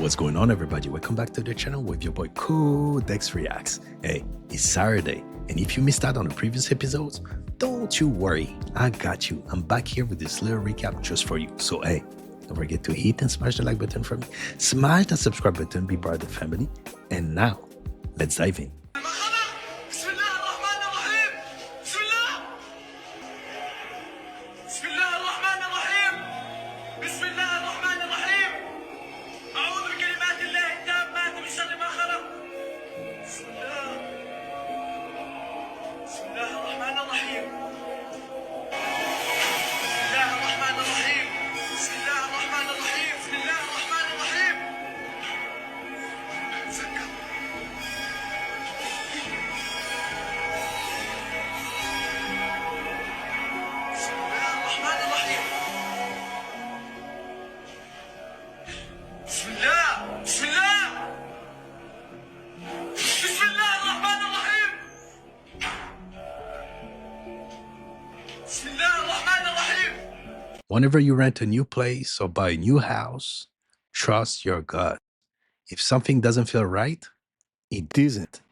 What's going on, everybody? Welcome back to the channel with your boy CODEXREAX. Hey, it's Saturday, and if you missed out on the previous episodes, don't you worry, I got you. I'm back here with this little recap just for you. So hey, don't forget to hit and smash the like button for me, smash the subscribe button, be part of the family, and now let's dive in. Whenever you rent a new place or buy a new house, trust your gut. If something doesn't feel right, it doesn't.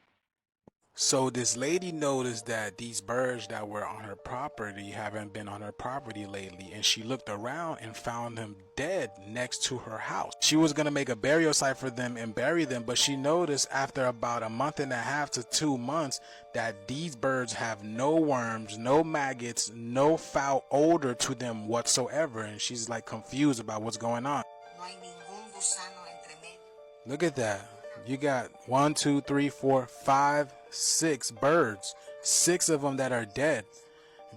So this lady noticed that these birds that were on her property haven't been on her property lately, and she looked around and found them dead next to her house. She was going to make a burial site for them and bury them, but she noticed after about a month and a half to 2 months that these birds have no worms, no maggots, no foul odor to them whatsoever, and she's like confused about what's going on. Look at that. You got 1, 2, 3, 4, 5, 6 birds. 6 of them that are dead.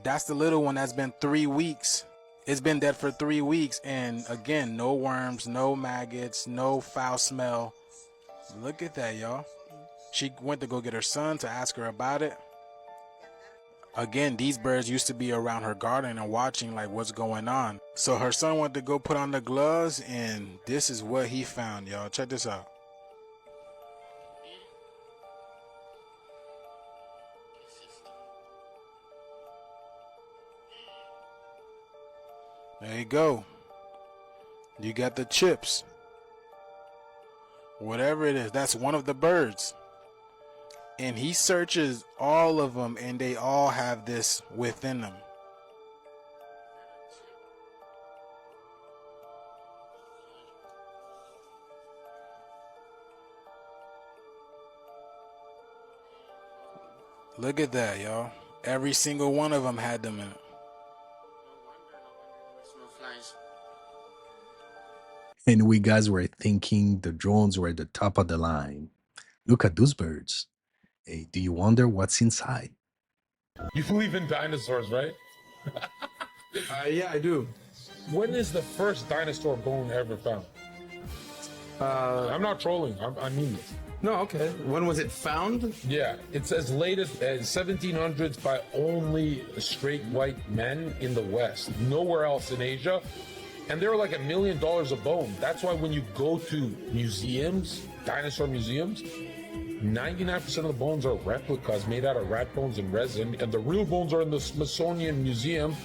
That's the little one that's been 3 weeks. It's been dead for 3 weeks. And again, no worms, no maggots, no foul smell. Look at that, y'all. She went to go get her son to ask her about it. Again, these birds used to be around her garden and watching like what's going on. So her son went to go put on the gloves, and this is what he found, y'all. Check this out. There you go. You got the chips. Whatever it is, that's one of the birds. And he searches all of them, and they all have this within them. Look at that, y'all. Every single one of them had them in it. And we guys were thinking the drones were at the top of the line. Look at those birds. Hey, do you wonder what's inside? You believe in dinosaurs, right? Yeah, I do. When is the first dinosaur bone ever found? I'm not trolling. I mean this. No, okay. When was it found? Yeah, it's as late as 1700s by only straight white men in the West. Nowhere else in Asia. And they were like $1 million a bone. That's why when you go to museums, dinosaur museums, 99% of the bones are replicas made out of rat bones and resin, and the real bones are in the Smithsonian Museum,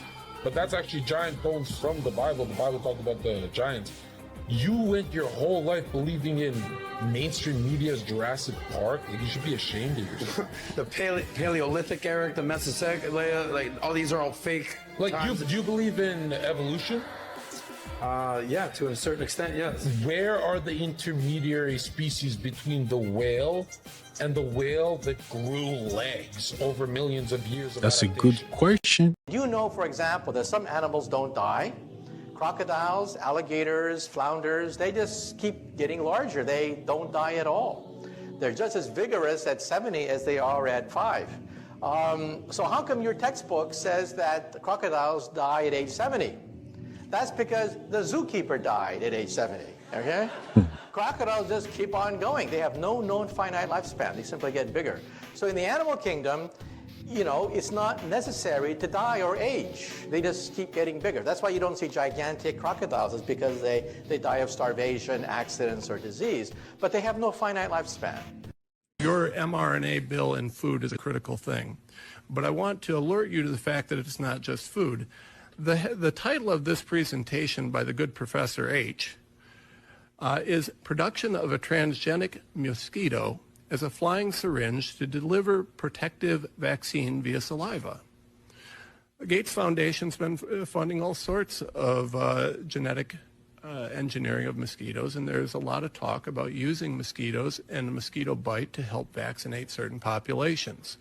but that's actually giant bones from the Bible. The Bible talked about the giants. You went your whole life believing in mainstream media's Jurassic Park. Like, you should be ashamed of yourself. The Paleolithic era, the Mesozoic, like all these are all fake. Like, do you believe in evolution? Yeah, to a certain extent, yes. Where are the intermediary species between the whale and the whale that grew legs over millions of years of That's adaptation? a good question. You know, for example, that some animals don't die. Crocodiles, alligators, flounders, they just keep getting larger. They don't die at all. They're just as vigorous at 70 as they are at 5. So how come your textbook says that crocodiles die at age 70? That's because the zookeeper died at age 70, okay? Crocodiles just keep on going. They have no known finite lifespan. They simply get bigger. So in the animal kingdom, you know, it's not necessary to die or age. They just keep getting bigger. That's why you don't see gigantic crocodiles. It's because they die of starvation, accidents, or disease. But they have no finite lifespan. Your mRNA bill in food is a critical thing. But I want to alert you to the fact that it's not just food. The title of this presentation by the good Professor H is production of a transgenic mosquito as a flying syringe to deliver protective vaccine via saliva. The Gates Foundation's been funding all sorts of genetic engineering of mosquitoes, and there's a lot of talk about using mosquitoes and a mosquito bite to help vaccinate certain populations.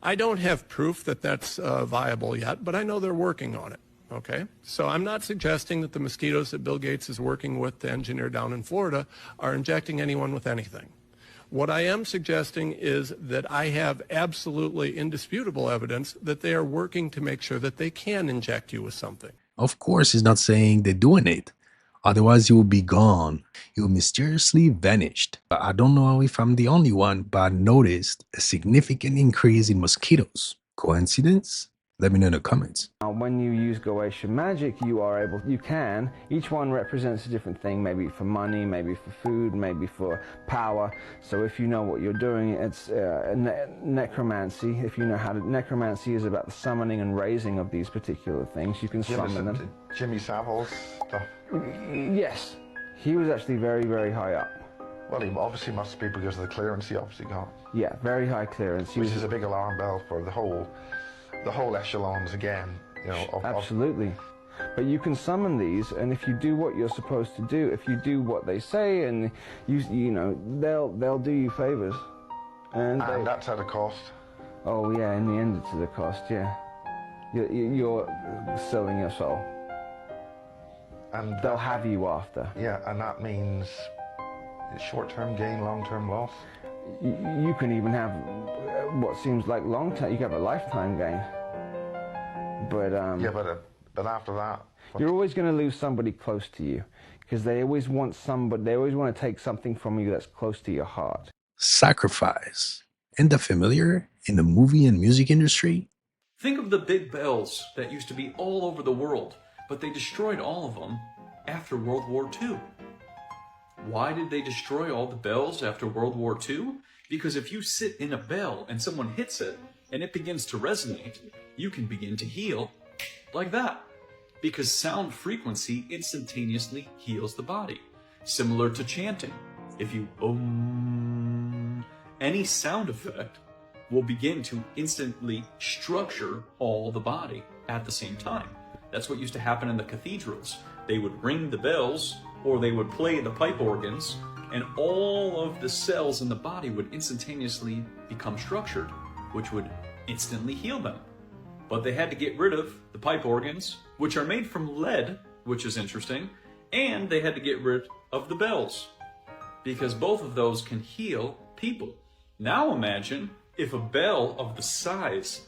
I don't have proof that that's viable yet, but I know they're working on it. Okay, so I'm not suggesting that the mosquitoes that Bill Gates is working with to engineer down in Florida are injecting anyone with anything. What I am suggesting is that I have absolutely indisputable evidence that they are working to make sure that they can inject you with something. Of course, he's not saying they're doing it. Otherwise, you will be gone. You will mysteriously vanished. I don't know if I'm the only one, but I noticed a significant increase in mosquitoes. Coincidence? Let me know in the comments. When you use Goetia Magic, each one represents a different thing, maybe for money, maybe for food, maybe for power. So if you know what you're doing, it's necromancy. If you know how to, necromancy is about the summoning and raising of these particular things. You can summon them. Jimmy Savile's stuff? Yes, he was actually very, very high up. Well, he obviously must be because of the clearance he obviously got. Yeah, very high clearance. Which is a big alarm bell for the whole echelons again, you know. Absolutely. But you can summon these, and if you do what you're supposed to do, if you do what they say, and you know, they'll do you favors. And that's at a cost. Oh yeah, in the end it's at a cost. Yeah, you're selling your soul. And they'll have you after. Yeah, and that means short-term gain, long-term loss. You can even have what seems like long-term. You can have a lifetime gain. But yeah, but after that, you're always going to lose somebody close to you, because they always want somebody. They always want to take something from you that's close to your heart. Sacrifice. Isn't that familiar in the movie and music industry? Think of the big bells that used to be all over the world, but they destroyed all of them after World War II. Why did they destroy all the bells after World War II? Because if you sit in a bell and someone hits it and it begins to resonate, you can begin to heal like that. Because sound frequency instantaneously heals the body. Similar to chanting. If you any sound effect will begin to instantly structure all the body at the same time. That's what used to happen in the cathedrals. They would ring the bells, or they would play the pipe organs, and all of the cells in the body would instantaneously become structured, which would instantly heal them. But they had to get rid of the pipe organs, which are made from lead, which is interesting, and they had to get rid of the bells, because both of those can heal people. Now imagine if a bell of the size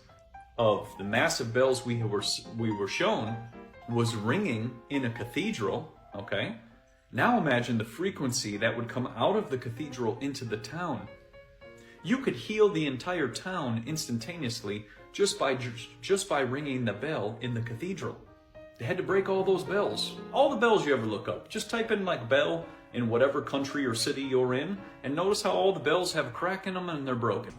of the massive bells we were shown was ringing in a cathedral, okay? Now imagine the frequency that would come out of the cathedral into the town. You could heal the entire town instantaneously just by ringing the bell in the cathedral. They had to break all those bells. All the bells you ever look up. Just type in like bell in whatever country or city you're in, and notice how all the bells have a crack in them and they're broken.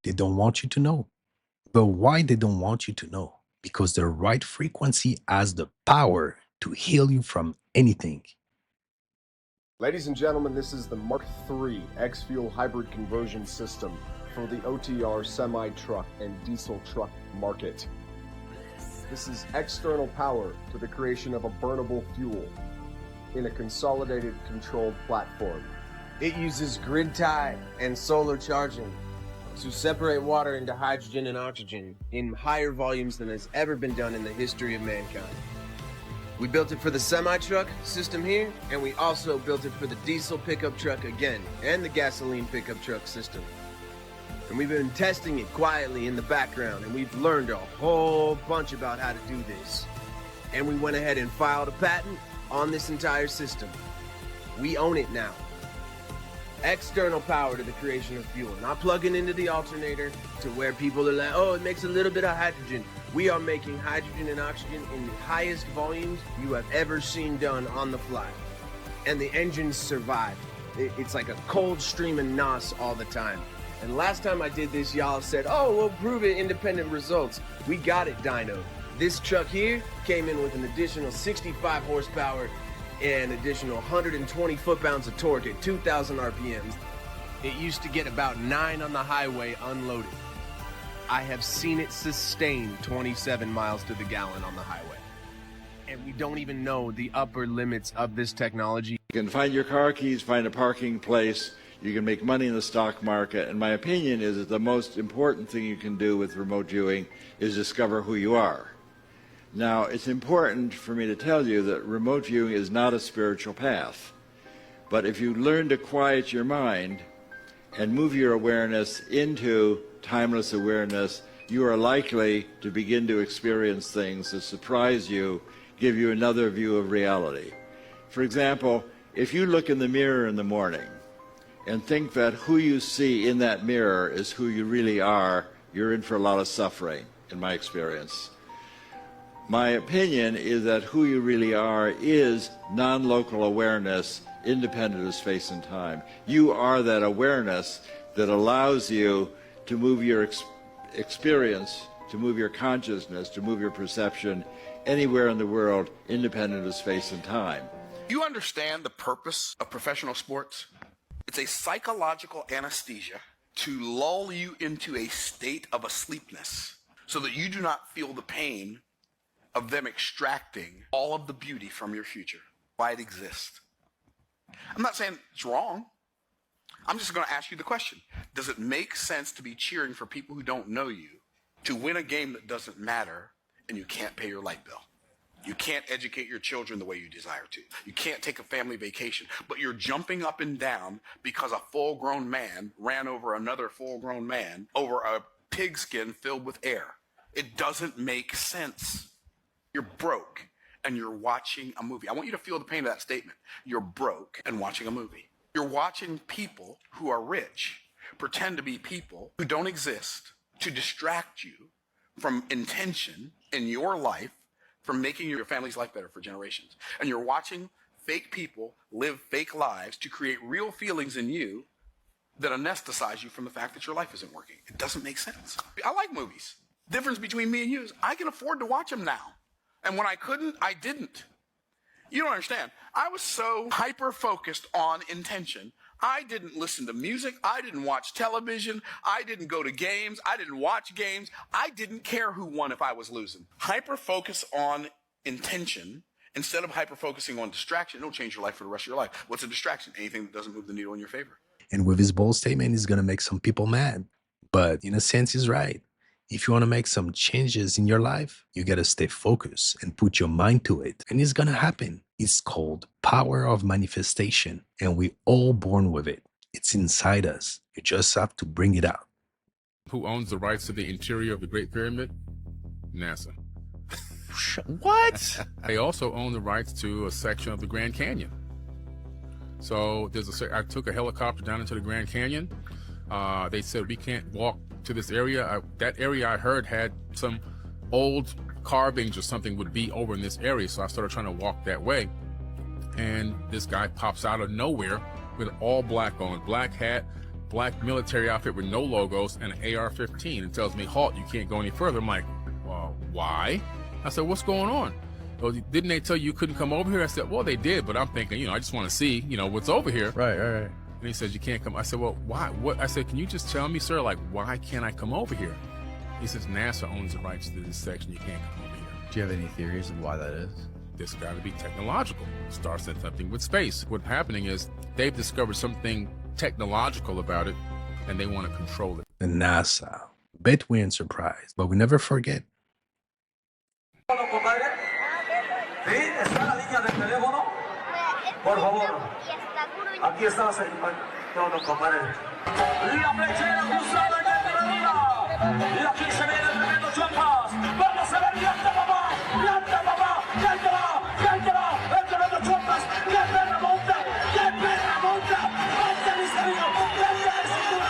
They don't want you to know. But why they don't want you to know? because the right frequency has the power to heal you from anything. Ladies and gentlemen, this is the Mark III X-Fuel Hybrid Conversion System for the OTR semi-truck and diesel truck market. This is external power for the creation of a burnable fuel in a consolidated controlled platform. It uses grid tie and solar charging to separate water into hydrogen and oxygen in higher volumes than has ever been done in the history of mankind. We built it for the semi-truck system here, and we also built it for the diesel pickup truck again, and the gasoline pickup truck system. And we've been testing it quietly in the background, and we've learned a whole bunch about how to do this. And we went ahead and filed a patent on this entire system. We own it now. External power to the creation of fuel, not plugging into the alternator to where people are like, oh, it makes a little bit of hydrogen. We are making hydrogen and oxygen in the highest volumes you have ever seen done on the fly. And the engines survive. It's like a cold stream of NOS all the time. And last time I did this, y'all said, oh, we'll prove it, independent results. We got it, dyno. This truck here came in with an additional 65 horsepower and additional 120 foot-pounds of torque at 2,000 RPMs. It used to get about 9 on the highway unloaded. I have seen it sustain 27 miles to the gallon on the highway. And we don't even know the upper limits of this technology. You can find your car keys, find a parking place, you can make money in the stock market, and my opinion is that the most important thing you can do with remote viewing is discover who you are. Now, it's important for me to tell you that remote viewing is not a spiritual path. But if you learn to quiet your mind and move your awareness into timeless awareness, you are likely to begin to experience things that surprise you, give you another view of reality. For example, if you look in the mirror in the morning and think that who you see in that mirror is who you really are, you're in for a lot of suffering, in my experience. My opinion is that who you really are is non-local awareness, independent of space and time. You are that awareness that allows you to move your experience, to move your consciousness, to move your perception anywhere in the world, independent of space and time. You understand the purpose of professional sports? It's a psychological anesthesia to lull you into a state of asleepness so that you do not feel the pain of them extracting all of the beauty from your future, why it exists. I'm not saying it's wrong. I'm just going to ask you the question. Does it make sense to be cheering for people who don't know you to win a game that doesn't matter and you can't pay your light bill? You can't educate your children the way you desire to. You can't take a family vacation, but you're jumping up and down because a full-grown man ran over another full-grown man over a pigskin filled with air. It doesn't make sense. You're broke and you're watching a movie. I want you to feel the pain of that statement. You're broke and watching a movie. You're watching people who are rich pretend to be people who don't exist to distract you from intention in your life, from making your family's life better for generations. And you're watching fake people live fake lives to create real feelings in you that anesthetize you from the fact that your life isn't working. It doesn't make sense. I like movies. The difference between me and you is I can afford to watch them now. And when I couldn't, I didn't. You don't understand. I was so hyper-focused on intention. I didn't listen to music. I didn't watch television. I didn't go to games. I didn't watch games. I didn't care who won if I was losing. Hyper-focus on intention instead of hyper-focusing on distraction. It'll change your life for the rest of your life. What's a distraction? Anything that doesn't move the needle in your favor. And with his bold statement, he's going to make some people mad. But in a sense, he's right. If you want to make some changes in your life, you got to stay focused and put your mind to it. And it's going to happen. It's called power of manifestation. And we're all born with it. It's inside us. You just have to bring it out. Who owns the rights to the interior of the Great Pyramid? NASA. What? They also own the rights to a section of the Grand Canyon. So I took a helicopter down into the Grand Canyon. They said we can't walk to this area. That area I heard had some old carvings or something would be over in this area. So I started trying to walk that way. And this guy pops out of nowhere with all black on, black hat, black military outfit with no logos and an AR-15 and tells me, halt, you can't go any further. I'm like, well, why? I said, what's going on? Well, didn't they tell you couldn't come over here? I said, well, they did, but I'm thinking, I just want to see, what's over here. Right. And he says, you can't come. I said, well, why? What? I said, can you just tell me, sir, like, why can't I come over here? He says, NASA owns the rights to this section. You can't come over here. Do you have any theories of why that is? This got to be technological. Starts at something with space. What's happening is they've discovered something technological about it, and they want to control it. The NASA. Bet we ain't surprised, but we never forget. Por favor, aquí está la señora. No, compadre. La flechera cruzada en el Medina. Y aquí se viene el tremendo Chupas. Vamos a ver, ¡yanta, papá! ¡Yanta, papá! ¡Yanta va! ¡Yanta va! El tremendo Chupas. ¡Qué perra monta! ¡Qué perra monta! ¡Monta, mis amigos! ¡Yanta de cintura!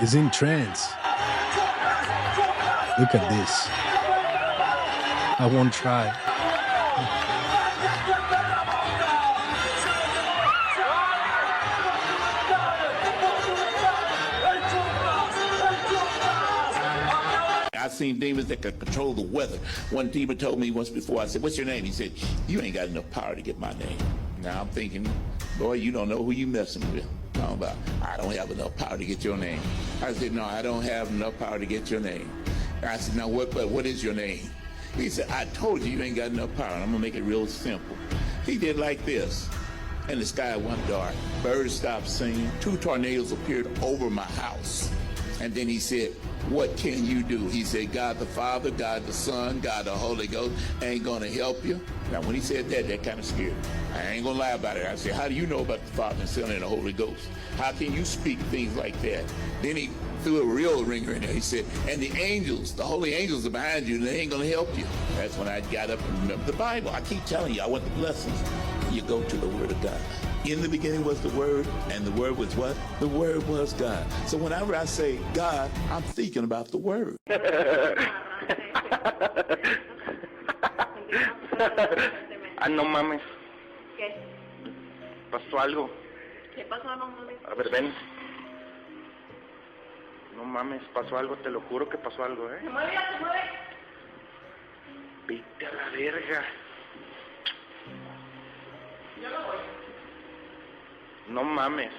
He's in trance. Look at this. I won't try. I've seen demons that could control the weather. One demon told me once before, I said, what's your name? He said, you ain't got enough power to get my name. Now I'm thinking, boy, you don't know who you messing with. Talking about, I don't have enough power to get your name. I said, no, I don't have enough power to get your name. I said, now what is your name? He said, I told you ain't got enough power. And I'm gonna make it real simple. He did like this. And the sky went dark. Birds stopped singing. 2 tornadoes appeared over my house. And then he said, what can you do? He said, God the Father, God the Son, God the Holy Ghost ain't gonna help you. Now when he said that kind of scared me. I ain't gonna lie about it. I said, how do you know about the Father and Son and the Holy Ghost? How can you speak things like that? Then he threw a real ringer in there. He said, and the angels, the holy angels are behind you and they ain't gonna help you. That's when I got up and remembered the Bible. I keep telling you, I want the blessings. You go to the Word of God. In the beginning was the Word, and the Word was what? The Word was God. So whenever I say God, I'm thinking about the Word. Ah, no mames. ¿Qué? Pasó algo. ¿Qué pasó, no mames? A ver, ven. No mames, pasó algo, te lo juro que pasó algo, ¿eh? Se mueve, ya se mueve. Vete a la verga. Yo no voy. No mames.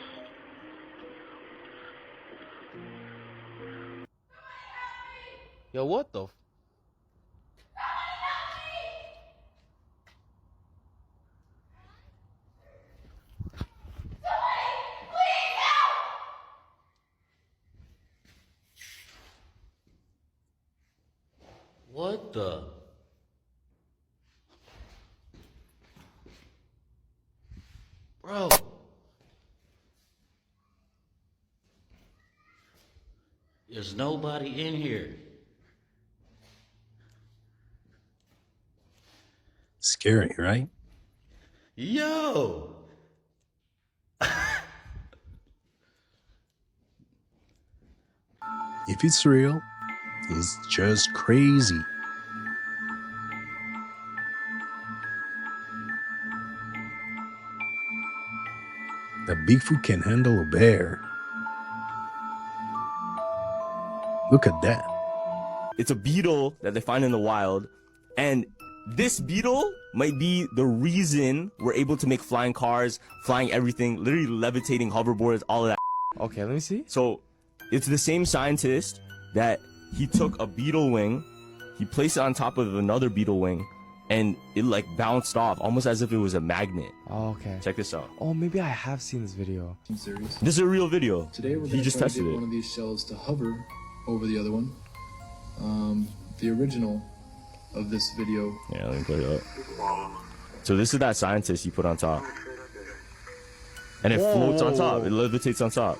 Yo, what the? What the? Bro. There's nobody in here. Scary, right? Yo! If it's real, it's just crazy. That Bigfoot can handle a bear. Look at that. It's a beetle that they find in the wild, and this beetle might be the reason we're able to make flying cars, flying everything, literally levitating hoverboards, all of that. Okay, let me see. So it's the same scientist that he took a beetle wing, he placed it on top of another beetle wing, and it like bounced off almost as if it was a magnet. Oh, okay. Check this out. Oh, maybe I have seen this video. This is a real video. Today we're He going just to tested get it. one of these shells to hover over the other one. The original of this video. Yeah, let me put it up. So this is that scientist he put on top. And it floats on top. It levitates on top.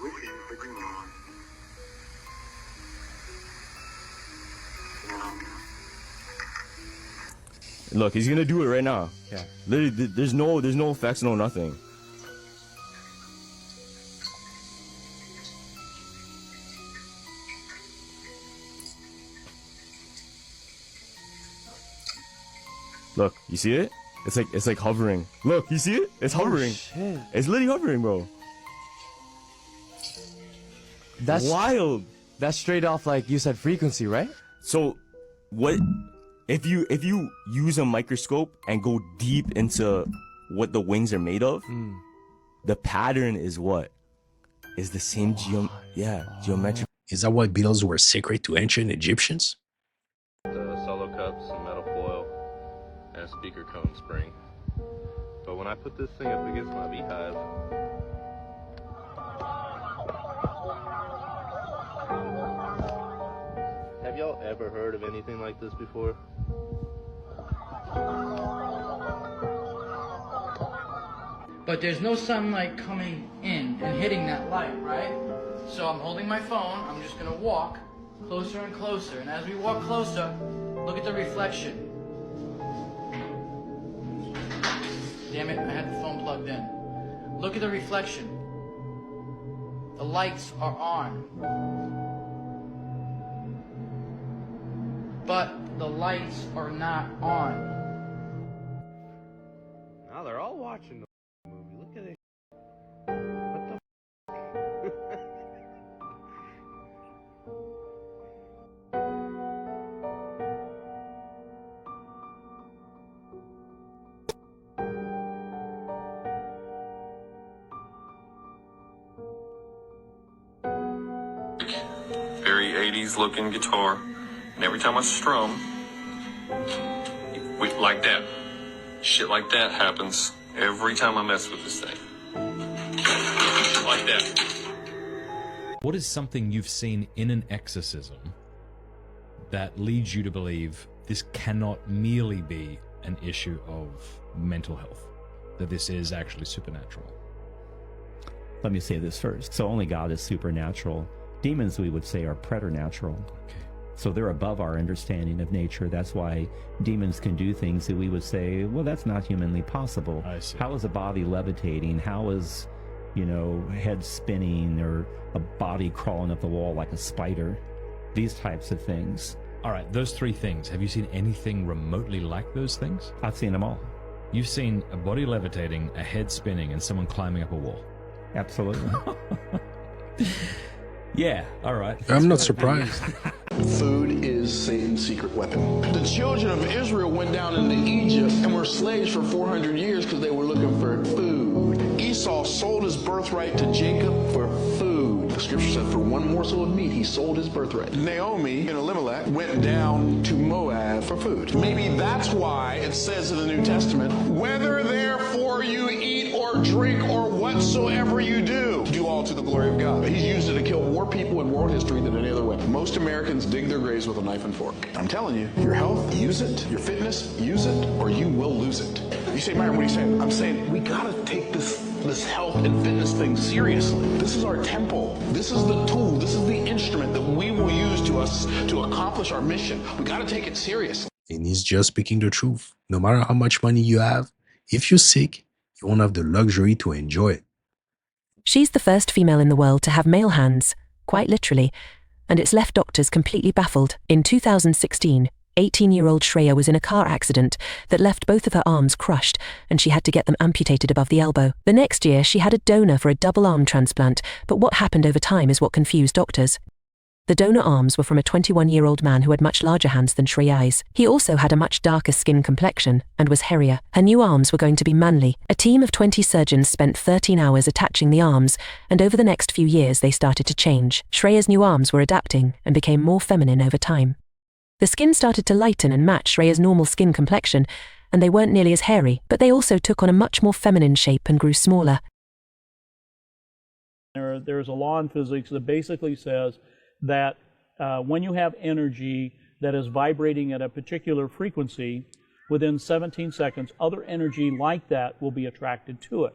Look, he's gonna do it right now. Yeah. Literally, there's no effects, no nothing. Look, you see it? It's like hovering. Look, you see it? It's hovering. Shit. It's literally hovering, bro. That's wild. That's straight off, like you said, frequency, right? So, what if you use a microscope and go deep into what the wings are made of, the pattern is what? Is the same geometric. Is that why beetles were sacred to ancient Egyptians? The solo cups, some metal foil, and a speaker cone spring. But when I put this thing up against my beehive, have y'all ever heard of anything like this before? But there's no sunlight coming in and hitting that light, right? So I'm holding my phone, I'm just gonna walk closer and closer, and as we walk closer, look at the reflection. Damn it, I had the phone plugged in. Look at the reflection. The lights are on. But the lights are not on. Now they're all watching the movie. Look at it. What the Very 80s looking guitar. And every time I strum, like that, shit like that happens every time I mess with this thing. Shit like that. What is something you've seen in an exorcism that leads you to believe this cannot merely be an issue of mental health, that this is actually supernatural? Let me say this first. So only God is supernatural. Demons, we would say, are preternatural. Okay. So they're above our understanding of nature. That's why demons can do things that we would say, well, that's not humanly possible. I see. How is a body levitating? How is, head spinning, or a body crawling up the wall like a spider? These types of things. All right, those three things. Have you seen anything remotely like those things? I've seen them all. You've seen a body levitating, a head spinning, and someone climbing up a wall? Absolutely. Yeah, all right. I'm not surprised. Food is Satan's secret weapon. The children of Israel went down into Egypt and were slaves for 400 years because they were looking for food. Esau sold his birthright to Jacob for food. The scripture said for one morsel of meat, he sold his birthright. Naomi and Elimelech went down to Moab for food. Maybe that's why it says in the New Testament, whether therefore you eat or drink or whatsoever you do all to the glory of God. He's used it to kill more people in world history than any other weapon. Most Americans dig their graves with a knife and fork. I'm telling you, your health, use it. Your fitness, use it, or you will lose it. You say, Myron, what are you saying? I'm saying we gotta take this health and fitness thing seriously. This is our temple. This is the tool. This is the instrument that we will use to accomplish our mission. We gotta take it seriously. And he's just speaking the truth. No matter how much money you have, if you're sick, you won't have the luxury to enjoy it. She's the first female in the world to have male hands, quite literally, and it's left doctors completely baffled. In 2016, 18-year-old Shreya was in a car accident that left both of her arms crushed, and she had to get them amputated above the elbow. The next year, she had a donor for a double arm transplant, but what happened over time is what confused doctors. The donor arms were from a 21-year-old man who had much larger hands than Shreya's. He also had a much darker skin complexion and was hairier. Her new arms were going to be manly. A team of 20 surgeons spent 13 hours attaching the arms, and over the next few years they started to change. Shreya's new arms were adapting and became more feminine over time. The skin started to lighten and match Shreya's normal skin complexion, and they weren't nearly as hairy, but they also took on a much more feminine shape and grew smaller. There's a law in physics that basically says that when you have energy that is vibrating at a particular frequency, within 17 seconds, other energy like that will be attracted to it.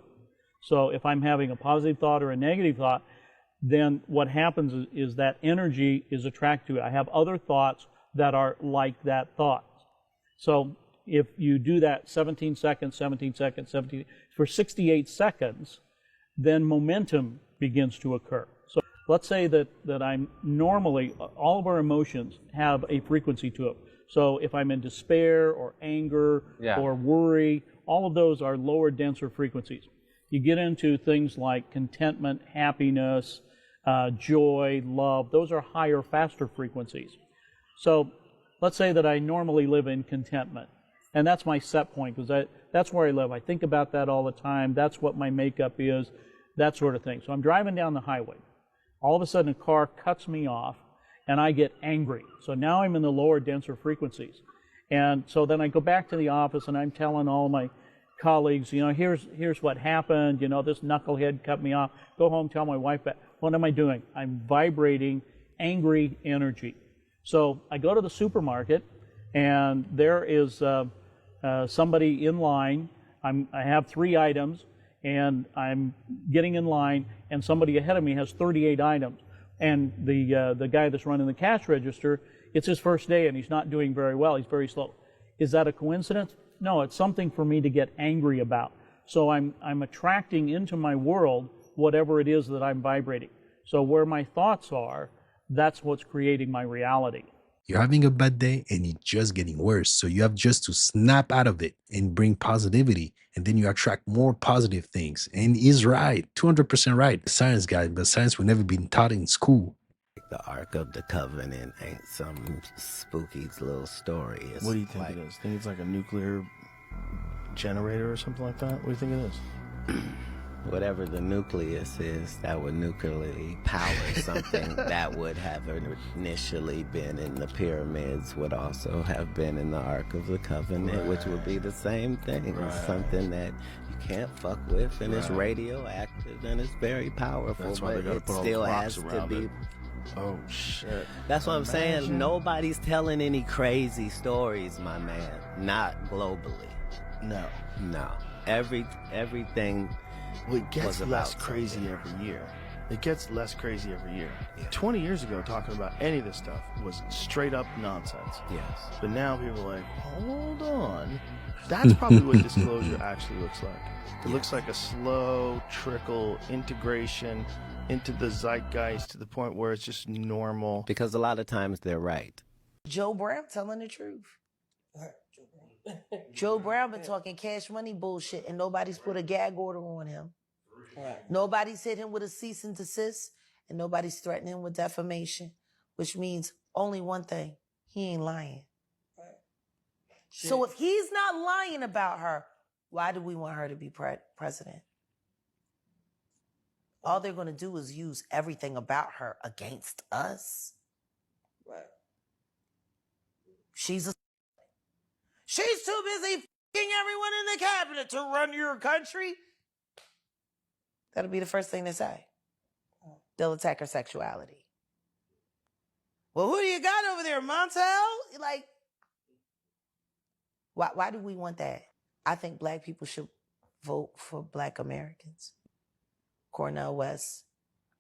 So if I'm having a positive thought or a negative thought, then what happens is that energy is attracted to it. I have other thoughts that are like that thought. So if you do that 17 seconds, for 68 seconds, then momentum begins to occur. So let's say that I'm normally, all of our emotions have a frequency to it. So if I'm in despair or anger or worry, all of those are lower, denser frequencies. You get into things like contentment, happiness, joy, love. Those are higher, faster frequencies. So let's say that I normally live in contentment. And that's my set point, because that's where I live. I think about that all the time. That's what my makeup is, that sort of thing. So I'm driving down the highway. All of a sudden, a car cuts me off, and I get angry. So now I'm in the lower, denser frequencies. And so then I go back to the office, and I'm telling all my colleagues, you know, here's what happened. You know, this knucklehead cut me off. Go home, tell my wife that. What am I doing? I'm vibrating angry energy. So I go to the supermarket, and there is somebody in line. I have 3 items, and I'm getting in line, and somebody ahead of me has 38 items. And the guy that's running the cash register, it's his first day, and he's not doing very well. He's very slow. Is that a coincidence? No, it's something for me to get angry about. So I'm attracting into my world whatever it is that I'm vibrating. So where my thoughts are, that's what's creating my reality. You're having a bad day and it's just getting worse. So you have just to snap out of it and bring positivity. And then you attract more positive things. And he's right, 200% right. Science guy, but science will never be taught in school. The Ark of the Covenant ain't some spooky little story. It's what do you think it is? Think it's like a nuclear generator or something like that? What do you think it is? Whatever the nucleus is, that would nuclearly power something that would have initially been in the pyramids, would also have been in the Ark of the Covenant, which would be the same thing. It's something that you can't fuck with, and it's radioactive, and it's very powerful. That's why they but gotta it put all still the has rocks to around be. it. Oh shit! That's what I'm saying. Nobody's telling any crazy stories, my man. Not globally. No. Everything. Well, it gets less crazy every year. It gets less crazy every year. 20 years ago, talking about any of this stuff was straight up nonsense. Yes. But now people are like, hold on. That's probably what disclosure actually looks like. It looks like a slow trickle integration into the zeitgeist to the point where it's just normal. Because a lot of times they're right. Joe Brown telling the truth. Joe Brown been talking cash money bullshit, and nobody's put a gag order on him. Right. Nobody's hit him with a cease and desist, and nobody's threatening him with defamation, which means only one thing: he ain't lying. Right. So if he's not lying about her, why do we want her to be president? All they're going to do is use everything about her against us. Right. She's too busy f***ing everyone in the cabinet to run your country. That'll be the first thing they say. They'll attack her sexuality. Well, who do you got over there, Montel? Like, why do we want that? I think black people should vote for black Americans. Cornel West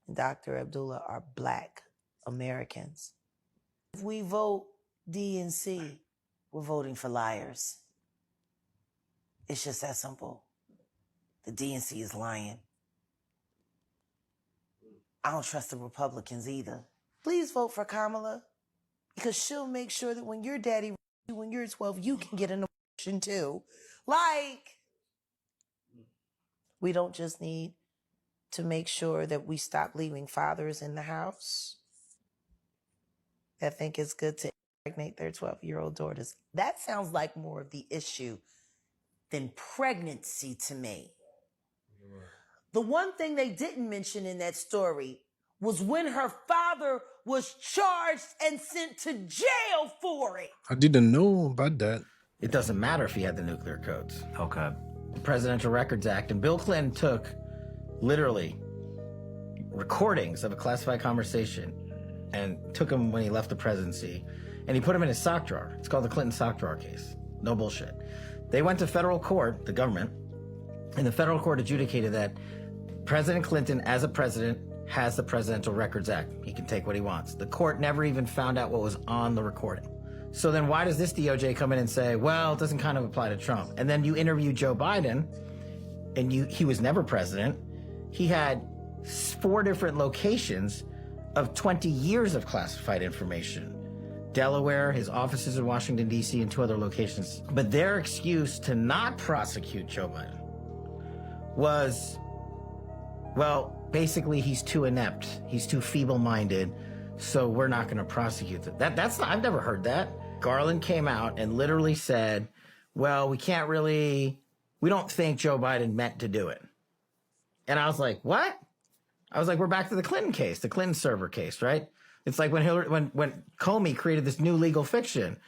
and Dr. Abdullah are black Americans. If we vote DNC, we're voting for liars. It's just that simple. The DNC is lying. I don't trust the Republicans either. Please vote for Kamala, because she'll make sure that when your daddy, when you're 12, you can get an abortion too. Like, we don't just need to make sure that we stop leaving fathers in the house that think it's good to impregnate their 12-year-old daughters. That sounds like more of the issue than pregnancy to me. The one thing they didn't mention in that story was when her father was charged and sent to jail for it. I didn't know about that. It doesn't matter if he had the nuclear codes. Okay. The Presidential Records Act, and Bill Clinton took literally recordings of a classified conversation and took them when he left the presidency, and he put them in his sock drawer. It's called the Clinton sock drawer case. No bullshit. They went to federal court, the government, and the federal court adjudicated that President Clinton, as a president, has the Presidential Records Act. He can take what he wants. The court never even found out what was on the recording. So then why does this DOJ come in and say, well, it doesn't kind of apply to Trump? And then you interview Joe Biden, and he was never president. He had 4 different locations of 20 years of classified information. Delaware, his offices in Washington, D.C., and 2 other locations. But their excuse to not prosecute Joe Biden was, well, basically he's too inept. He's too feeble-minded, so we're not going to prosecute him. That's not, I've never heard that. Garland came out and literally said, well, we don't think Joe Biden meant to do it. And I was like, what? I was like, we're back to the Clinton case, the Clinton server case, right? It's like when Comey created this new legal fiction.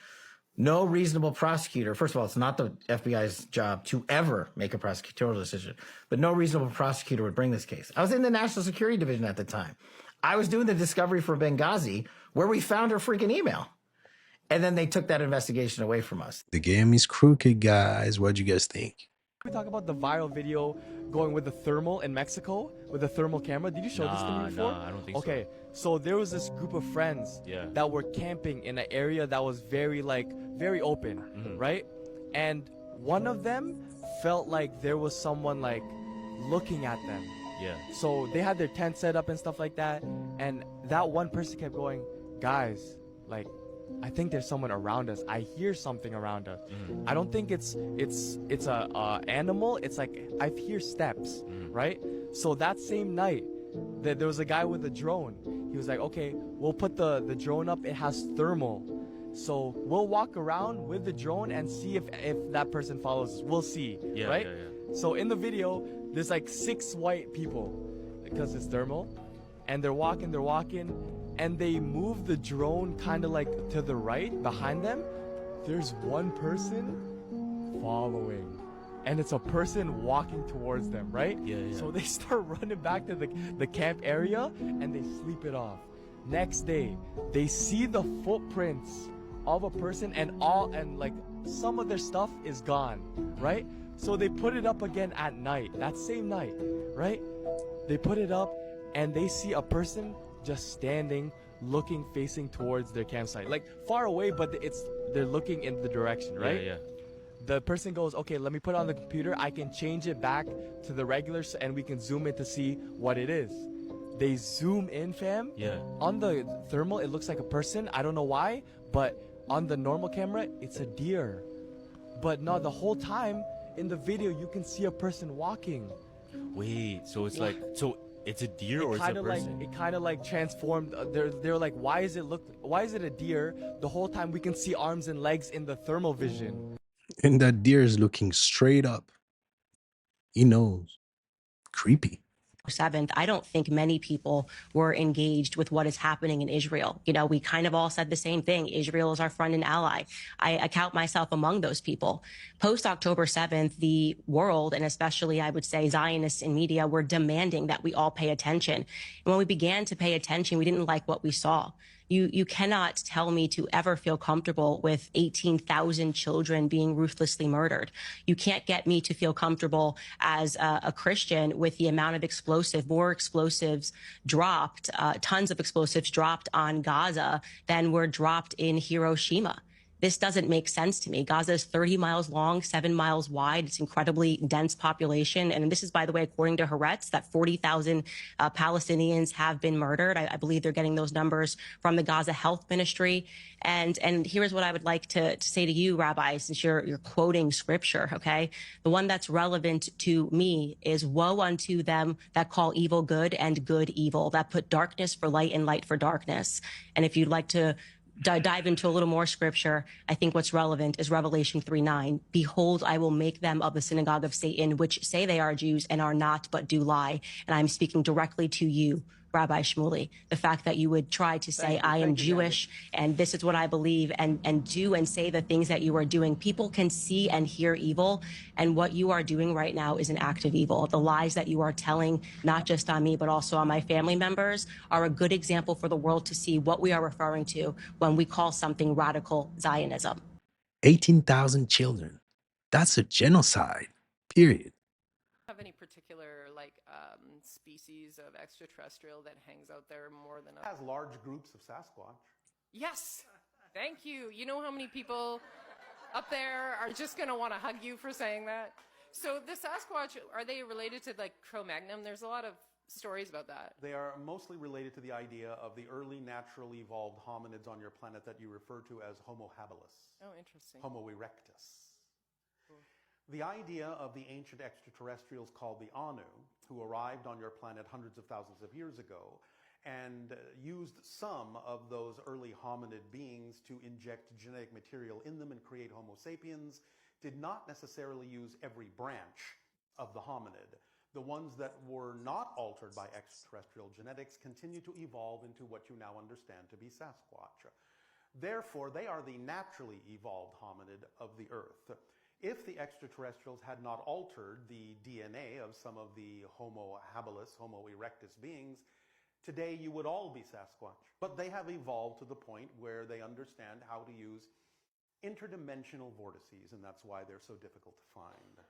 No reasonable prosecutor, first of all, it's not the FBI's job to ever make a prosecutorial decision, but no reasonable prosecutor would bring this case. I was in the National Security Division at the time. I was doing the discovery for Benghazi where we found her freaking email. And then they took that investigation away from us. The game is crooked, guys. What do you guys think? We talk about the viral video going with the thermal in Mexico with the thermal camera. Did you show this to me before? Nah, I don't think so. Okay, so there was this group of friends that were camping in an area that was very open, right? And one of them felt like there was someone like looking at them. Yeah. So they had their tent set up and stuff like that, and that one person kept going, guys, like, I think there's someone around us. I hear something around us. I don't think it's a animal. It's like I hear steps, right? So that same night, there was a guy with a drone. He was like, okay, we'll put the drone up. It has thermal. So we'll walk around with the drone and see if that person follows us. We'll see, right? Yeah. So in the video, there's like 6 white people because it's thermal, and they're walking, and they move the drone kind of like to the right behind them. There's one person following, and it's a person walking towards them, right? Yeah. So they start running back to the camp area and they sleep it off. Next day, they see the footprints of a person and like some of their stuff is gone, right? So they put it up again at night, that same night, right? They put it up and they see a person just standing, looking, facing towards their campsite, like far away, but they're looking in the direction, right? Yeah. The person goes, okay, let me put it on the computer. I can change it back to the regular, and we can zoom in to see what it is. They zoom in, fam. Yeah. On the thermal, it looks like a person. I don't know why, but on the normal camera, it's a deer. But no, the whole time in the video, you can see a person walking. Wait, so it's like, so it's a deer or it's a person? It kind of like transformed. They're like, why is it a deer? The whole time we can see arms and legs in the thermal vision. And that deer is looking straight up. He knows. Creepy. 7th, I don't think many people were engaged with what is happening in Israel. You know, we kind of all said the same thing. Israel is our friend and ally. I count myself among those people. Post October 7th, the world, and especially I would say Zionists in media, were demanding that we all pay attention. And when we began to pay attention, we didn't like what we saw. You cannot tell me to ever feel comfortable with 18,000 children being ruthlessly murdered. You can't get me to feel comfortable as a Christian with the amount of more explosives dropped, tons of explosives dropped on Gaza than were dropped in Hiroshima. This doesn't make sense to me. Gaza is 30 miles long, 7 miles wide. It's incredibly dense population. And this is, by the way, according to Haaretz, that 40,000 Palestinians have been murdered. I believe they're getting those numbers from the Gaza Health Ministry. And here's what I would like to say to you, Rabbi, since you're quoting scripture, okay? The one that's relevant to me is woe unto them that call evil good and good evil, that put darkness for light and light for darkness. And if you'd like to dive into a little more scripture, I think what's relevant is Revelation 3:9. Behold, I will make them of the synagogue of Satan, which say they are Jews and are not, but do lie. And I'm speaking directly to you, Rabbi Shmuley. The fact that you would try to say, I am Jewish and this is what I believe, and do and say the things that you are doing. People can see and hear evil, and what you are doing right now is an act of evil. The lies that you are telling, not just on me, but also on my family members, are a good example for the world to see what we are referring to when we call something radical Zionism. 18,000 children. That's a genocide, period. Have any particular species of extraterrestrial that hangs out there more than has large groups of Sasquatch. Yes, thank you. You know how many people up there are just going to want to hug you for saying that? So the Sasquatch, are they related to like Cro-Magnon? There's a lot of stories about that. They are mostly related to the idea of the early naturally evolved hominids on your planet that you refer to as Homo habilis. Oh, interesting. Homo erectus. The idea of the ancient extraterrestrials called the Anu, who arrived on your planet hundreds of thousands of years ago and used some of those early hominid beings to inject genetic material in them and create Homo sapiens, did not necessarily use every branch of the hominid. The ones that were not altered by extraterrestrial genetics continue to evolve into what you now understand to be Sasquatch. Therefore, they are the naturally evolved hominid of the Earth. If the extraterrestrials had not altered the DNA of some of the Homo habilis, Homo erectus beings, today you would all be Sasquatch. But they have evolved to the point where they understand how to use interdimensional vortices, and that's why they're so difficult to find.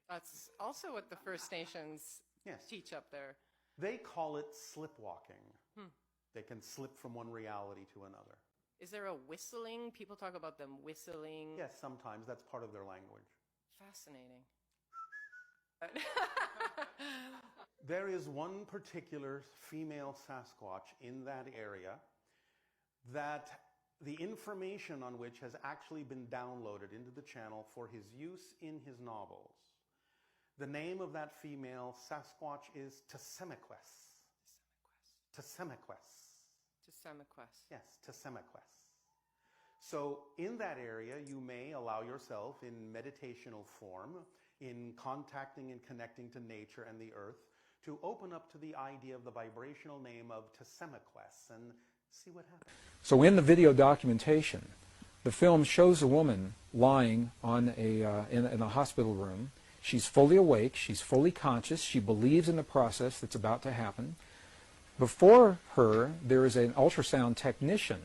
That's also what the First Nations teach up there. They call it slipwalking. Hmm. They can slip from one reality to another. Is there a whistling? People talk about them whistling. Yes, sometimes. That's part of their language. Fascinating. There is one particular female Sasquatch in that area that the information on which has actually been downloaded into the channel for his use in his novels. The name of that female Sasquatch is Tsemiquest. Tsemiquest. Tsemiquest. Yes, Tsemiquest. So in that area, you may allow yourself in meditational form, in contacting and connecting to nature and the earth, to open up to the idea of the vibrational name of Tsemiquest and see what happens. So in the video documentation, the film shows a woman lying on in a hospital room. She's fully awake, she's fully conscious, she believes in the process that's about to happen. Before her, there is an ultrasound technician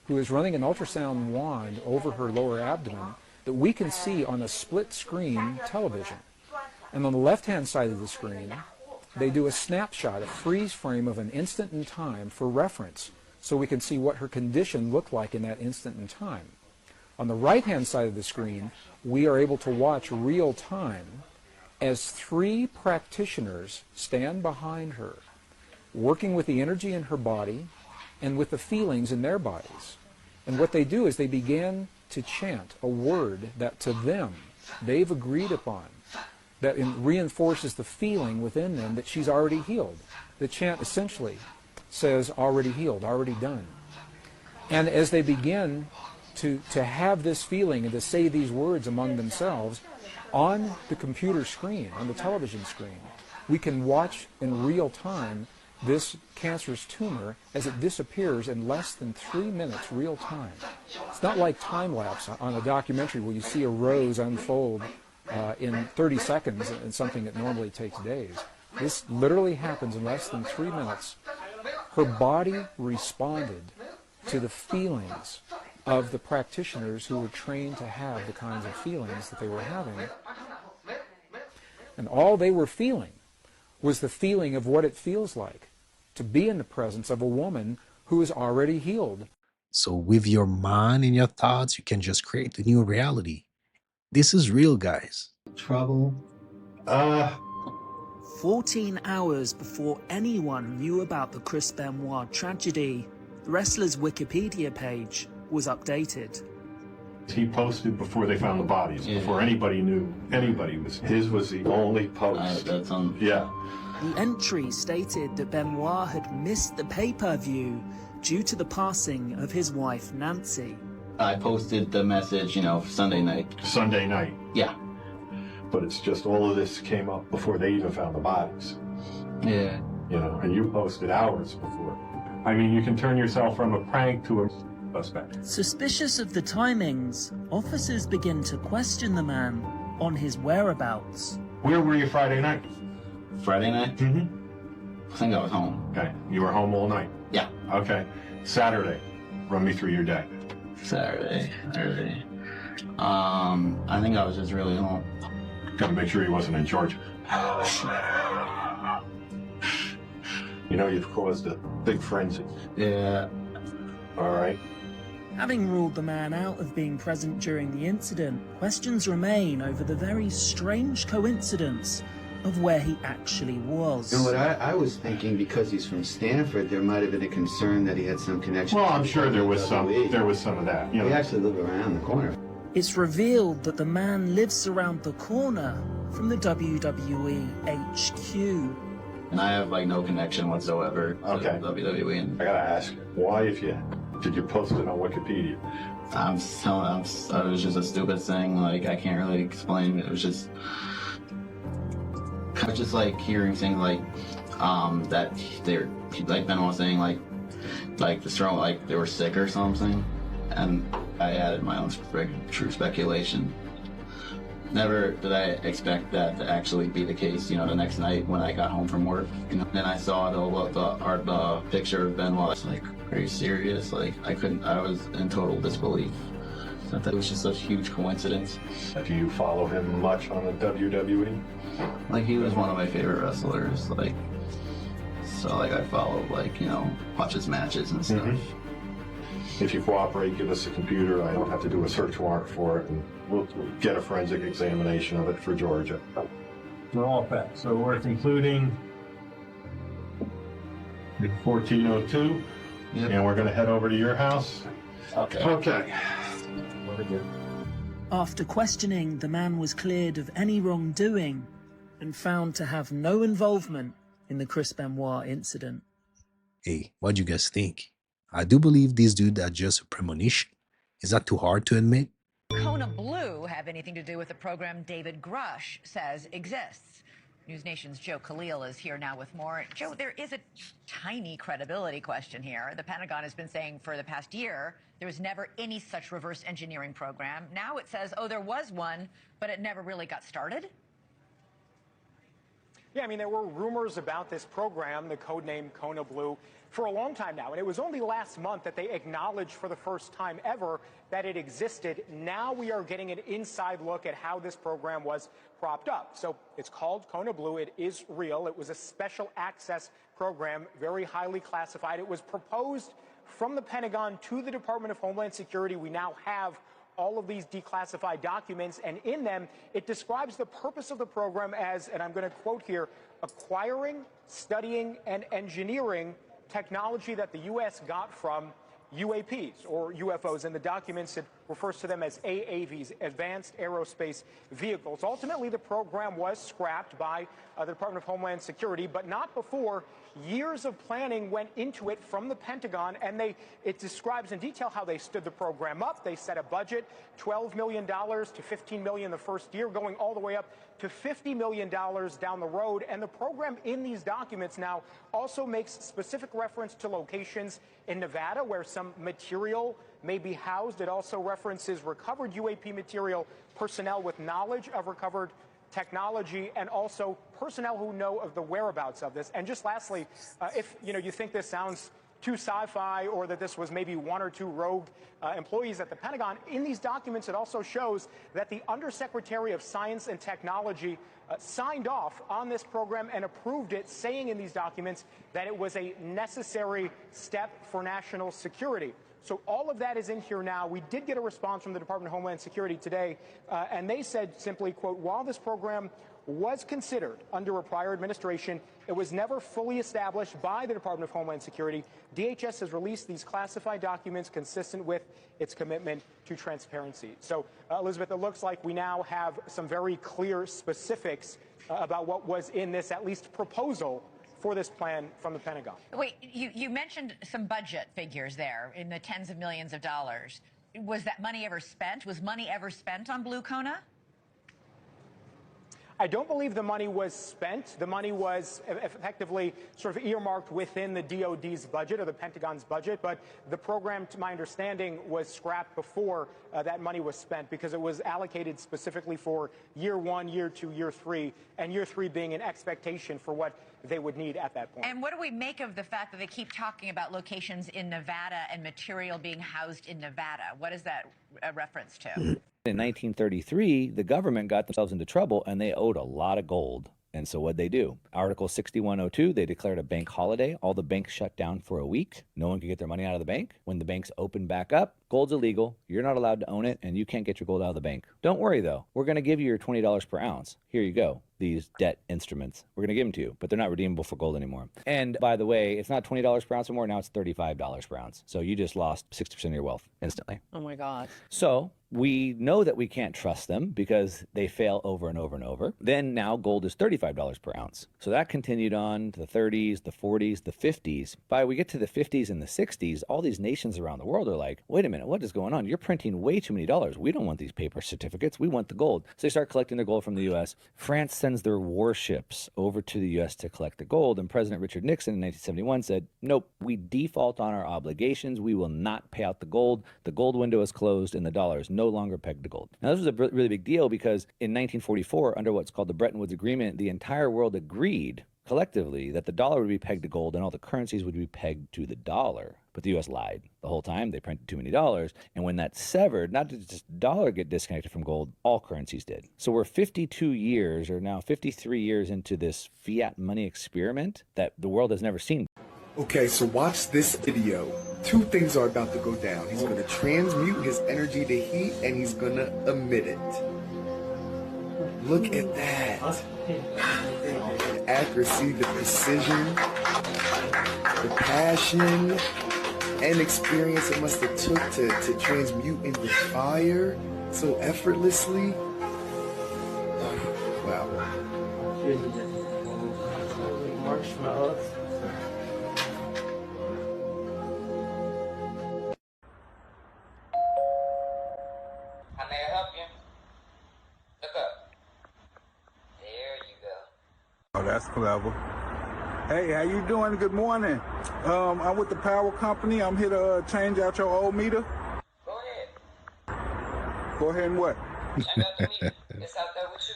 who is running an ultrasound wand over her lower abdomen that we can see on a split-screen television. And on the left-hand side of the screen, they do a snapshot, a freeze frame of an instant in time for reference, so we can see what her condition looked like in that instant in time. On the right-hand side of the screen, we are able to watch real time as 3 practitioners stand behind her, working with the energy in her body and with the feelings in their bodies. And what they do is they begin to chant a word that to them they've agreed upon, that reinforces the feeling within them that she's already healed. The chant essentially says already healed, already done. And as they begin to have this feeling and to say these words among themselves, on the computer screen, on the television screen, we can watch in real time this cancerous tumor as it disappears in less than 3 minutes real time. It's not like time-lapse on a documentary where you see a rose unfold in 30 seconds and something that normally takes days. This literally happens in less than 3 minutes. Her body responded to the feelings of the practitioners who were trained to have the kinds of feelings that they were having. And all they were feeling was the feeling of what it feels like to be in the presence of a woman who is already healed. So with your mind and your thoughts, you can just create a new reality. This is real, guys. Trouble? 14 hours before anyone knew about the Chris Benoit tragedy, the wrestler's Wikipedia page was updated. He posted before they found the bodies, before anybody knew anybody was. His was the only post. That's on. Yeah. The entry stated that Benoit had missed the pay-per-view due to the passing of his wife Nancy. I posted the message, Sunday night. Sunday night. Yeah. But it's just all of this came up before they even found the bodies. Yeah. And you posted hours before. I mean, you can turn yourself from a prank to a suspect. Suspicious of the timings, officers begin to question the man on his whereabouts. Where were you Friday night? Friday night? Mm-hmm. I think I was home. Okay. You were home all night? Yeah. Okay. Saturday. Run me through your day. Saturday. I think I was just really home. Gotta make sure he wasn't in Georgia. You've caused a big frenzy. Yeah. All right. Having ruled the man out of being present during the incident, questions remain over the very strange coincidence of where he actually was. What I was thinking, because he's from Stanford, there might have been a concern that he had some connection. Well, I'm sure there was some of that. He actually lived around the corner. It's revealed that the man lives around the corner from the WWE HQ. And I have like no connection whatsoever to WWE. And I gotta ask, why did you post it on Wikipedia? It was just a stupid thing. Like, I can't really explain. It was just like hearing things like that they're like Ben was saying like the strong, like they were sick or something, and I added my own true speculation. Never did I expect that to actually be the case. The next night when I got home from work, then I saw the picture of Benoit. I was like, are you serious? Like, I was in total disbelief. I thought it was just such a huge coincidence. Do you follow him much on the WWE? Like, he was one of my favorite wrestlers. Like, so like I follow, like, watch his matches and stuff. If you cooperate, give us a computer. I don't have to do a search warrant for it, and we'll get a forensic examination of it for Georgia. We're all set. So we're concluding at 14:02, and we're going to head over to your house. Okay. After questioning, the man was cleared of any wrongdoing and found to have no involvement in the Chris Benoit incident. Hey, what do you guys think? I do believe this dude are just a premonition. Is that too hard to admit? Kona Blue have anything to do with the program David Grush says exists. News Nation's Joe Khalil is here now with more. Joe, there is a tiny credibility question here. The Pentagon has been saying for the past year there was never any such reverse engineering program. Now it says, oh, there was one, but it never really got started. Yeah, I mean, there were rumors about this program, the codename Kona Blue, for a long time now. And it was only last month that they acknowledged for the first time ever that it existed. Now we are getting an inside look at how this program was propped up. So it's called Kona Blue. It is real. It was a special access program, very highly classified. It was proposed from the Pentagon to the Department of Homeland Security. We now have all of these declassified documents, and in them, it describes the purpose of the program as, and I'm going to quote here, acquiring, studying, and engineering technology that the U.S. got from UAPs, or UFOs. In the documents, it refers to them as AAVs, Advanced Aerospace Vehicles. Ultimately, the program was scrapped by the Department of Homeland Security, but not before years of planning went into it from the Pentagon, and it describes in detail how they stood the program up. They set a budget, $12 million to $15 million the first year, going all the way up to $50 million down the road. And the program in these documents now also makes specific reference to locations in Nevada where some material may be housed. It also references recovered UAP material, personnel with knowledge of recovered technology, and also personnel who know of the whereabouts of this. And just lastly, if you think this sounds too sci-fi, or that this was maybe one or two rogue employees at the Pentagon, in these documents it also shows that the Undersecretary of Science and Technology signed off on this program and approved it, saying in these documents that it was a necessary step for national security. So all of that is in here now. We did get a response from the Department of Homeland Security today, and they said simply, quote, while this program was considered under a prior administration, it was never fully established by the Department of Homeland Security. DHS has released these classified documents consistent with its commitment to transparency. So, Elizabeth, it looks like we now have some very clear specifics about what was in this, at least proposal, for this plan from the Pentagon. Wait, you mentioned some budget figures there in the tens of millions of dollars. Was that money ever spent? Was money ever spent on Blue Kona? I don't believe the money was spent. The money was effectively sort of earmarked within the DoD's budget, or the Pentagon's budget, but the program, to my understanding, was scrapped before that money was spent, because it was allocated specifically for year 1, year 2, year 3, and year 3 being an expectation for what they would need at that point. And what do we make of the fact that they keep talking about locations in Nevada and material being housed in Nevada? What is that a reference to? In 1933, the government got themselves into trouble and they owed a lot of gold. And so what'd they do? Article 6102, they declared a bank holiday. All the banks shut down for a week. No one could get their money out of the bank. When the banks opened back up, Gold's illegal. You're not allowed to own it, and you can't get your gold out of the bank. Don't worry, though. We're going to give you your $20 per ounce. Here you go. These debt instruments. We're going to give them to you, but they're not redeemable for gold anymore. And by the way, it's not $20 per ounce anymore. Now it's $35 per ounce. So you just lost 60% of your wealth instantly. Oh my God. So we know that we can't trust them because they fail over and over and over. Then now gold is $35 per ounce. So that continued on to the 30s, the 40s, the 50s. By we get to the 50s and the 60s, all these nations around the world are like, wait a minute, what is going on? You're printing way too many dollars. We don't want these paper certificates. We want the gold. So they start collecting their gold from the U.S. France sends their warships over to the U.S. to collect the gold. And President Richard Nixon in 1971 said, nope, we default on our obligations. We will not pay out the gold. The gold window is closed and the dollar is no longer pegged to gold. Now, this was a really big deal because in 1944, under what's called the Bretton Woods Agreement, the entire world agreed collectively that the dollar would be pegged to gold and all the currencies would be pegged to the dollar. But the U.S. lied the whole time. They printed too many dollars. And when that severed, not did just the dollar get disconnected from gold, all currencies did. So we're 52 years or now 53 years into this fiat money experiment that the world has never seen. Okay, so watch this video. Two things are about to go down. He's going to transmute his energy to heat and he's going to emit it. Look at that. The accuracy, the precision, the passion and experience it must have took to transmute into fire so effortlessly. Wow. Marshmallows. How may I help you? Look up. There you go. Oh, that's clever. Hey, how you doing? Good morning. I'm with the power company. I'm here to change out your old meter. Go ahead. Go ahead and what? Change out the meter. It's out there with you.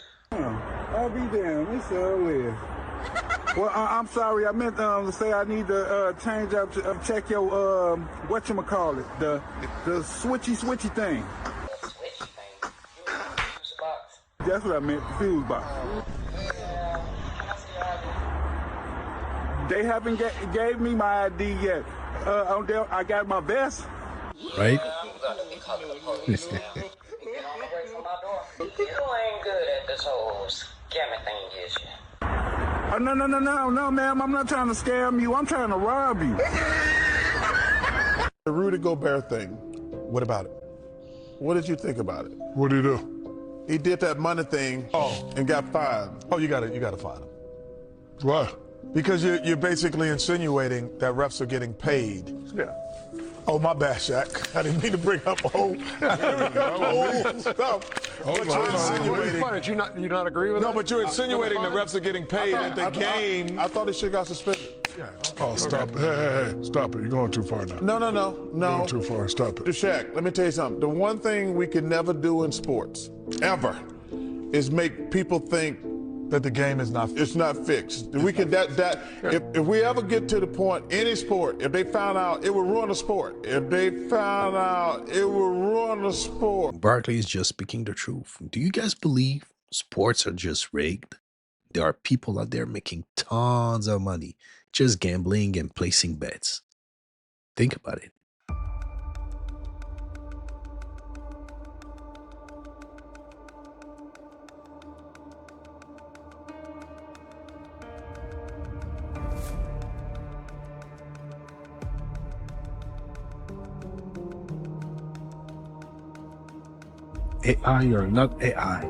I'll be damned. It's early. Well, I'm sorry. I meant to say I need to change out, check your whatchamacallit, the switchy thing. The switchy thing? You mean the fuse box? That's what I meant, the fuse box. Yeah. Can I see your ID? They haven't gave me my ID yet. I got my vest. Right? I'm gonna be calling the police now. Get on the way from my door. You ain't good at this whole scamming thing, is you? Oh, no, ma'am. I'm not trying to scam you. I'm trying to rob you. The Rudy Gobert thing, what about it? What did you think about it? What did he do? He did that money thing and got fired. Oh, you gotta fire him. Why? Because you're basically insinuating that refs are getting paid. Yeah. Oh, my bad, Shaq. I didn't mean to bring up old stuff. But you're insinuating. Do you not agree with that? No, but you're insinuating the refs are getting paid at the game. I thought he should have got suspended. Yeah. Oh, stop it. Hey, stop it. You're going too far now. No. You're going too far. Stop it. Shaq, let me tell you something. The one thing we can never do in sports, ever, is make people think that the game is not fixed. It's not fixed. We can if we ever get to the point, any sport, if they found out, it would ruin the sport. If they found out, it would ruin the sport. Barkley is just speaking the truth. Do you guys believe sports are just rigged? There are people out there making tons of money just gambling and placing bets. Think about it. AI or not AI?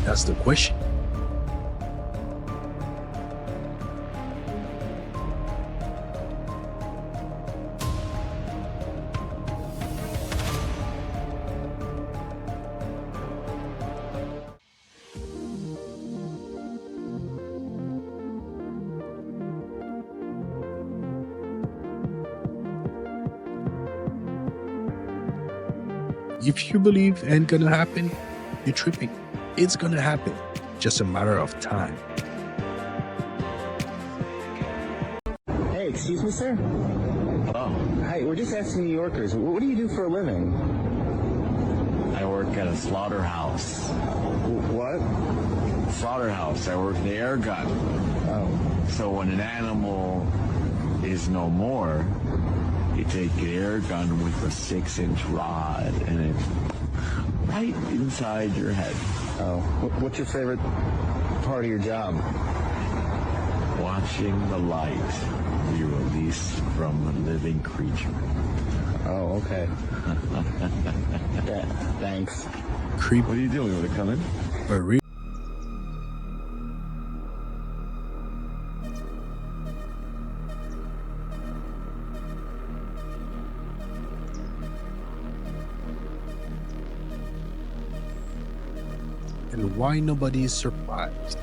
That's the question. If you believe ain't gonna happen, you're tripping. It's gonna happen. Just a matter of time. Hey, excuse me, sir? Oh. Hi, we're just asking New Yorkers, what do you do for a living? I work at a slaughterhouse. What? Slaughterhouse. I work the air gun. Oh. So when an animal is no more, You take an air gun with a 6-inch rod and it's right inside your head. Oh, what's your favorite part of your job? Watching the light be released from a living creature. Oh, okay. Yeah, thanks. Creep. What are you doing? You want to come in? For real. And why nobody is surprised?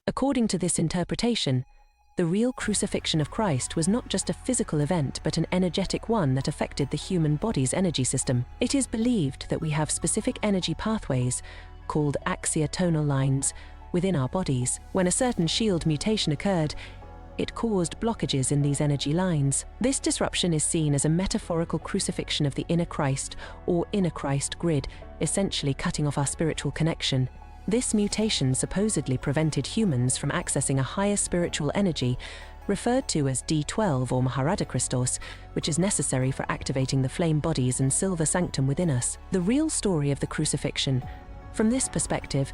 According to this interpretation, the real crucifixion of Christ was not just a physical event but an energetic one that affected the human body's energy system. It is believed that we have specific energy pathways, called axiotonal lines, within our bodies. When a certain shield mutation occurred, it caused blockages in these energy lines. This disruption is seen as a metaphorical crucifixion of the inner Christ or inner Christ grid, essentially cutting off our spiritual connection. This mutation supposedly prevented humans from accessing a higher spiritual energy, referred to as D12 or Maharada Christos, which is necessary for activating the flame bodies and silver sanctum within us. The real story of the crucifixion, from this perspective,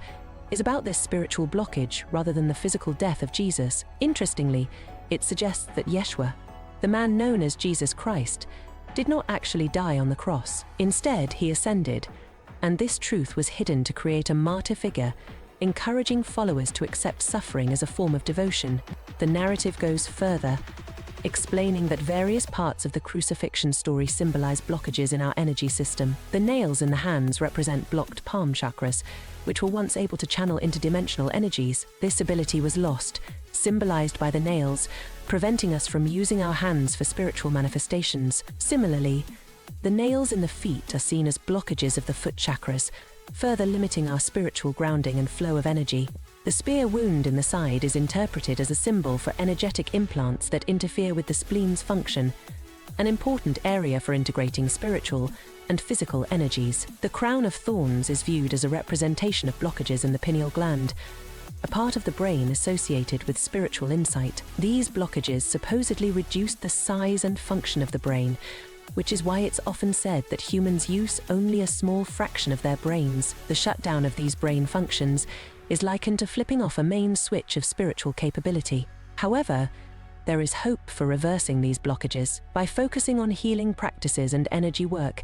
is about this spiritual blockage rather than the physical death of Jesus. Interestingly, it suggests that Yeshua, the man known as Jesus Christ, did not actually die on the cross. Instead, he ascended, and this truth was hidden to create a martyr figure, encouraging followers to accept suffering as a form of devotion. The narrative goes further, explaining that various parts of the crucifixion story symbolize blockages in our energy system. The nails in the hands represent blocked palm chakras, which were once able to channel interdimensional energies. This ability was lost, symbolized by the nails, preventing us from using our hands for spiritual manifestations. Similarly, the nails in the feet are seen as blockages of the foot chakras, further limiting our spiritual grounding and flow of energy. The spear wound in the side is interpreted as a symbol for energetic implants that interfere with the spleen's function, an important area for integrating spiritual and physical energies. The crown of thorns is viewed as a representation of blockages in the pineal gland, a part of the brain associated with spiritual insight. These blockages supposedly reduced the size and function of the brain, which is why it's often said that humans use only a small fraction of their brains. The shutdown of these brain functions is likened to flipping off a main switch of spiritual capability. However, there is hope for reversing these blockages. By focusing on healing practices and energy work,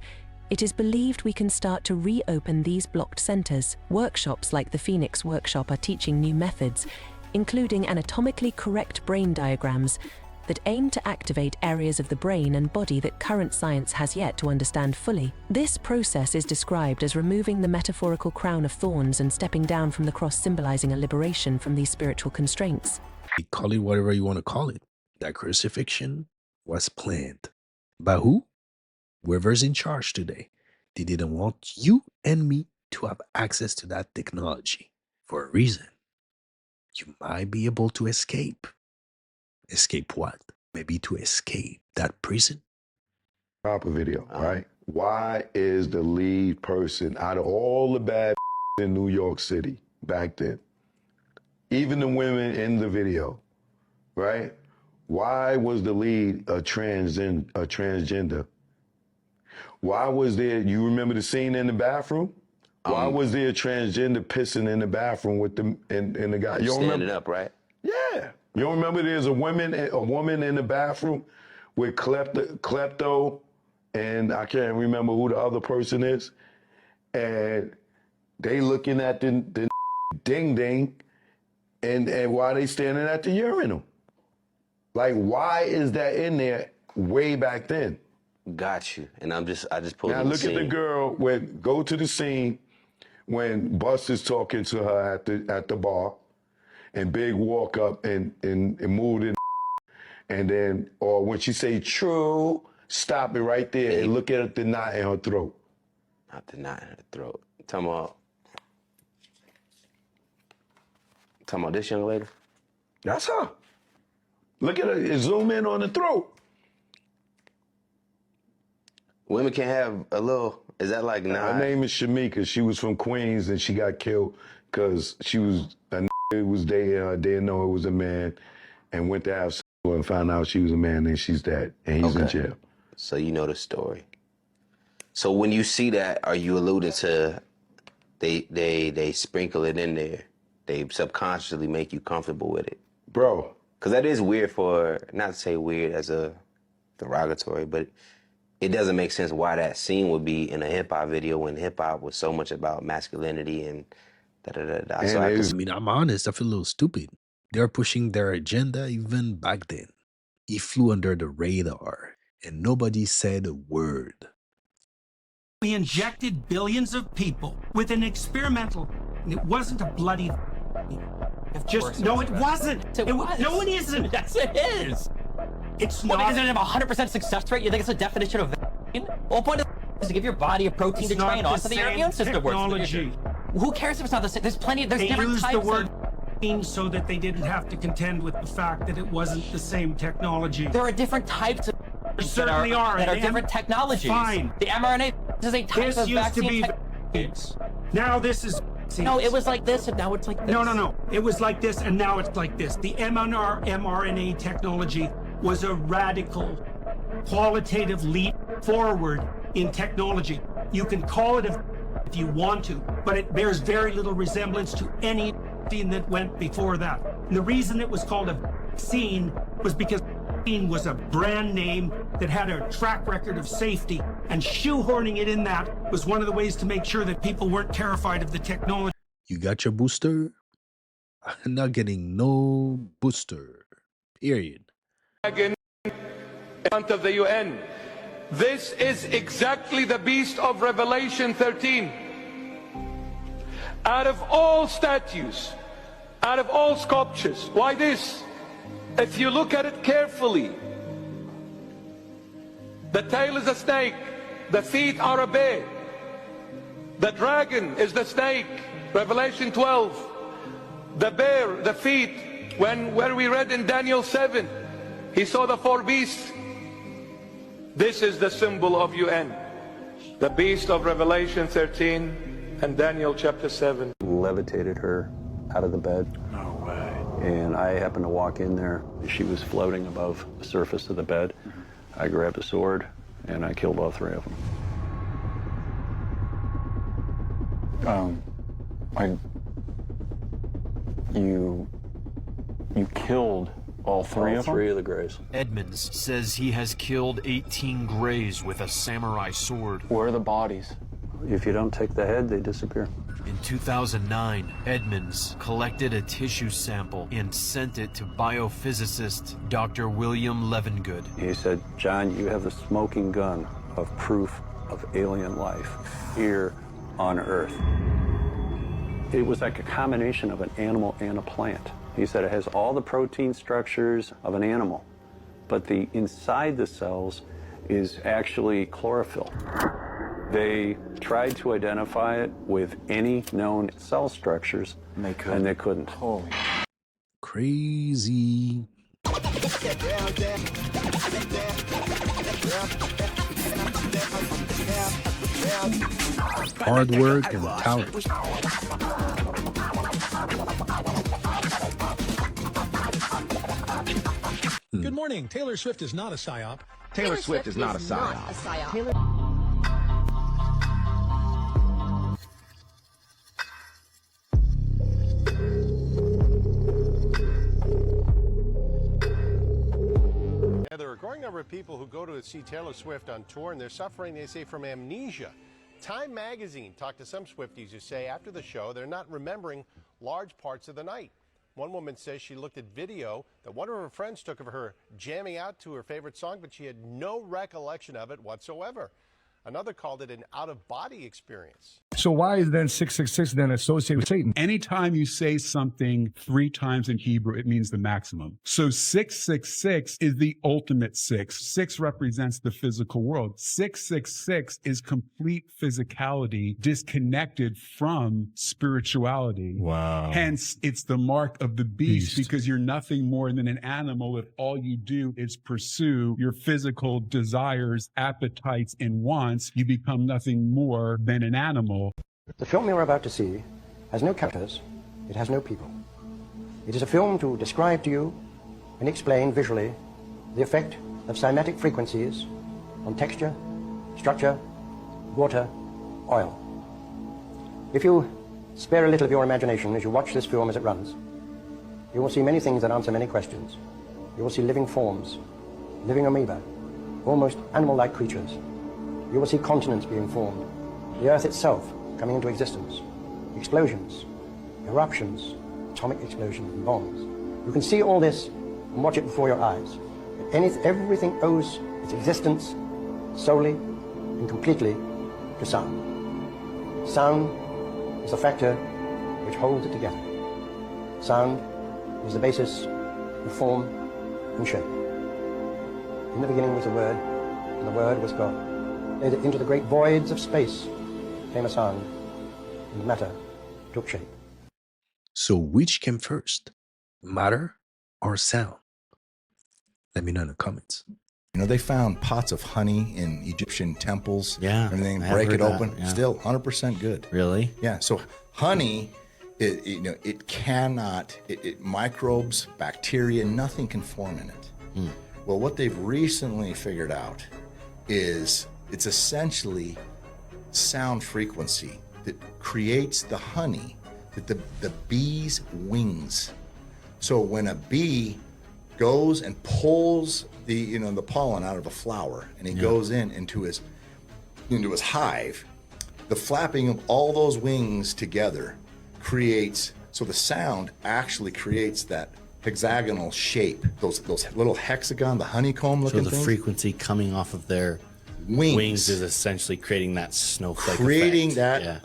it is believed we can start to reopen these blocked centers. Workshops like the Phoenix Workshop are teaching new methods, including anatomically correct brain diagrams that aim to activate areas of the brain and body that current science has yet to understand fully. This process is described as removing the metaphorical crown of thorns and stepping down from the cross, symbolizing a liberation from these spiritual constraints. Call it whatever you want to call it. That crucifixion was planned. By who? Whoever's in charge today. They didn't want you and me to have access to that technology for a reason. You might be able to escape. Escape what? Maybe to escape that prison. Proper video, right? Why is the lead person out of all the bad in New York City back then, even the women in the video, right? Why was the lead a transgender? Why was there, you remember the scene in the bathroom? Why was there a transgender pissing in the bathroom with the and the guy? You don't Standing remember? up, right? Yeah. You don't remember there's a woman in the bathroom with klepto, and I can't remember who the other person is, and they looking at the ding ding, and why they standing at the urinal? Like, why is that in there way back then? Got you. And I just pulled Now in the look at the scene. girl go to the scene when Buster's talking to her at the bar, and Big walk up and move in, and then, or when she say true, stop it right there and look at the knot in her throat. Not the knot in her throat. Talking about this young lady? That's her. Look at her, zoom in on the throat. Women can have a little, is that like Her name is Shamika. She was from Queens and she got killed because she was a it was didn't know it was a man, and went to have sex and found out she was a man, and she's dead, and he's in jail. So you know the story. So when you see that, are you alluding to they sprinkle it in there? They subconsciously make you comfortable with it, bro. Because that is weird for, not to say weird as a derogatory, but it doesn't make sense why that scene would be in a hip hop video when hip hop was so much about masculinity and da-da-da-da. So I mean, I'm honest, I feel a little stupid. They're pushing their agenda even back then. He flew under the radar and nobody said a word. We injected billions of people with an experimental, and it wasn't a bloody. No, it wasn't. No, it isn't. Yes, it is. It's not. not. Because it have a 100% success rate. You think it's a definition of vaccine? Well, the point is to give your body a protein to train on so that your immune system works. Technology. Who cares if it's not the same? There's plenty. There's They different used types the word of. so that they didn't have to contend with the fact that it wasn't the same technology. There are different types of. There certainly are. That are different technologies. Fine. The mRNA is a type This of used to vaccine. be vaccines. Now this is. No, it was like this, and now it's like this. No. It was like this, and now it's like this. The mRNA technology was a radical, qualitative leap forward in technology. You can call it if you want to, but it bears very little resemblance to any vaccine that went before that. And the reason it was called a vaccine was because vaccine was a brand name that had a track record of safety, and shoehorning it in that was one of the ways to make sure that people weren't terrified of the technology. You got your booster? I'm not getting no booster. Period. In front of the UN. This is exactly the beast of Revelation 13. Out of all statues, out of all sculptures, why this? If you look at it carefully, the tail is a snake, the feet are a bear, the dragon is the snake, Revelation 12, the bear, the feet, where we read in Daniel 7, he saw the four beasts. This is the symbol of UN, the beast of Revelation 13 and Daniel chapter 7. Levitated her out of the bed. No way. And I happened to walk in there. She was floating above the surface of the bed. I grabbed a sword and I killed all three of them. You killed all three of them? All three of the Greys. Edmonds says he has killed 18 Greys with a samurai sword. Where are the bodies? If you don't take the head, they disappear. In 2009, Edmonds collected a tissue sample and sent it to biophysicist Dr. William Levengood. He said, John, you have the smoking gun of proof of alien life here on Earth. It was like a combination of an animal and a plant. He said it has all the protein structures of an animal, but the inside the cells is actually chlorophyll. They tried to identify it with any known cell structures, and they couldn't. Holy. Crazy. Hard work and talent. Good morning. Taylor Swift is not a psyop. Taylor Swift is not a psyop. Yeah, there are a growing number of people who go to see Taylor Swift on tour, and they're suffering, they say, from amnesia. Time magazine talked to some Swifties who say after the show they're not remembering large parts of the night. One woman says she looked at video that one of her friends took of her jamming out to her favorite song, but she had no recollection of it whatsoever. Another called it an out-of-body experience. So why is then 666 then associated with Satan? Anytime you say something 3 times in Hebrew, it means the maximum. So 666 is the ultimate 6. 6 represents the physical world. 666 is complete physicality disconnected from spirituality. Wow. Hence, it's the mark of the beast because you're nothing more than an animal if all you do is pursue your physical desires, appetites, and wants. You become nothing more than an animal. The film you're about to see has no characters, it has no people. It is a film to describe to you and explain visually the effect of cymatic frequencies on texture, structure, water, oil. If you spare a little of your imagination as you watch this film as it runs, you will see many things that answer many questions. You will see living forms, living amoeba, almost animal-like creatures. You will see continents being formed, the Earth itself coming into existence, explosions, eruptions, atomic explosions and bombs. You can see all this and watch it before your eyes. Everything owes its existence solely and completely to sound. Sound is the factor which holds it together. Sound is the basis of form and shape. In the beginning was the Word, and the Word was God. Into the great voids of space came a sound, and matter took shape. So which came first, matter or sound? Let me know in the comments. You know, they found pots of honey in Egyptian temples. Yeah. Everything, I have break heard it open. that, yeah. Still 100% good. Really? Yeah. So honey, it cannot, microbes, bacteria, nothing can form in it. Well, what they've recently figured out is it's essentially sound frequency that creates the honey, that the bee's wings. So when a bee goes and pulls the pollen out of a flower, and he goes into his hive, the flapping of all those wings together creates, so the sound actually creates that hexagonal shape, those little hexagon, the honeycomb looking things. So the frequency coming off of their wings is essentially creating that snowflake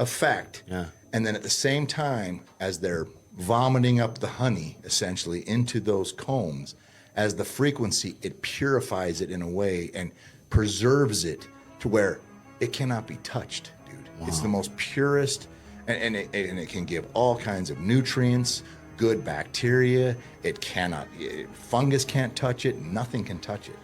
effect. Yeah. And then at the same time, as they're vomiting up the honey, essentially, into those combs, as the frequency, it purifies it in a way and preserves it to where it cannot be touched, dude. Wow. It's the most purest, and it can give all kinds of nutrients, good bacteria. Fungus can't touch it, nothing can touch it.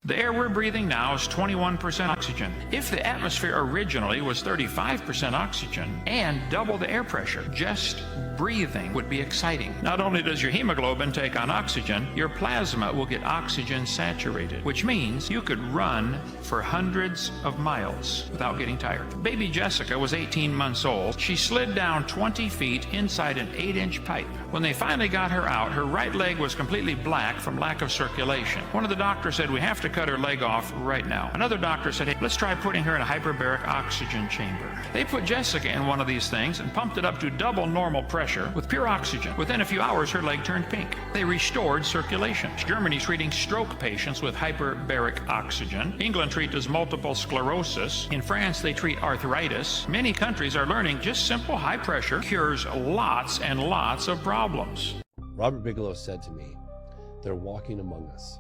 The air we're breathing now is 21% oxygen. If the atmosphere originally was 35% oxygen and double the air pressure, just breathing would be exciting. Not only does your hemoglobin take on oxygen, your plasma will get oxygen saturated, which means you could run for hundreds of miles without getting tired. Baby Jessica was 18 months old. She slid down 20 feet inside an 8-inch pipe. When they finally got her out, her right leg was completely black from lack of circulation. One of the doctors said, "We have to cut her leg off right now." Another doctor said, "Hey, let's try putting her in a hyperbaric oxygen chamber." They put Jessica in one of these things and pumped it up to double normal pressure with pure oxygen. Within a few hours, her leg turned pink. They restored circulation. Germany's treating stroke patients with hyperbaric oxygen. England treats multiple sclerosis. In France, they treat arthritis. Many countries are learning just simple high pressure cures lots and lots of problems. Robert Bigelow said to me, "They're walking among us."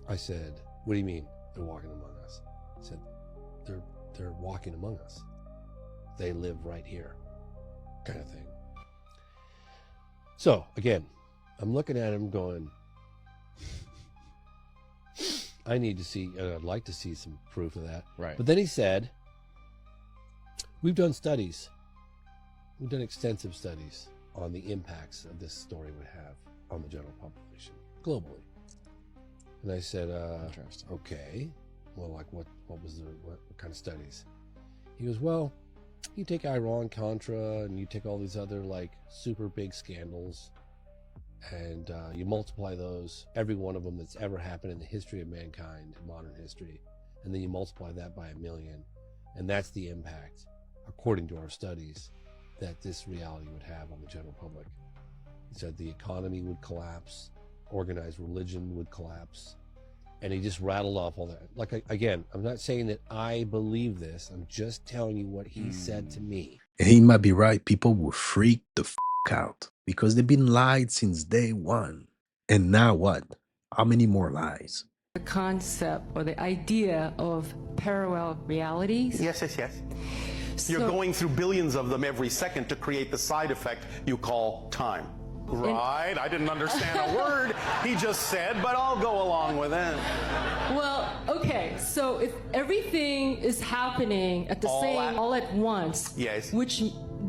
I said, "What do you mean they're walking among us?" He said, they're walking among us. They live right here, kind of thing. So again, I'm looking at him going, I need to see, and I'd like to see some proof of that. Right. But then he said, we've done studies. We've done extensive studies on the impacts of this story would have on the general population globally. And I said, okay, well, like what kind of studies? He goes, well, you take Iran-Contra and you take all these other like super big scandals and you multiply those, every one of them that's ever happened in the history of mankind, modern history, and then you multiply that by 1 million. And that's the impact, according to our studies, that this reality would have on the general public. He said the economy would collapse, organized religion would collapse, and he just rattled off all that. Like, again, I'm not saying that I believe this, I'm just telling you what he said to me. And he might be right. People will freak the f out because they've been lied since day one. And now what? How many more lies? The concept or the idea of parallel realities. Yes. You're going through billions of them every second to create the side effect you call time. Right, I didn't understand a word he just said, but I'll go along with it. Well, okay, so if everything is happening at the all at once, yes, which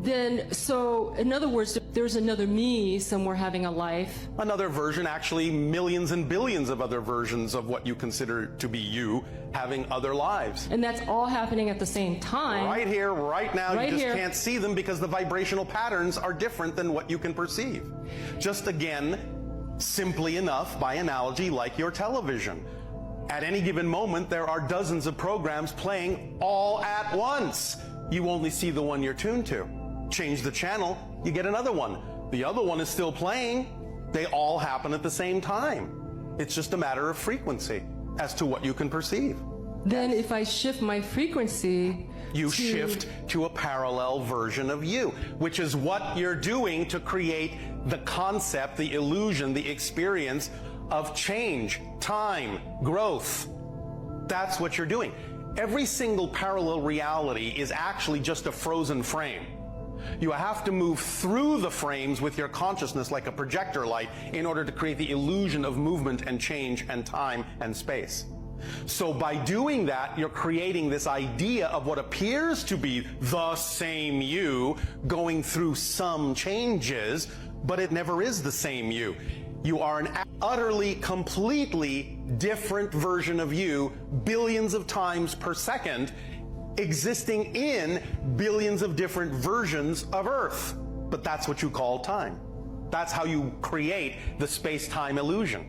Then, so in other words, there's another me somewhere having a life. Another version, actually millions and billions of other versions of what you consider to be you having other lives. And that's all happening at the same time. Right here, right now, Right you just here. can't see them because the vibrational patterns are different than what you can perceive. Just again, simply enough, by analogy, like your television. At any given moment, there are dozens of programs playing all at once. You only see the one you're tuned to. Change the channel, you get another one. The other one is still playing. They all happen at the same time. It's just a matter of frequency as to what you can perceive. Then if I shift my frequency, you shift to a parallel version of you, which is what you're doing to create the concept, the illusion, the experience of change, time, growth. That's what you're doing. Every single parallel reality is actually just a frozen frame. You have to move through the frames with your consciousness like a projector light in order to create the illusion of movement and change and time and space. So by doing that, you're creating this idea of what appears to be the same you going through some changes, but it never is the same you. You are an utterly, completely different version of you, billions of times per second, existing in billions of different versions of Earth. But that's what you call time. That's how you create the space-time illusion,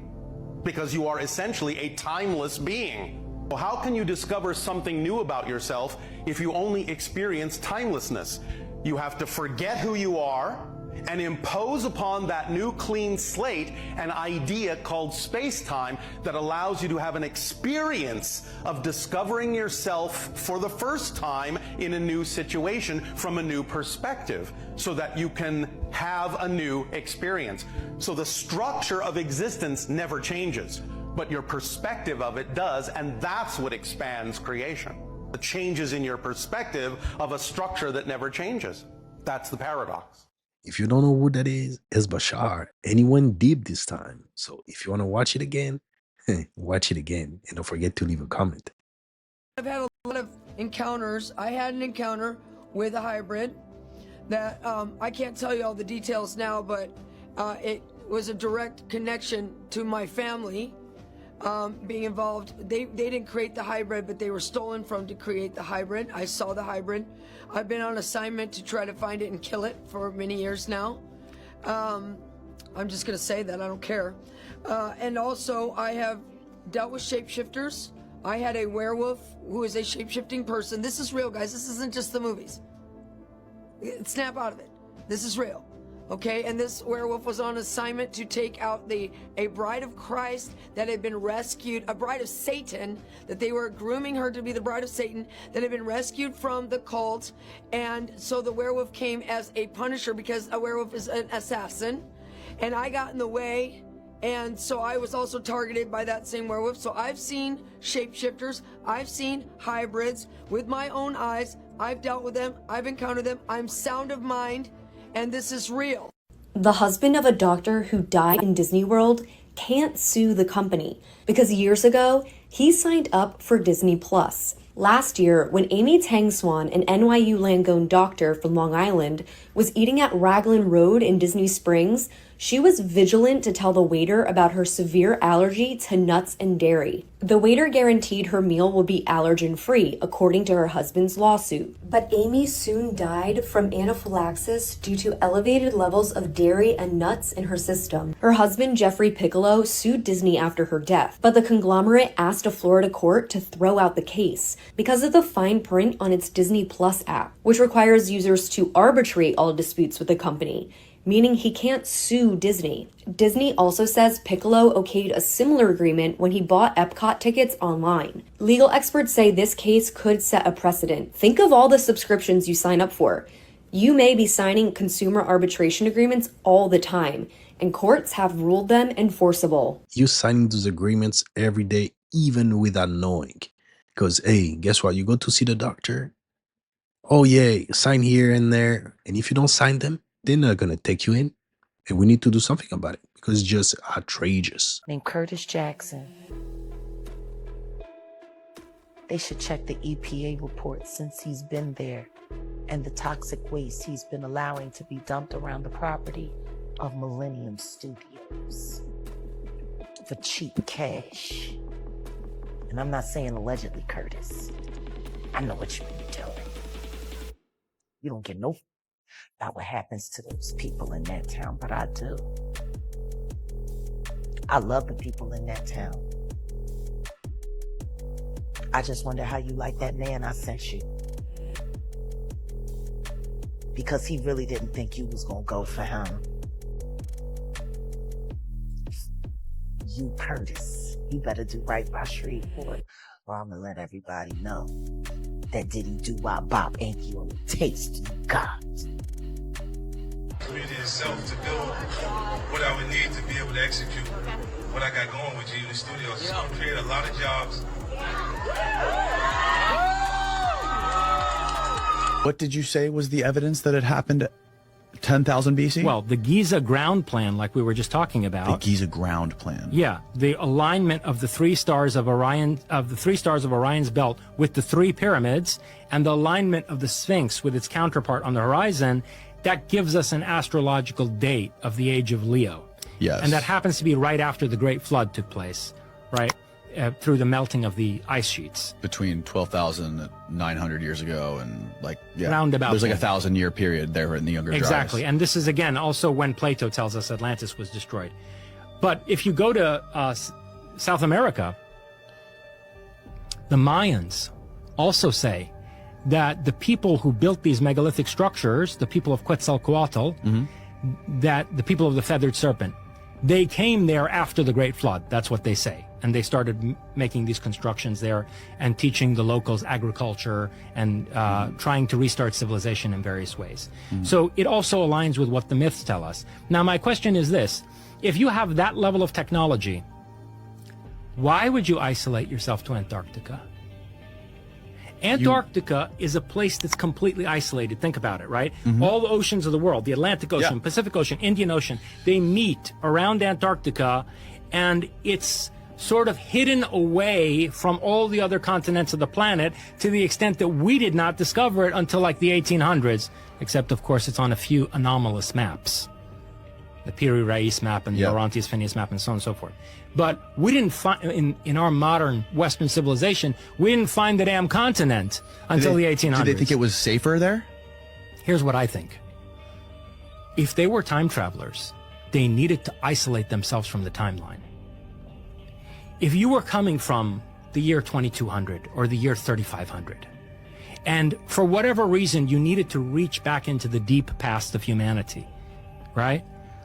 because you are essentially a timeless being. Well, how can you discover something new about yourself if you only experience timelessness? You have to forget who you are and impose upon that new clean slate an idea called space-time that allows you to have an experience of discovering yourself for the first time in a new situation from a new perspective, so that you can have a new experience. So the structure of existence never changes, but your perspective of it does, and that's what expands creation. The changes in your perspective of a structure that never changes. That's the paradox. If you don't know who that is, it's Bashar. Anyone deep this time. So if you want to watch it again, watch it again. And don't forget to leave a comment. I've had a lot of encounters. I had an encounter with a hybrid that I can't tell you all the details now, but it was a direct connection to my family being involved. They didn't create the hybrid, but they were stolen from to create the hybrid. I saw the hybrid. I've been on assignment to try to find it and kill it for many years now. I'm just going to say that. I don't care. And also, I have dealt with shapeshifters. I had a werewolf who is a shapeshifting person. This is real, guys. This isn't just the movies. Snap out of it. This is real. Okay, and this werewolf was on assignment to take out a bride of Christ that had been rescued, a bride of Satan, that they were grooming her to be the bride of Satan, that had been rescued from the cult. And so the werewolf came as a punisher, because a werewolf is an assassin. And I got in the way, and so I was also targeted by that same werewolf. So I've seen shapeshifters, I've seen hybrids with my own eyes. I've dealt with them, I've encountered them. I'm sound of mind. And this is real. The husband of a doctor who died in Disney World can't sue the company because years ago, he signed up for Disney Plus. Last year, when Amy Tang Swan, an NYU Langone doctor from Long Island, was eating at Raglan Road in Disney Springs, she was vigilant to tell the waiter about her severe allergy to nuts and dairy. The waiter guaranteed her meal would be allergen-free, according to her husband's lawsuit. But Amy soon died from anaphylaxis due to elevated levels of dairy and nuts in her system. Her husband, Jeffrey Piccolo, sued Disney after her death, but the conglomerate asked a Florida court to throw out the case because of the fine print on its Disney Plus app, which requires users to arbitrate all disputes with the company, meaning he can't sue Disney. Disney also says Piccolo okayed a similar agreement when he bought Epcot tickets online. Legal experts say this case could set a precedent. Think of all the subscriptions you sign up for. You may be signing consumer arbitration agreements all the time, and courts have ruled them enforceable. You signing those agreements every day, even without knowing. Because, hey, guess what? You go to see the doctor. Oh, yeah, sign here and there. And if you don't sign them, they're not going to take you in. And we need to do something about it because it's just outrageous. Named Curtis Jackson. They should check the EPA report since he's been there. and the toxic waste he's been allowing to be dumped around the property of Millennium Studios for cheap cash. And I'm not saying allegedly, Curtis. I know what you've been doing. You don't get no about what happens to those people in that town, but I do. I love the people in that town. I just wonder how you like that man I sent you. Because he really didn't think you was gonna go for him. You, Curtis, you better do right by Shreveport, or I'm gonna let everybody know that Diddy Doo-Wop Bop ain't the only taste you got. Community itself to build what I would need to be able to execute what I got going with G Unit Studios. It's going to create a lot of jobs. What did you say was the evidence that it happened at 10,000 BC? Well, the Giza ground plan, like we were just talking about. The Giza ground plan. Yeah, the alignment of the three stars of Orion, of the three stars of Orion's belt with the three pyramids, and the alignment of the Sphinx with its counterpart on the horizon, that gives us an astrological date of the age of Leo. Yes. And that happens to be right after the Great Flood took place, right? Through the melting of the ice sheets. Between 12,900 years ago and Roundabout there's like then. 1,000-year period there in the Younger Dryas. Exactly. And this is, again, also when Plato tells us Atlantis was destroyed. But if you go to South America, the Mayans also say that the people who built these megalithic structures, the people of Quetzalcoatl, that the people of the feathered serpent, they came there after the Great Flood. That's what they say. And they started making these constructions there and teaching the locals agriculture and trying to restart civilization in various ways. So it also aligns with what the myths tell us. Now, my question is this. If you have that level of technology, why would you isolate yourself to Antarctica? Antarctica is a place that's completely isolated. Think about it, right? All the oceans of the world, the Atlantic Ocean, Pacific Ocean, Indian Ocean, they meet around Antarctica, and it's sort of hidden away from all the other continents of the planet to the extent that we did not discover it until like the 1800s, except of course it's on a few anomalous maps. The Piri Reis map and the Orontes Phineas map and so on and so forth. But we didn't find, in our modern Western civilization, we didn't find the damn continent until the 1800s. Did they think it was safer there? Here's what I think. If they were time travelers, they needed to isolate themselves from the timeline. If you were coming from the year 2200 or the year 3500, and for whatever reason you needed to reach back into the deep past of humanity, right?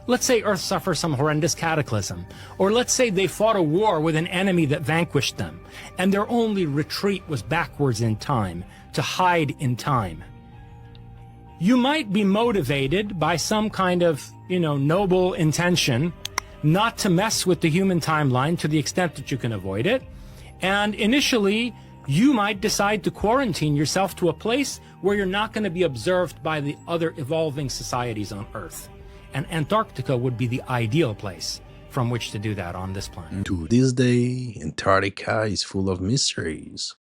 Let's say Earth suffers some horrendous cataclysm, or let's say they fought a war with an enemy that vanquished them, and their only retreat was backwards in time, to hide in time. You might be motivated by some kind of, noble intention not to mess with the human timeline to the extent that you can avoid it, and initially you might decide to quarantine yourself to a place where you're not going to be observed by the other evolving societies on Earth. And Antarctica would be the ideal place from which to do that on this planet. To this day, Antarctica is full of mysteries.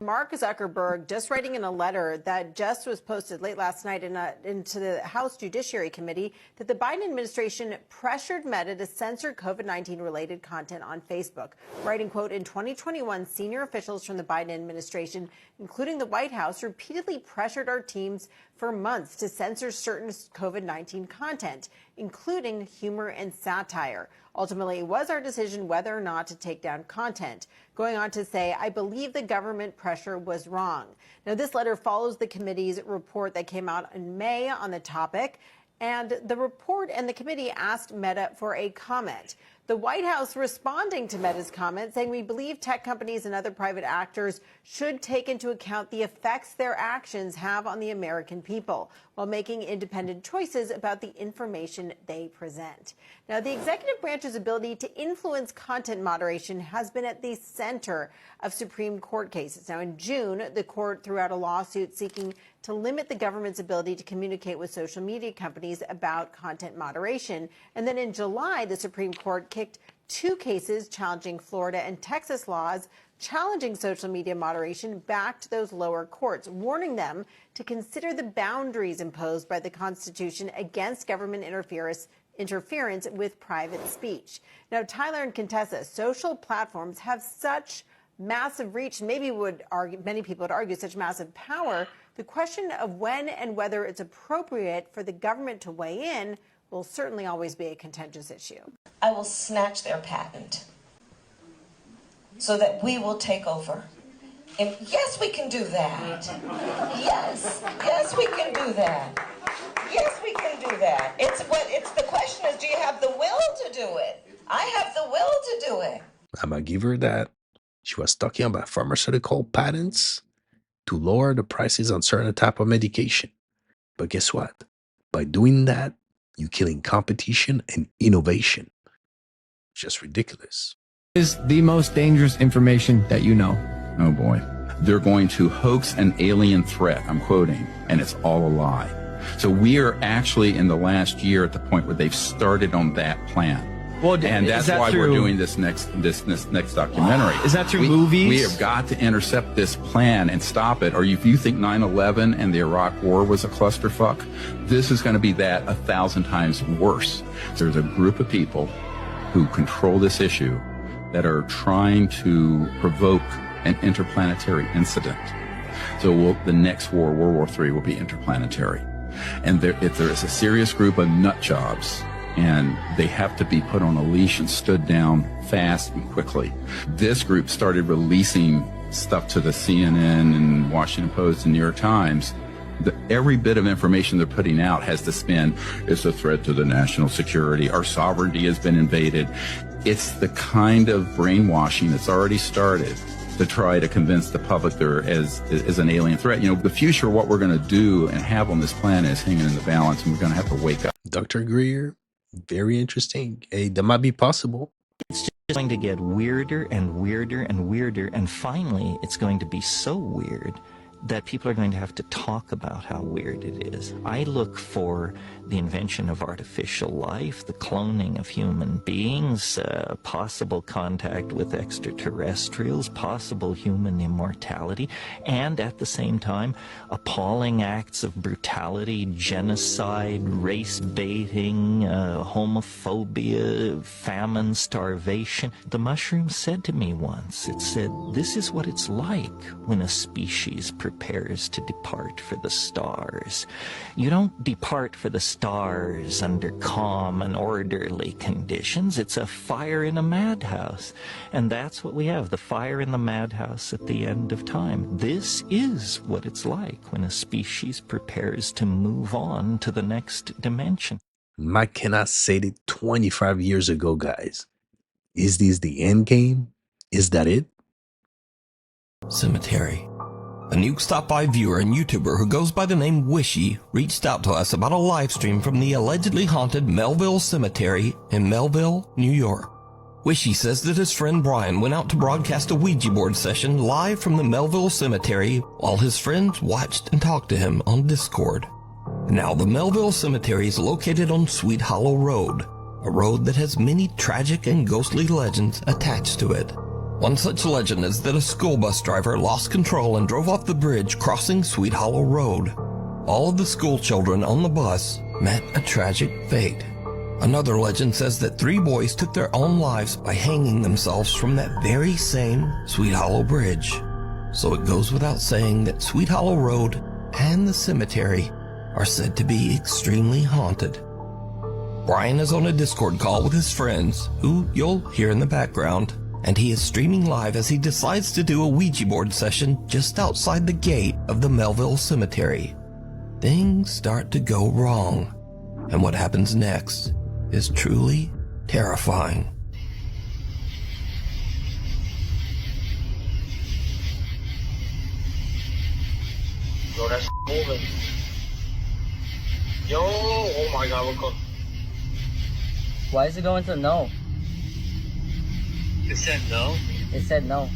Mark Zuckerberg just writing in a letter that just was posted late last night into the House Judiciary Committee that the Biden administration pressured Meta to censor COVID-19 related content on Facebook, writing, quote, in 2021, senior officials from the Biden administration, including the White House, repeatedly pressured our teams for months to censor certain COVID-19 content, including humor and satire. Ultimately, it was our decision whether or not to take down content. Going on to say, I believe the government pressure was wrong. Now, this letter follows the committee's report that came out in May on the topic. And the report and the committee asked Meta for a comment. The White House responding to Meta's comment, saying we believe tech companies and other private actors should take into account the effects their actions have on the American people while making independent choices about the information they present. Now, the executive branch's ability to influence content moderation has been at the center of Supreme Court cases. Now, in June, the court threw out a lawsuit seeking to limit the government's ability to communicate with social media companies about content moderation. And then in July, the Supreme Court kicked two cases challenging Florida and Texas laws challenging social media moderation back to those lower courts, warning them to consider the boundaries imposed by the Constitution against government interference with private speech. Now, Tyler and Contessa, social platforms have such massive reach, and many people would argue such massive power. The question of when and whether it's appropriate for the government to weigh in will certainly always be a contentious issue. I will snatch their patent so that we will take over. And yes, we can do that. Yes, we can do that. Yes, we can do that. The question is, do you have the will to do it? I have the will to do it. I'm gonna give her that. She was talking about pharmaceutical patents to lower the prices on certain type of medication. But guess what? By doing that, you're killing competition and innovation. Just ridiculous. Is the most dangerous information that you know? Oh boy. They're going to hoax an alien threat, I'm quoting, and it's all a lie. So we are actually in the last year at the point where they've started on that plan. Well, and that's why we're doing this next documentary. Is that through movies? We have got to intercept this plan and stop it. Or if you think 9/11 and the Iraq War was a clusterfuck, this is going to be that 1,000 times worse. There's a group of people who control this issue that are trying to provoke an interplanetary incident. So the next war, World War III, will be interplanetary. And if there is a serious group of nut jobs, and they have to be put on a leash and stood down fast and quickly. This group started releasing stuff to the CNN and Washington Post and New York Times. Every bit of information they're putting out has the spin, it's a threat to the national security, our sovereignty has been invaded. It's the kind of brainwashing that's already started to try to convince the public there is an alien threat. You know, the future, what we're going to do and have on this planet is hanging in the balance, and we're going to have to wake up. Dr. Greer, very interesting. Hey, that might be possible. It's just going to get weirder and weirder and weirder, and finally it's going to be so weird that people are going to have to talk about how weird it is. I look for the invention of artificial life, the cloning of human beings, possible contact with extraterrestrials, possible human immortality, and at the same time, appalling acts of brutality, genocide, race baiting, homophobia, famine, starvation. The mushroom said to me once, it said, "This is what it's like when a species prepares to depart for the stars. You don't depart for the stars under calm and orderly conditions. It's a fire in a madhouse." And that's what we have, the fire in the madhouse at the end of time. This is what it's like when a species prepares to move on to the next dimension. Mike cannot say it 25 years ago, guys. Is this the end game? Is that it? Cemetery. A new stop-by viewer and YouTuber who goes by the name Wishy reached out to us about a live stream from the allegedly haunted Melville Cemetery in Melville, New York. Wishy says that his friend Brian went out to broadcast a Ouija board session live from the Melville Cemetery while his friends watched and talked to him on Discord. Now, the Melville Cemetery is located on Sweet Hollow Road, a road that has many tragic and ghostly legends attached to it. One such legend is that a school bus driver lost control and drove off the bridge crossing Sweet Hollow Road. All of the school children on the bus met a tragic fate. Another legend says that 3 boys took their own lives by hanging themselves from that very same Sweet Hollow Bridge. So it goes without saying that Sweet Hollow Road and the cemetery are said to be extremely haunted. Brian is on a Discord call with his friends, who you'll hear in the background, and he is streaming live as he decides to do a Ouija board session just outside the gate of the Melville Cemetery. Things start to go wrong, and what happens next is truly terrifying. Yo, that's moving. Yo, oh my god, look up. Why is it going to no? It said no? It said no.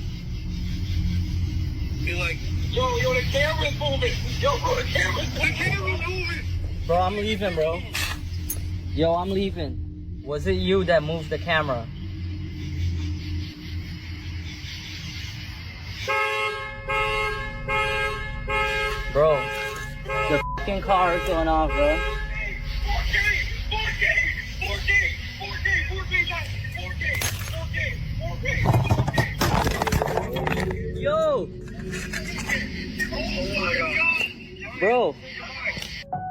Be like, yo, the camera's moving. Yo, bro, the camera's moving. Bro, I'm leaving, bro. Yo, I'm leaving. Was it you that moved the camera? fucking cars going off, bro. Yo! Bro.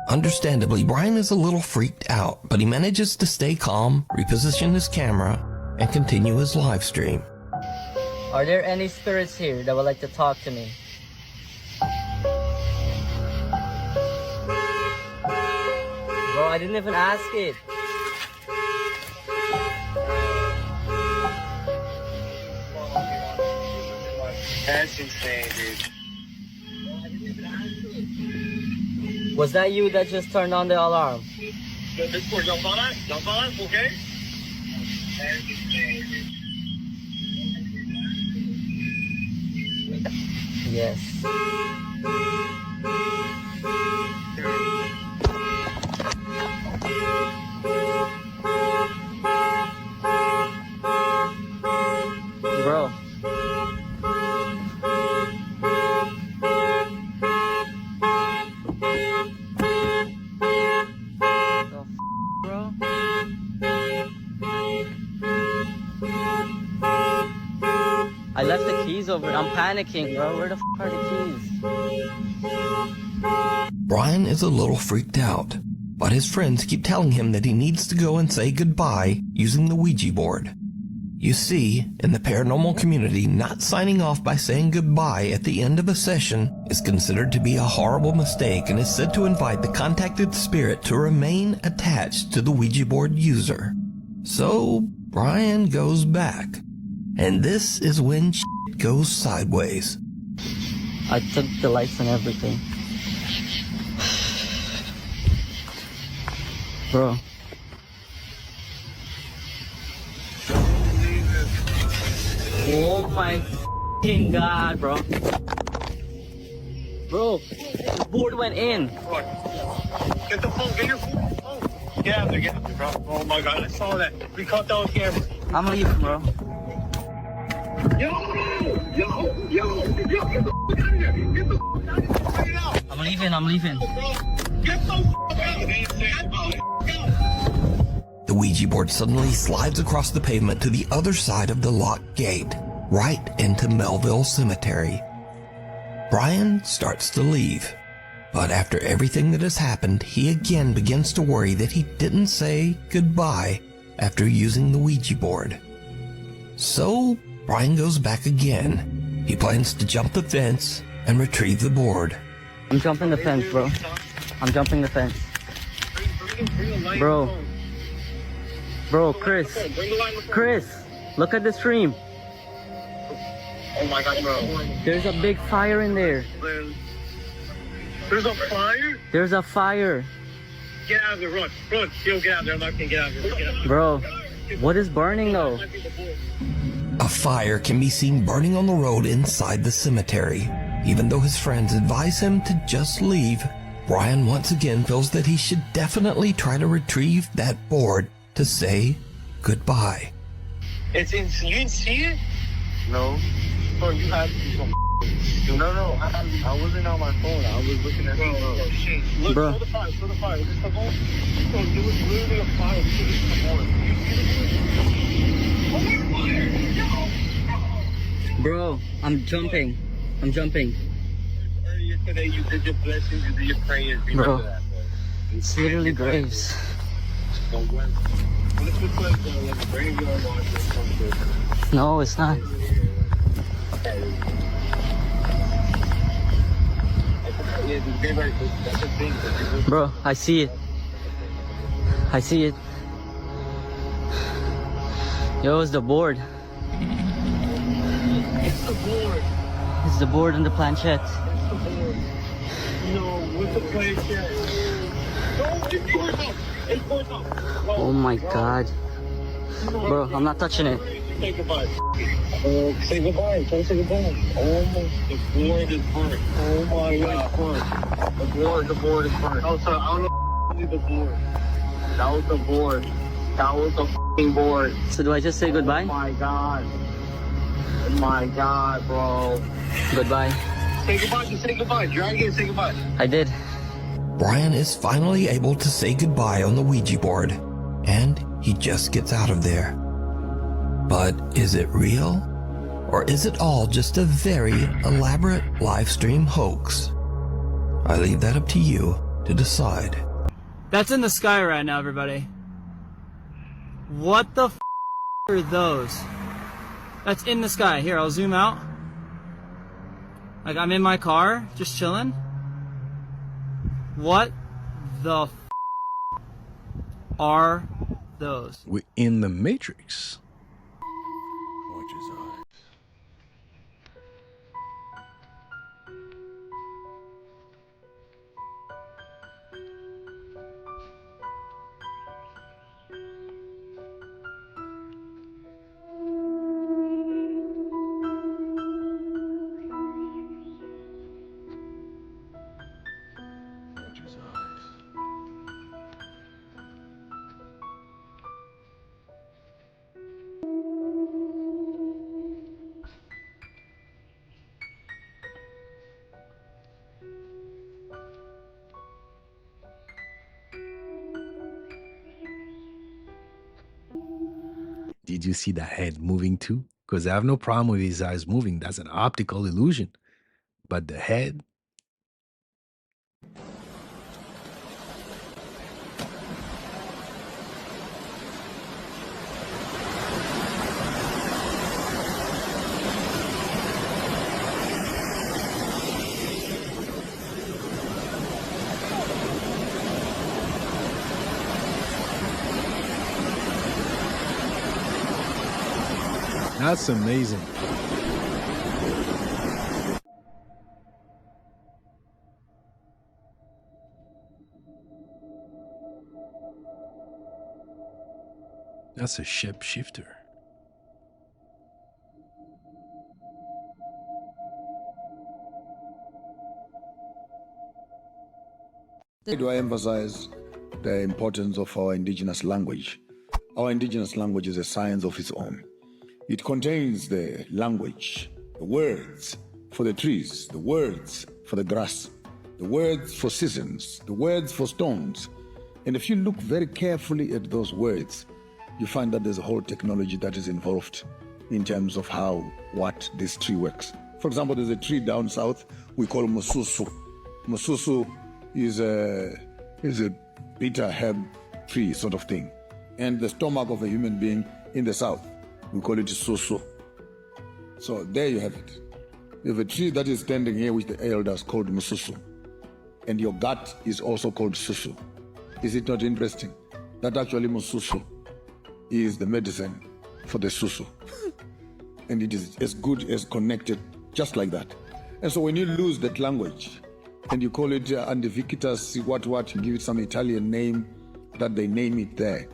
Understandably, Brian is a little freaked out, but he manages to stay calm, reposition his camera, and continue his live stream. Are there any spirits here that would like to talk to me? Bro, I didn't even ask it. That's insane, dude. Was that you that just turned on the alarm? This boy, jump on it, okay? Yes. Bro. I left the keys over. I'm panicking, bro. Where the are the keys? Brian is a little freaked out, but his friends keep telling him that he needs to go and say goodbye using the Ouija board. You see, in the paranormal community, not signing off by saying goodbye at the end of a session is considered to be a horrible mistake and is said to invite the contacted spirit to remain attached to the Ouija board user. So, Brian goes back. And this is when shit goes sideways. I took the lights and everything. Bro. Oh my f***ing god, bro. Bro, the board went in. Get the phone, get your phone. Get out there, bro. Oh my god, I saw that. We caught that on camera. I'm leaving, bro. Yo, get the f*** out of here. Get the f*** out of here right now. I'm leaving. Get the f*** out. The Ouija board suddenly slides across the pavement to the other side of the locked gate, right into Melville Cemetery. Brian starts to leave, but after everything that has happened, he again begins to worry that he didn't say goodbye after using the Ouija board. So, Brian goes back again. He plans to jump the fence and retrieve the board. I'm jumping the fence, bro. I'm jumping the fence. Bro. Bro, Chris, look at the stream. Oh my god, bro. There's a big fire in there. There's a fire? There's a fire. Get out of there, run. Yo, get out of there. I'm not gonna get out of here. Bro, what is burning though? A fire can be seen burning on the road inside the cemetery. Even though his friends advise him to just leave, Brian once again feels that he should definitely try to retrieve that board to say goodbye. It's in. You didn't see it? No. Bro, you had to be so No, I wasn't on my phone. I was looking at the shit. Look, bro. Show the fire. Is this the board? Bro, there was literally a fire. This is the board. You see the board? Bro, I'm jumping. Earlier today, you did your blessings, you did your prayers. Bro, that, it's literally graves. Let's look like a graveyard watch or something. No, it's not. Bro, I see it. Yo, it's the board. It's the board and the planchette. No, with the planchette. Oh my god. Bro, I'm not touching it. Say goodbye. Oh, say goodbye. Try to say goodbye. Oh, the board is burnt. Oh my god. The board is burnt. Oh, sorry. I don't know the board. That was the board. That was the f***ing board. So do I just say goodbye? Oh my god. Oh my god, bro. Goodbye. Say goodbye. Just say goodbye. Try again. Say goodbye. I did. Brian is finally able to say goodbye on the Ouija board, and he just gets out of there. But is it real? Or is it all just a very elaborate live stream hoax? I leave that up to you to decide. That's in the sky right now, everybody. What the f are those? That's in the sky. Here, I'll zoom out. Like, I'm in my car, just chilling. What the f are those? We're in the Matrix. Watch his eyes. Watch his eyes. Did you see that head moving too? Because I have no problem with his eyes moving. That's an optical illusion. But the head, that's amazing. That's a shapeshifter. Why do I emphasize the importance of our indigenous language? Our indigenous language is a science of its own. It contains the language, the words for the trees, the words for the grass, the words for seasons, the words for stones. And if you look very carefully at those words, you find that there's a whole technology that is involved in terms of what this tree works. For example, there's a tree down south we call mususu. Mususu is a bitter herb tree sort of thing. And the stomach of a human being in the south, we call it susu. So there you have it. You have a tree that is standing here which the elders called mususu. And your gut is also called susu. Is it not interesting? That actually mususu is the medicine for the susu. And it is as good as connected just like that. And so when you lose that language and you call it Andivikitas, what, you give it some Italian name that they name it there,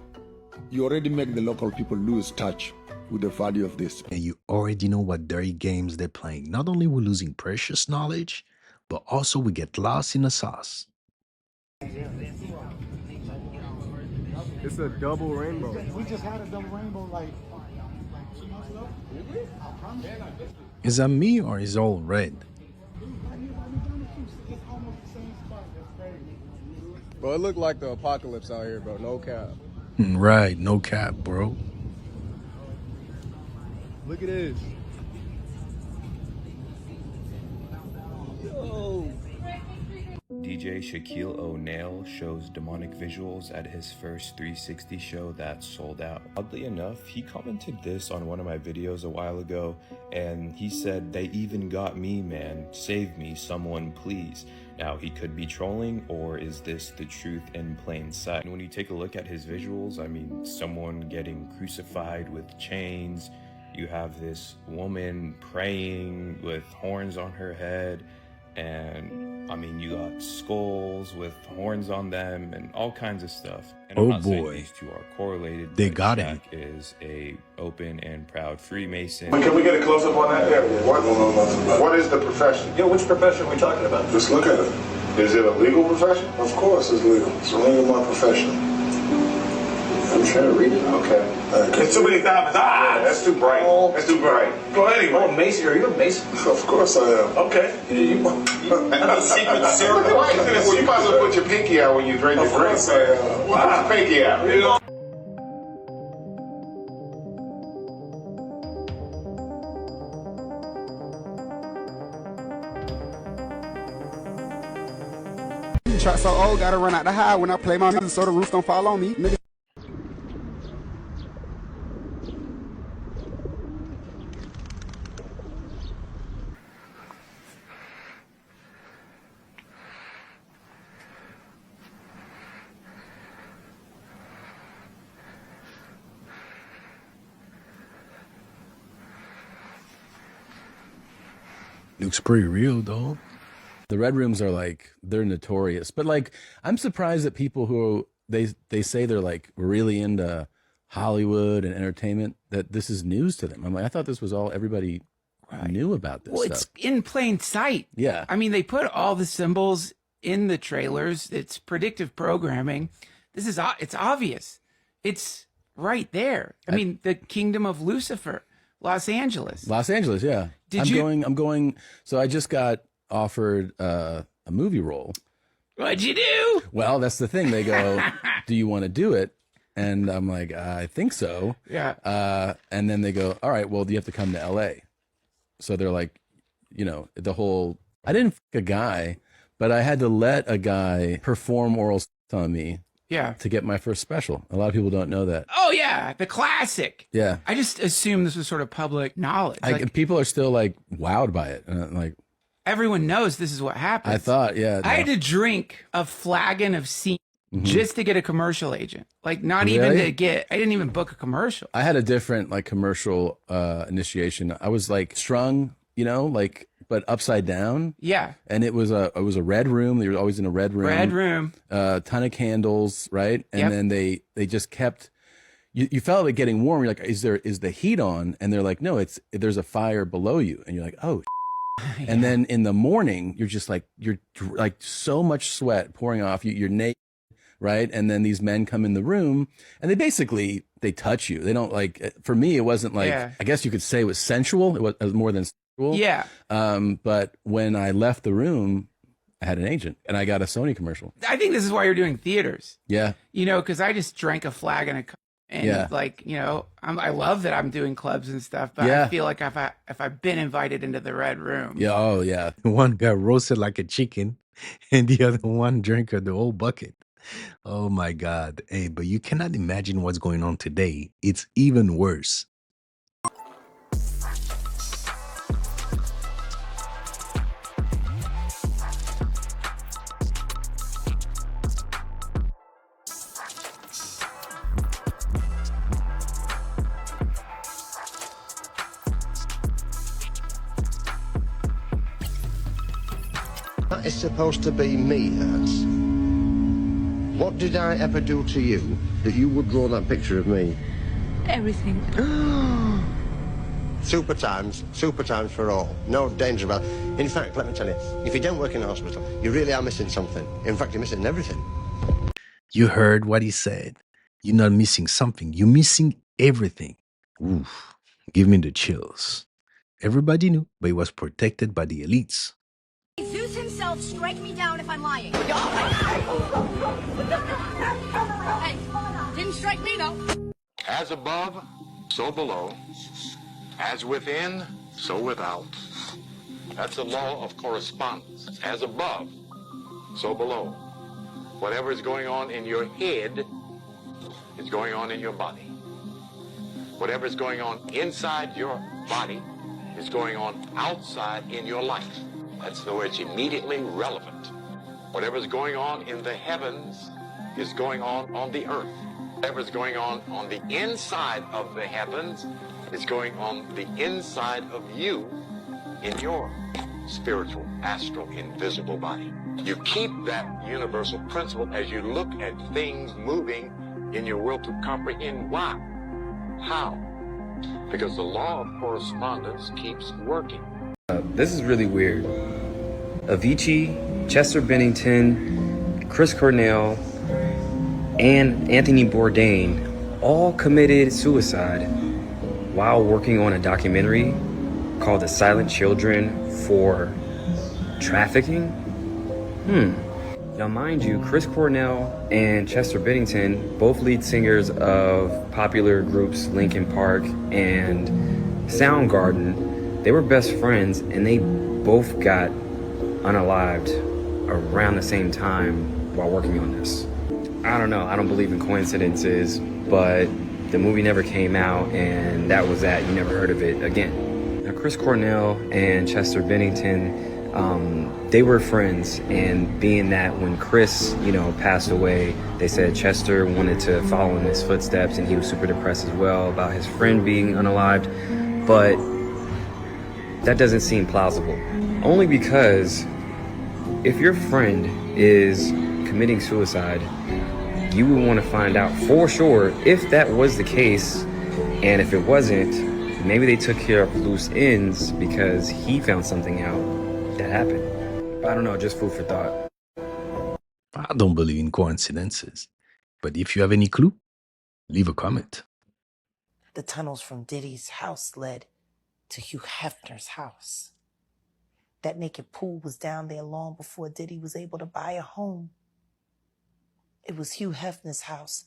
you already make the local people lose touch with the value of this. And you already know what dirty games they're playing. Not only we're losing precious knowledge, but also we get lost in the sauce. It's a double rainbow. We just had a double rainbow like 2 months ago. Is that me or is it all red? Bro, it looked like the apocalypse out here, bro. No cap. Right, no cap, bro. Look at this. Yo. DJ Shaquille O'Neal shows demonic visuals at his first 360 show that sold out. Oddly enough, he commented this on one of my videos a while ago, and he said, "They even got me, man. Save me, someone please." Now, he could be trolling, or is this the truth in plain sight? And when you take a look at his visuals, I mean, someone getting crucified with chains, you have this woman praying with horns on her head, and I mean, you got skulls with horns on them and all kinds of stuff. And I'm not saying these two are correlated. They got him. Shaq is a open and proud Freemason. Can we get a close up on that? Yeah. What is the profession? Yeah, which profession are we talking about? Just look at it. Is it a legal profession? Of course it's legal. It's legal, my profession. I'm trying to read it. Okay. There's too many diamonds. Ah, that's too bright. That's too bright. Go anyway. Oh, Mason, are you a Mason? Of course I am. Okay. I'm secret serial. You might as well put your pinky out when you drink your drink. Of course I am. Put your pinky out. You know? Truck so old, gotta run out the high when I play my music so the roof don't fall on me. Nigga. Looks pretty real, though. The red rooms are like, they're notorious, but like, I'm surprised that people who they say they're like really into Hollywood and entertainment, that this is news to them. I'm like, I thought this was all everybody knew about this Well, stuff. it's in plain sight. Yeah. I mean, they put all the symbols in the trailers. It's predictive programming. This is, it's obvious. It's right there. I mean, the kingdom of Lucifer, Los Angeles. Los Angeles, yeah. I'm going, so I just got offered a movie role. What'd you do? Well, that's the thing. They go, do you want to do it? And I'm like, I think so. Yeah. And then they go, all right, well, you have to come to LA. So they're like, you know, the whole, I didn't f a guy, but I had to let a guy perform oral sex on me. Yeah. To get my first special. A lot of people don't know that. Oh, yeah. The classic. Yeah. I just assumed this was sort of public knowledge. Like, people are still like wowed by it. And I'm like, everyone knows this is what happens. I thought, yeah. I had to drink a flagon of scene just to get a commercial agent. Like, not even to get, I didn't even book a commercial. I had a different like commercial initiation. I was like strung, you know, like, but upside down. Yeah. And it was a red room. They were always in a red room. Red room. Ton of candles, right? And then they just kept, you felt it getting warm. You're like, is the heat on? And they're like, no, there's a fire below you. And you're like, oh. Yeah. And then in the morning, you're just like, you're like so much sweat pouring off you. You're naked, right? And then these men come in the room and they touch you. They don't like, for me, it wasn't like, I guess you could say it was sensual. It was more than sensual. Yeah. But when I left the room, I had an agent and I got a Sony commercial. I think this is why you're doing theaters. Yeah. You know, because I just drank a flagon of and like, you know, I love that I'm doing clubs and stuff, but I feel like if I've been invited into the red room. Yeah. Oh, yeah. One got roasted like a chicken and the other one drank the whole bucket. Oh, my God. Hey, but you cannot imagine what's going on today. It's even worse. That is supposed to be me, Hertz. What did I ever do to you that you would draw that picture of me? Everything. Super times for all. No danger about it. In fact, let me tell you, if you don't work in a hospital, you really are missing something. In fact, you're missing everything. You heard what he said. You're not missing something. You're missing everything. Oof. Give me the chills. Everybody knew, but he was protected by the elites. Zeus himself strike me down if I'm lying. Hey, didn't strike me though. As above, so below. As within, so without. That's the law of correspondence. As above, so below. Whatever is going on in your head is going on in your body. Whatever is going on inside your body is going on outside in your life. That's the way it's immediately relevant. Whatever is going on in the heavens is going on the earth. Whatever is going on the inside of the heavens is going on the inside of you in your spiritual, astral, invisible body. You keep that universal principle as you look at things moving in your will to comprehend why. How? Because the law of correspondence keeps working. This is really weird. Avicii, Chester Bennington, Chris Cornell, and Anthony Bourdain all committed suicide while working on a documentary called The Silent Children for Trafficking? Now mind you, Chris Cornell and Chester Bennington, both lead singers of popular groups Linkin Park and Soundgarden, they were best friends and they both got unalived around the same time while working on this. I don't know, I don't believe in coincidences, but the movie never came out and that was that. You never heard of it again. Now Chris Cornell and Chester Bennington, they were friends, and being that when Chris, passed away, they said Chester wanted to follow in his footsteps and he was super depressed as well about his friend being unalived, but that doesn't seem plausible. Only because if your friend is committing suicide, you would want to find out for sure if that was the case, and if it wasn't, maybe they took care of loose ends because he found something out that happened. I don't know, just food for thought. I don't believe in coincidences, but if you have any clue, leave a comment. The tunnels from Diddy's house led to Hugh Hefner's house. That naked pool was down there long before Diddy was able to buy a home. It was Hugh Hefner's house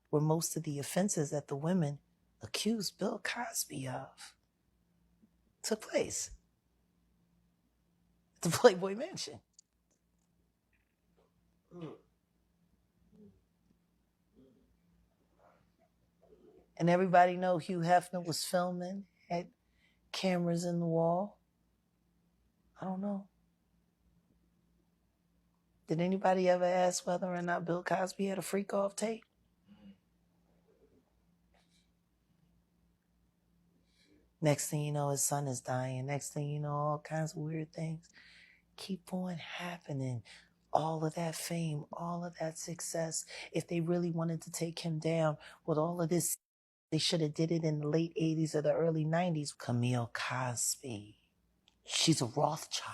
where most of the offenses that the women accused Bill Cosby of took place. The Playboy Mansion. And everybody know Hugh Hefner was filming, had cameras in the wall. I don't know. Did anybody ever ask whether or not Bill Cosby had a freak-off tape? Next thing you know, his son is dying. Next thing you know, all kinds of weird things keep on happening. All of that fame, all of that success. If they really wanted to take him down with all of this, they should have did it in the late 80s or the early 90s. Camille Cosby. She's a Rothschild.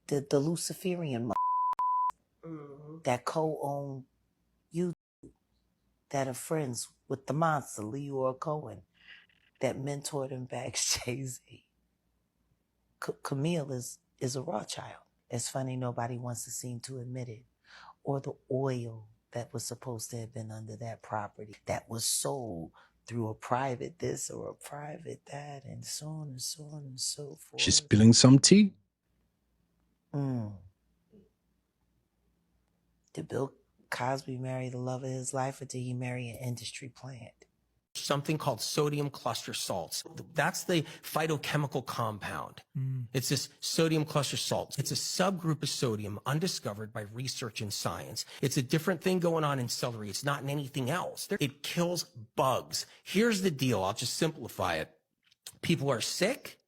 The Luciferian that co-own you, that are friends with the monster, Leora Cohen, that mentored him back, Jay-Z. Camille is a Rothschild. It's funny nobody wants to seem to admit it. Or the oil that was supposed to have been under that property that was sold through a private this or a private that, and so on and so on and so forth. She's spilling some tea. Did Bill Cosby marry the love of his life, or did he marry an industry plant? Something called sodium cluster salts. That's the phytochemical compound. It's this sodium cluster salt. It's a subgroup of sodium undiscovered by research and science. It's a different thing going on in celery. It's not in anything else. It kills bugs. Here's the deal. I'll just simplify it. People are sick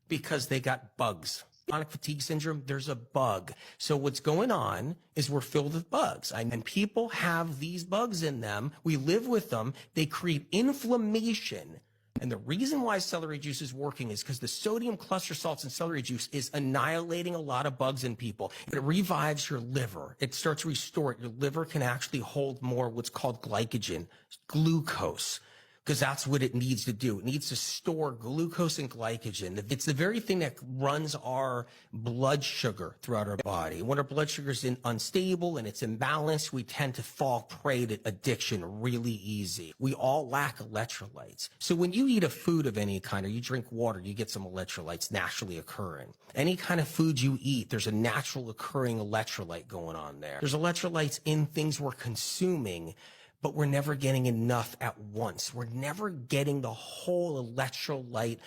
because they got bugs. Chronic fatigue syndrome, there's a bug. So what's going on is we're filled with bugs. And people have these bugs in them. We live with them. They create inflammation. And the reason why celery juice is working is because the sodium cluster salts in celery juice is annihilating a lot of bugs in people. It revives your liver. It starts to restore it. Your liver can actually hold more what's called glycogen, glucose, because that's what it needs to do. It needs to store glucose and glycogen. It's the very thing that runs our blood sugar throughout our body. When our blood sugar is unstable and it's imbalanced, we tend to fall prey to addiction really easy. We all lack electrolytes. So when you eat a food of any kind or you drink water, you get some electrolytes naturally occurring. Any kind of food you eat, there's a natural occurring electrolyte going on there. There's electrolytes in things we're consuming, but we're never getting enough at once. We're never getting the whole electrolyte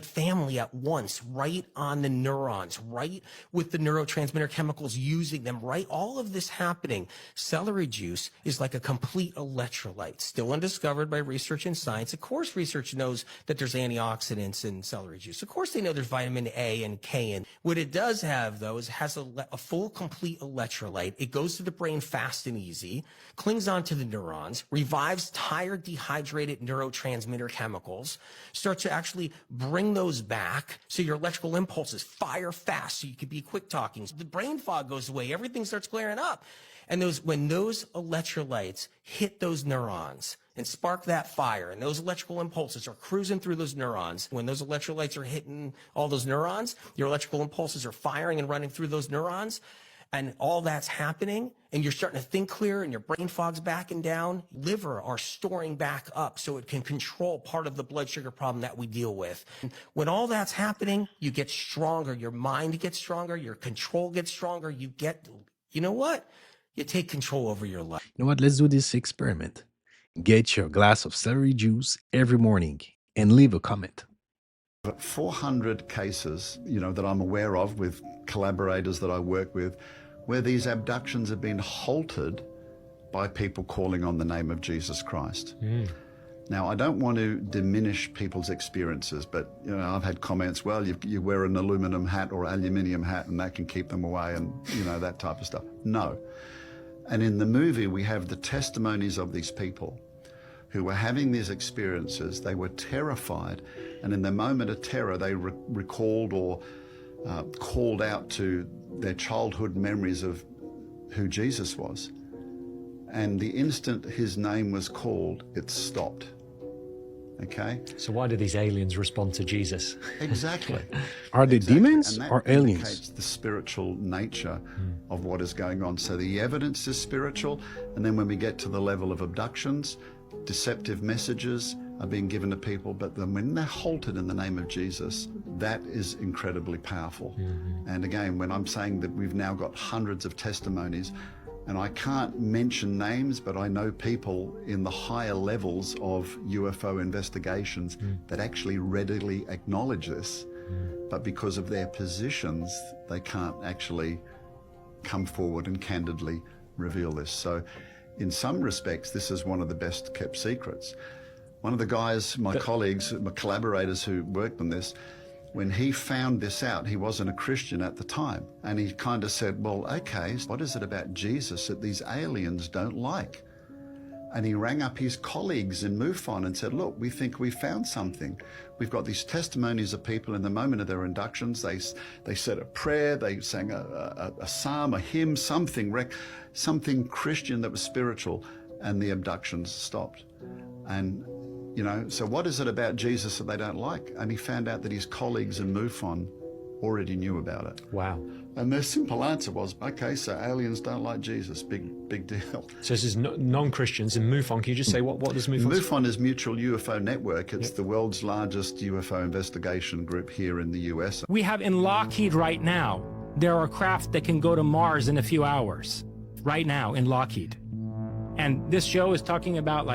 family at once, right on the neurons, right with the neurotransmitter chemicals using them, right? All of this happening. Celery juice is like a complete electrolyte, still undiscovered by research and science. Of course, research knows that there's antioxidants in celery juice. Of course, they know there's vitamin A and K in. What it does have, though, is it has a full, complete electrolyte. It goes to the brain fast and easy, clings on onto the neurons, revives tired, dehydrated neurotransmitter chemicals, starts to actually bring those back so your electrical impulses fire fast so you can be quick talking. The brain fog goes away, everything starts clearing up. And when those electrolytes hit those neurons and spark that fire, and those electrical impulses are cruising through those neurons, when those electrolytes are hitting all those neurons, your electrical impulses are firing and running through those neurons, and all that's happening, and you're starting to think clearer, and your brain fog's backing down, liver are storing back up so it can control part of the blood sugar problem that we deal with. When all that's happening, you get stronger, your mind gets stronger, your control gets stronger, you know what? You take control over your life. You know what? Let's do this experiment. Get your glass of celery juice every morning and leave a comment. 400 cases, that I'm aware of with collaborators that I work with, where these abductions have been halted by people calling on the name of Jesus Christ. Now, I don't want to diminish people's experiences, but I've had comments, well, you wear an aluminum hat or aluminium hat and that can keep them away, and that type of stuff. No. And in the movie, we have the testimonies of these people who were having these experiences. They were terrified, and in the moment of terror, they recalled or called out to their childhood memories of who Jesus was. And the instant his name was called, it stopped. Okay? So why do these aliens respond to Jesus? Exactly. Are they demons and or that aliens? indicates the spiritual nature of what is going on. So the evidence is spiritual, and then when we get to the level of abductions, deceptive messages are being given to people, but then when they're halted in the name of Jesus, that is incredibly powerful. And again, when I'm saying that we've now got hundreds of testimonies, and I can't mention names, but I know people in the higher levels of UFO investigations that actually readily acknowledge this, but because of their positions, they can't actually come forward and candidly reveal this. So in some respects, this is one of the best kept secrets. One of the guys, my colleagues, my collaborators who worked on this, when he found this out, he wasn't a Christian at the time. And he kind of said, well, okay, what is it about Jesus that these aliens don't like? And he rang up his colleagues in MUFON and said, look, we think we found something. We've got these testimonies of people in the moment of their inductions. They said a prayer, they sang a psalm, a hymn, something Christian that was spiritual, and the abductions stopped. And so what is it about Jesus that they don't like? And he found out that his colleagues in MUFON already knew about it. Wow. And their simple answer was, okay, so aliens don't like Jesus, big deal. So this is non-Christians in MUFON. Can you just say what does MUFON? MUFON is Mutual UFO Network. It's the world's largest UFO investigation group here in the US. We have in Lockheed right now, there are craft that can go to Mars in a few hours. Right now in Lockheed. And this show is talking about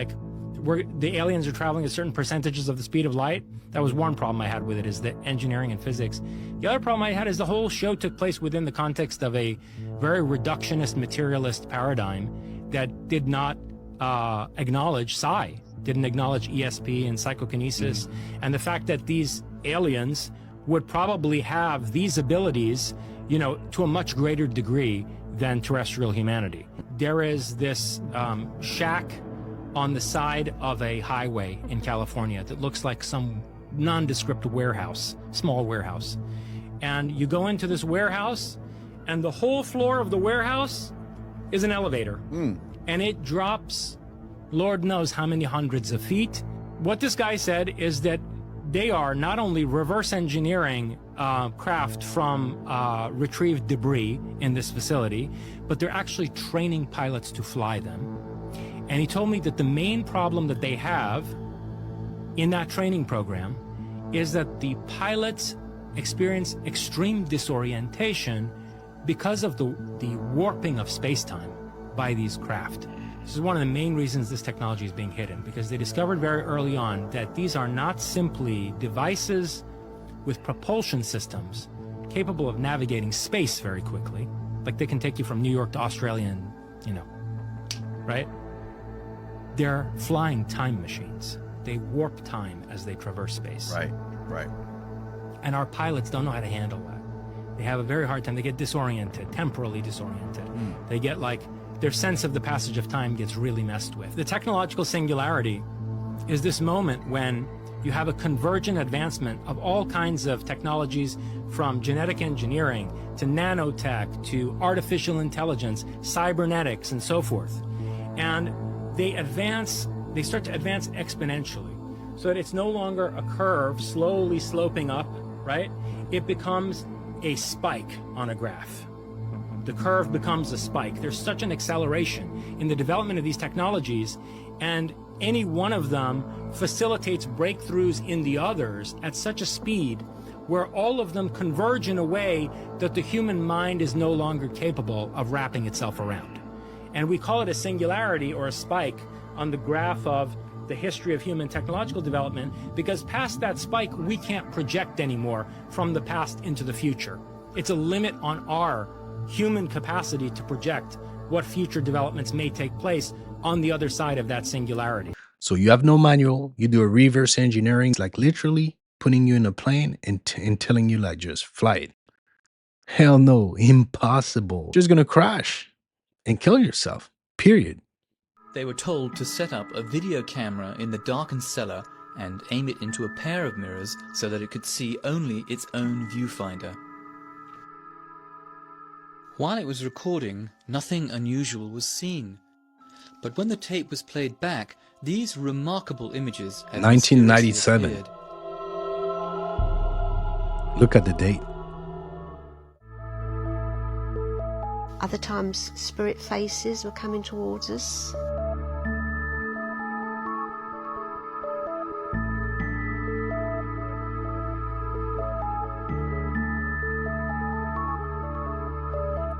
the aliens are traveling at certain percentages of the speed of light. That was one problem I had with it, is the engineering and physics. The other problem I had is the whole show took place within the context of a very reductionist, materialist paradigm that did not acknowledge psi, didn't acknowledge ESP and psychokinesis, and the fact that these aliens would probably have these abilities, to a much greater degree than terrestrial humanity. There is this shack on the side of a highway in California that looks like some nondescript warehouse, small warehouse. And you go into this warehouse, and the whole floor of the warehouse is an elevator. And it drops Lord knows how many hundreds of feet. What this guy said is that they are not only reverse engineering craft from retrieved debris in this facility, but they're actually training pilots to fly them. And he told me that the main problem that they have in that training program is that the pilots experience extreme disorientation because of the warping of space-time by these craft. This is one of the main reasons this technology is being hidden, because they discovered very early on that these are not simply devices with propulsion systems capable of navigating space very quickly. Like they can take you from New York to Australia and, right? They're flying time machines. They warp time as they traverse space. Right. And our pilots don't know how to handle that. They have a very hard time. They get disoriented, temporally disoriented. They get their sense of the passage of time gets really messed with. The technological singularity is this moment when you have a convergent advancement of all kinds of technologies, from genetic engineering to nanotech to artificial intelligence, cybernetics, and so forth. And they start to advance exponentially, so that it's no longer a curve slowly sloping up, right? It becomes a spike on a graph. The curve becomes a spike. There's such an acceleration in the development of these technologies, and any one of them facilitates breakthroughs in the others at such a speed where all of them converge in a way that the human mind is no longer capable of wrapping itself around. And we call it a singularity or a spike on the graph of the history of human technological development, because past that spike, we can't project anymore from the past into the future. It's a limit on our human capacity to project what future developments may take place on the other side of that singularity. So you have no manual, you do a reverse engineering, like literally putting you in a plane and telling you like just fly it. Hell no, impossible. You're just gonna crash and kill yourself, period. They were told to set up a video camera in the darkened cellar and aim it into a pair of mirrors so that it could see only its own viewfinder. While it was recording, nothing unusual was seen. But when the tape was played back, these remarkable images had 1997. mysteriously appeared. Look at the date. Other times, spirit faces were coming towards us.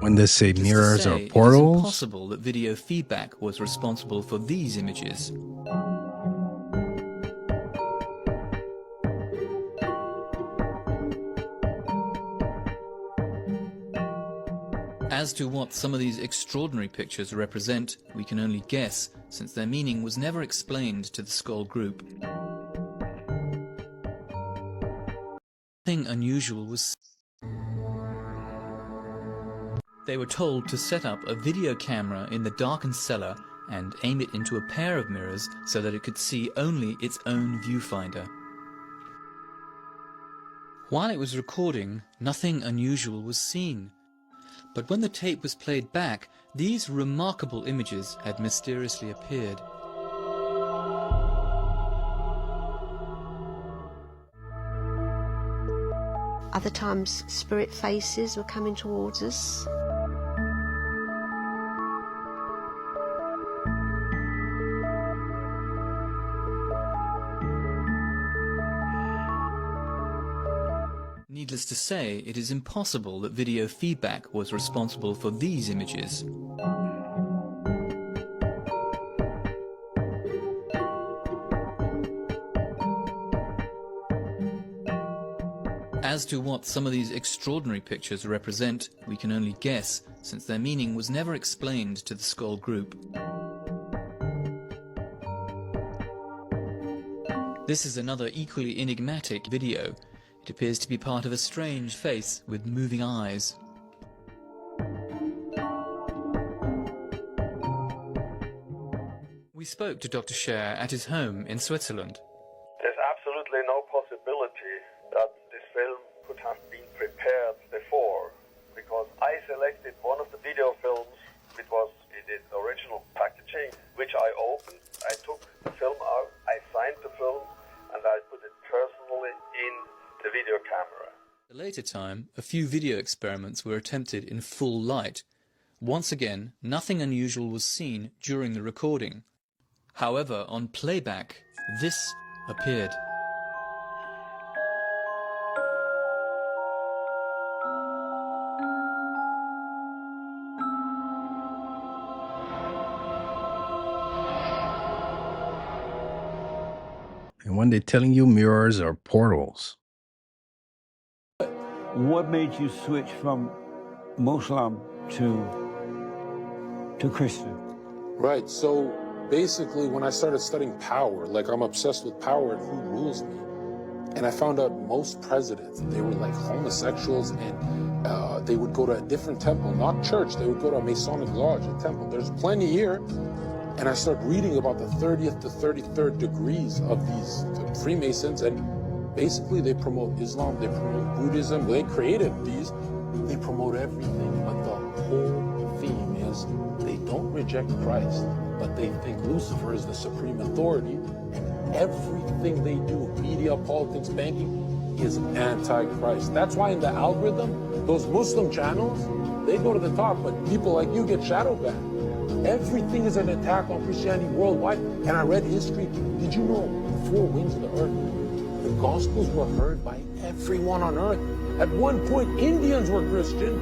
When they say Just to mirrors say, or it is portals, impossible that video feedback was responsible for these images. As to what some of these extraordinary pictures represent, we can only guess, since their meaning was never explained to the Skoll group. Nothing unusual was. They were told to set up a video camera in the darkened cellar and aim it into a pair of mirrors so that it could see only its own viewfinder. While it was recording, nothing unusual was seen. But when the tape was played back, these remarkable images had mysteriously appeared. Other times, spirit faces were coming towards us. Needless to say, it is impossible that video feedback was responsible for these images. As to what some of these extraordinary pictures represent, we can only guess, since their meaning was never explained to the Skoll group. This is another equally enigmatic video. It appears to be part of a strange face with moving eyes. We spoke to Dr. Scher at his home in Switzerland. There's absolutely no possibility that this film could have been prepared before, because I selected one of the video films which was in its original packaging, which I opened. I took the film out, I signed the film, and I put it personally in the video camera. At a later time, a few video experiments were attempted in full light. Once again, nothing unusual was seen during the recording. However, on playback, this appeared. and when they're telling you mirrors are portals. What made you switch from Muslim to Christian? Right, so basically when I started studying power, like I'm obsessed with power and who rules me, and I found out most presidents, they were like homosexuals and they would go to a different temple, not church. They would go to a Masonic lodge, a temple. There's plenty here. And I started reading about the 30th to 33rd degrees of these Freemasons, and basically they promote Islam, they promote Buddhism, they created these, they promote everything, but the whole theme is they don't reject Christ, but they think Lucifer is the supreme authority, and everything they do, media, politics, banking, is anti-Christ. That's why in the algorithm, those Muslim channels, they go to the top, but people like you get shadow banned. Everything is an attack on Christianity worldwide. And I read history. Did you know the four winds of the earth, the Gospels were heard by everyone on earth? At one point, Indians were Christian,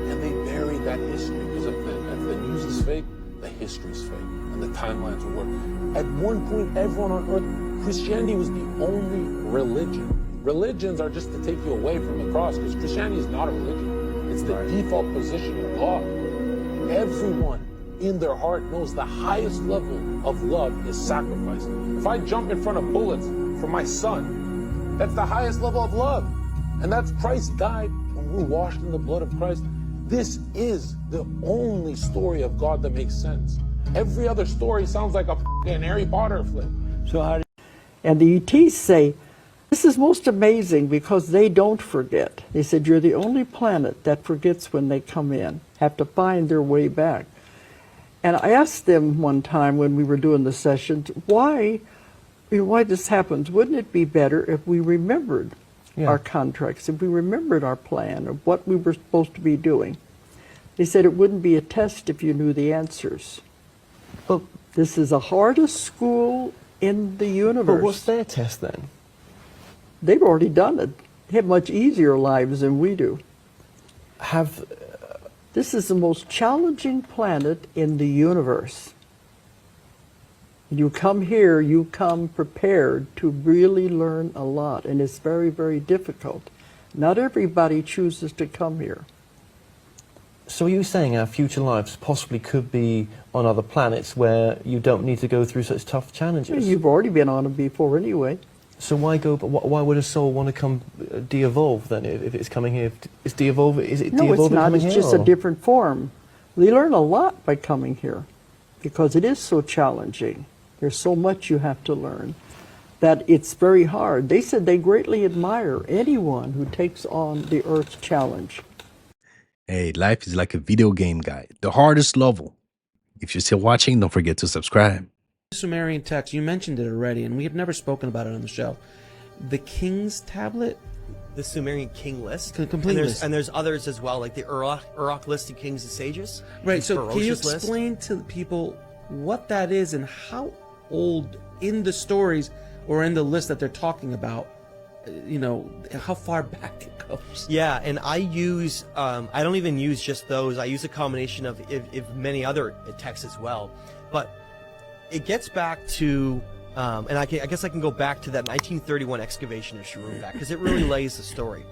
and they buried that history because if the news is fake, the history is fake, and the timelines will work. At one point, everyone on earth, Christianity was the only religion. Religions are just to take you away from the cross, because Christianity is not a religion. It's the default position of God. Everyone in their heart knows the highest level of love is sacrifice. If I jump in front of bullets for my son, that's the highest level of love. And that's Christ died when we're washed in the blood of Christ. This is the only story of God that makes sense. Every other story sounds like a f***ing Harry Potter flick. So how? And the ETs say, this is most amazing because they don't forget. They said, you're the only planet that forgets when they come in, have to find their way back. And I asked them one time when we were doing the sessions, why this happens. Wouldn't it be better if we remembered our contracts, if we remembered our plan of what we were supposed to be doing? They said it wouldn't be a test if you knew the answers. But this is the hardest school in the universe. But what's their test then? They've already done it. They have much easier lives than we do. This is the most challenging planet in the universe. You come here, you come prepared to really learn a lot, and it's very, very difficult. Not everybody chooses to come here. So are you saying our future lives possibly could be on other planets where you don't need to go through such tough challenges? You've already been on them before anyway. So why go? Why would a soul want to come de-evolve then if it's coming here? Is de-evolve? Is it de-evolving? No, it's not. Coming It's here, just or? a different form. They learn a lot by coming here because it is so challenging. There's so much you have to learn that it's very hard. They said they greatly admire anyone who takes on the Earth's challenge. Hey, life is like a video game guide. The hardest level. If you're still watching, don't forget to subscribe. Sumerian text, you mentioned it already, and we have never spoken about it on the show. The King's Tablet? The Sumerian King List. Complete list. And there's others as well, like the Uruk list of kings and sages. Right, so can you list. explain to people what that is and how old in the stories or in the list that they're talking about, how far back it goes? Yeah, and I use, I don't even use just those. I use a combination of many other texts as well. But it gets back to, and I guess I can go back to that 1931 excavation of Shuruppak because it really lays the story.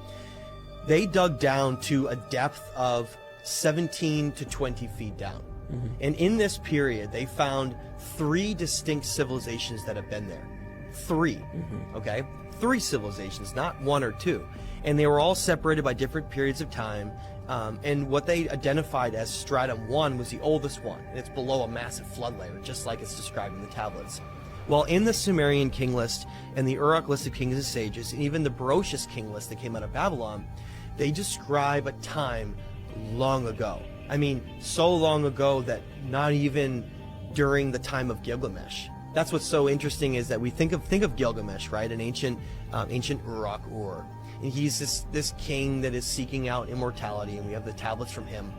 They dug down to a depth of 17 to 20 feet down. Mm-hmm. And in this period, they found 3 distinct civilizations that have been there. 3, okay? 3 civilizations, not 1 or 2. And they were all separated by different periods of time. And what they identified as Stratum 1 was the oldest one, and it's below a massive flood layer, just like it's described in the tablets. Well, in the Sumerian king list and the Uruk list of kings and sages, and even the Barocious king list that came out of Babylon, they describe a time long ago. I mean, so long ago that not even during the time of Gilgamesh. That's what's so interesting is that we think of Gilgamesh, right? An ancient Uruk-Ur. And he's this king that is seeking out immortality, and we have the tablets from him.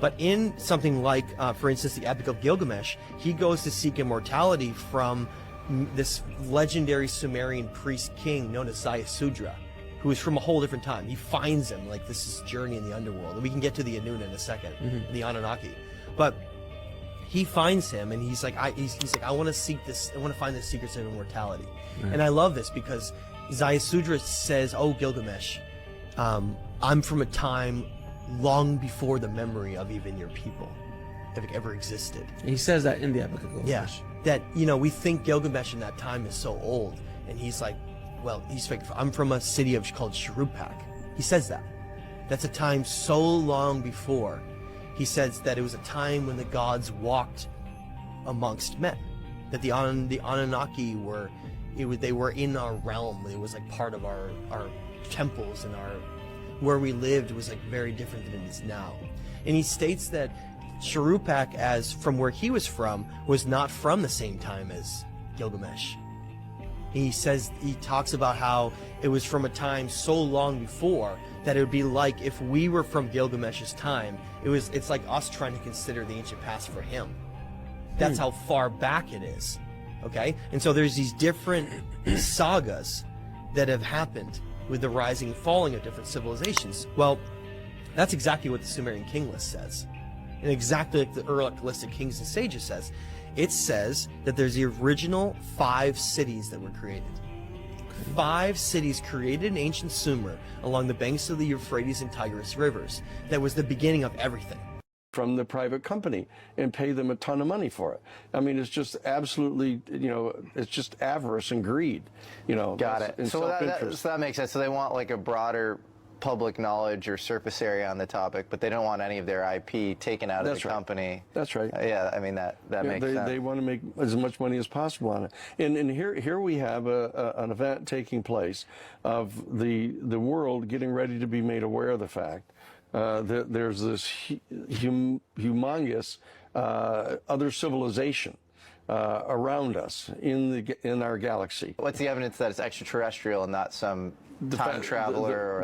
But in something like, for instance, the Epic of Gilgamesh, he goes to seek immortality from this legendary Sumerian priest king known as Ziusudra, who is from a whole different time. He finds him, like this is journey in the underworld. And we can get to the Anun in a second, the Anunnaki. But he finds him, and he's like, I want to seek this, I want to find the secrets of immortality. Right. And I love this because Ziusudra says, oh, Gilgamesh, I'm from a time long before the memory of even your people ever existed. He says that in the Epic of Gilgamesh. Yeah, that, we think Gilgamesh in that time is so old. And he's like, well, I'm from a city called Shuruppak. He says that. That's a time so long before. He says that it was a time when the gods walked amongst men, that the Anunnaki were, they were in our realm. It was like part of our temples, and where we lived was like very different than it is now. And he states that Shuruppak, as from where he was from, was not from the same time as Gilgamesh. He talks about how it was from a time so long before that it would be like if we were from Gilgamesh's time. It's like us trying to consider the ancient past for him. That's how far back it is. Okay? And so there's these different sagas that have happened with the rising and falling of different civilizations. Well, that's exactly what the Sumerian king list says. And exactly like the Uruk list of kings and sages says. It says that there's the original 5 cities that were created. 5 cities created in ancient Sumer along the banks of the Euphrates and Tigris rivers. That was the beginning of everything. From the private company and pay them a ton of money for it. I mean, it's just absolutely, it's just avarice and greed, Got it. So that makes sense. So they want like a broader public knowledge or surface area on the topic, but they don't want any of their IP taken out of the company. That's right. Yeah, I mean, that makes sense. They want to make as much money as possible on it. And here we have an event taking place of the world getting ready to be made aware of the fact that there's this humongous other civilization around us in our galaxy. What's the evidence that it's extraterrestrial and not some time traveler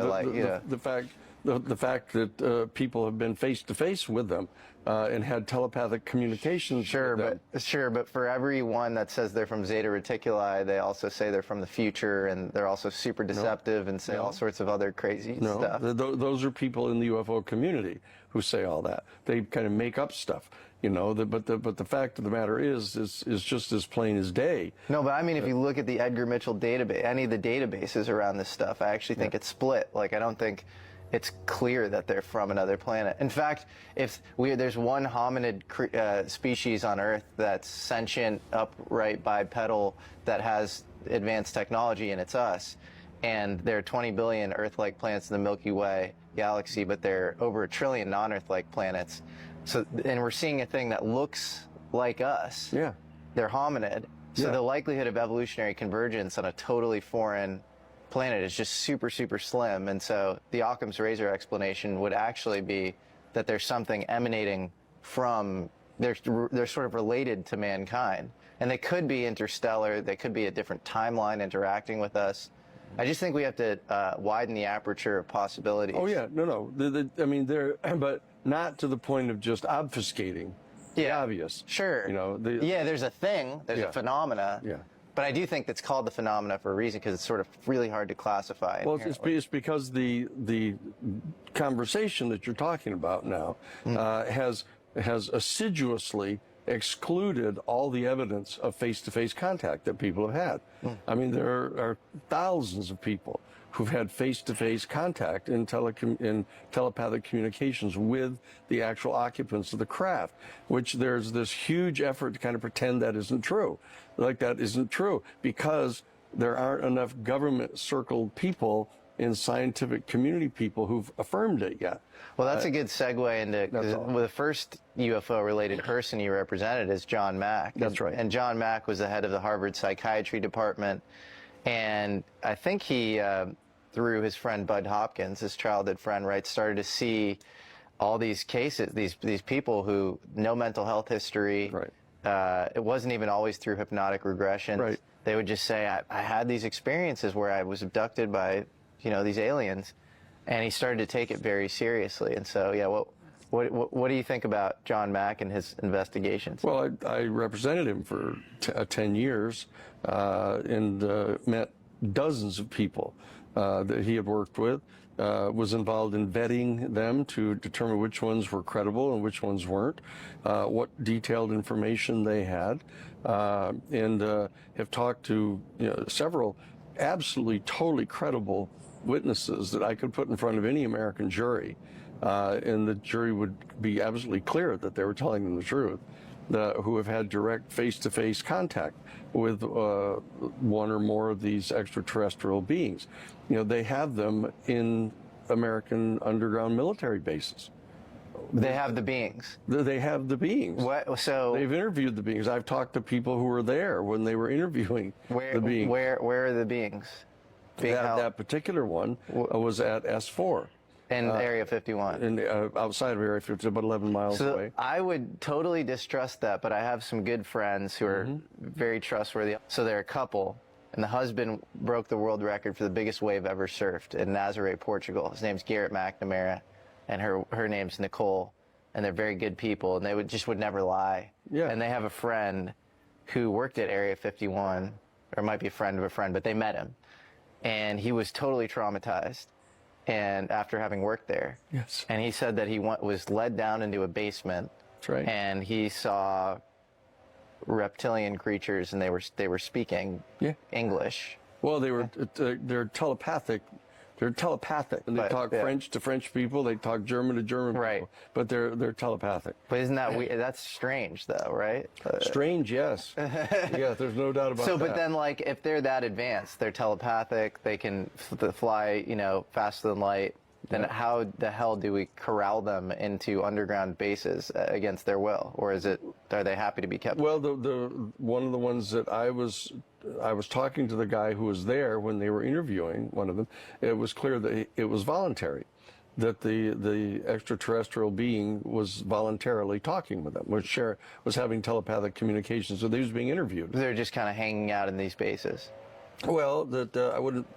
the fact that people have been face to face with them and had telepathic communications. Sure, but for everyone that says they're from Zeta Reticuli, they also say they're from the future, and they're also super deceptive and say all sorts of other crazy stuff. Those are people in the UFO community who say all that. They kind of make up stuff. But the fact of the matter is just as plain as day. No, but I mean, if you look at the Edgar Mitchell database, any of the databases around this stuff, I actually think it's split. Like, I don't think it's clear that they're from another planet. In fact, there's one hominid species on Earth that's sentient, upright, bipedal, that has advanced technology, and it's us. And there are 20 billion Earth-like planets in the Milky Way galaxy, but there are over 1 trillion non-Earth-like planets. So, and we're seeing a thing that looks like us. Yeah. They're hominid. So the likelihood of evolutionary convergence on a totally foreign planet is just super, super slim. And so the Occam's razor explanation would actually be that there's something emanating from, they're sort of related to mankind. And they could be interstellar. They could be a different timeline interacting with us. I just think we have to widen the aperture of possibilities. Oh, yeah. No. I mean, but not to the point of just obfuscating the obvious. Sure. There's a thing. There's a phenomena. Yeah. But I do think that's called the phenomena for a reason, because it's sort of really hard to classify. Well, it's because the conversation that you're talking about now has assiduously excluded all the evidence of face-to-face contact that people have had. I mean, there are thousands of people who've had face-to-face contact in telepathic communications with the actual occupants of the craft, which there's this huge effort to kind of pretend that isn't true. Like, that isn't true, because there aren't enough government-circled people and scientific community people who've affirmed it yet. Well, that's a good segue into the first UFO-related person you represented is John Mack. That's right. And John Mack was the head of the Harvard Psychiatry Department, and I think he, through his friend Bud Hopkins, his childhood friend, started to see all these cases, these people who no mental health history. Right. It wasn't even always through hypnotic regression. Right. They would just say, I had these experiences where I was abducted by, these aliens, and he started to take it very seriously. And so, what do you think about John Mack and his investigations? Well, I represented him for 10 years and met dozens of people that he had worked with, was involved in vetting them to determine which ones were credible and which ones weren't, what detailed information they had, and have talked to several absolutely totally credible witnesses that I could put in front of any American jury, and the jury would be absolutely clear that they were telling them the truth, who have had direct face-to-face contact with one or more of these extraterrestrial beings. They have them in American underground military bases. They have the beings. They have the beings. What? So they've interviewed the beings. I've talked to people who were there when they were interviewing the beings. Where are the beings? That particular one was at S4. In Area 51. Outside of Area 51, about 11 miles away. I would totally distrust that, but I have some good friends who are very trustworthy. So they're a couple, and the husband broke the world record for the biggest wave ever surfed in Nazaré, Portugal. His name's Garrett McNamara, and her name's Nicole, and they're very good people, and they would never lie. Yeah. And they have a friend who worked at Area 51, or might be a friend of a friend, but they met him, and he was totally traumatized. And after having worked there, yes, and he said that he was led down into a basement. That's right. And he saw reptilian creatures, and they were speaking English. Well, they're telepathic. They're telepathic, and they talk French to French people. They talk German to German people. But they're telepathic. But isn't that weird? That's strange, though, right? Strange, yes. Yeah, there's no doubt about that. So, but then, like, if they're that advanced, they're telepathic. They can fly, faster than light. Then how the hell do we corral them into underground bases against their will, or are they happy to be kept? Well, the one of the ones that I was talking to the guy who was there when they were interviewing one of them. It was clear that it was voluntary, that the extraterrestrial being was voluntarily talking with them, was having telepathic communications. So they was being interviewed. They're just kind of hanging out in these bases. Well, I wouldn't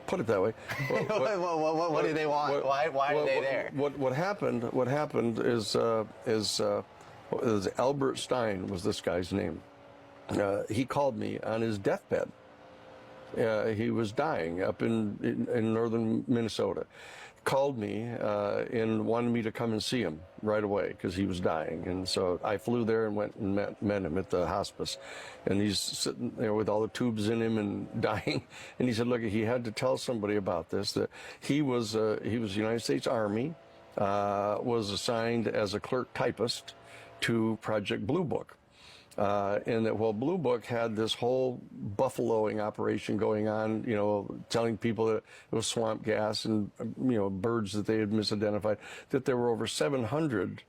put it that way. What do they want? Why are they there? What happened is Albert Stein was this guy's name. He called me on his deathbed. He was dying up in northern Minnesota. Called me and wanted me to come and see him right away because he was dying. And so I flew there and went and met him at the hospice. And he's sitting there with all the tubes in him and dying. And he said, look, he had to tell somebody about this, that he was United States Army, was assigned as a clerk typist to Project Blue Book. And that while Blue Book had this whole buffaloing operation going on, telling people that it was swamp gas and, birds that they had misidentified, that there were over 700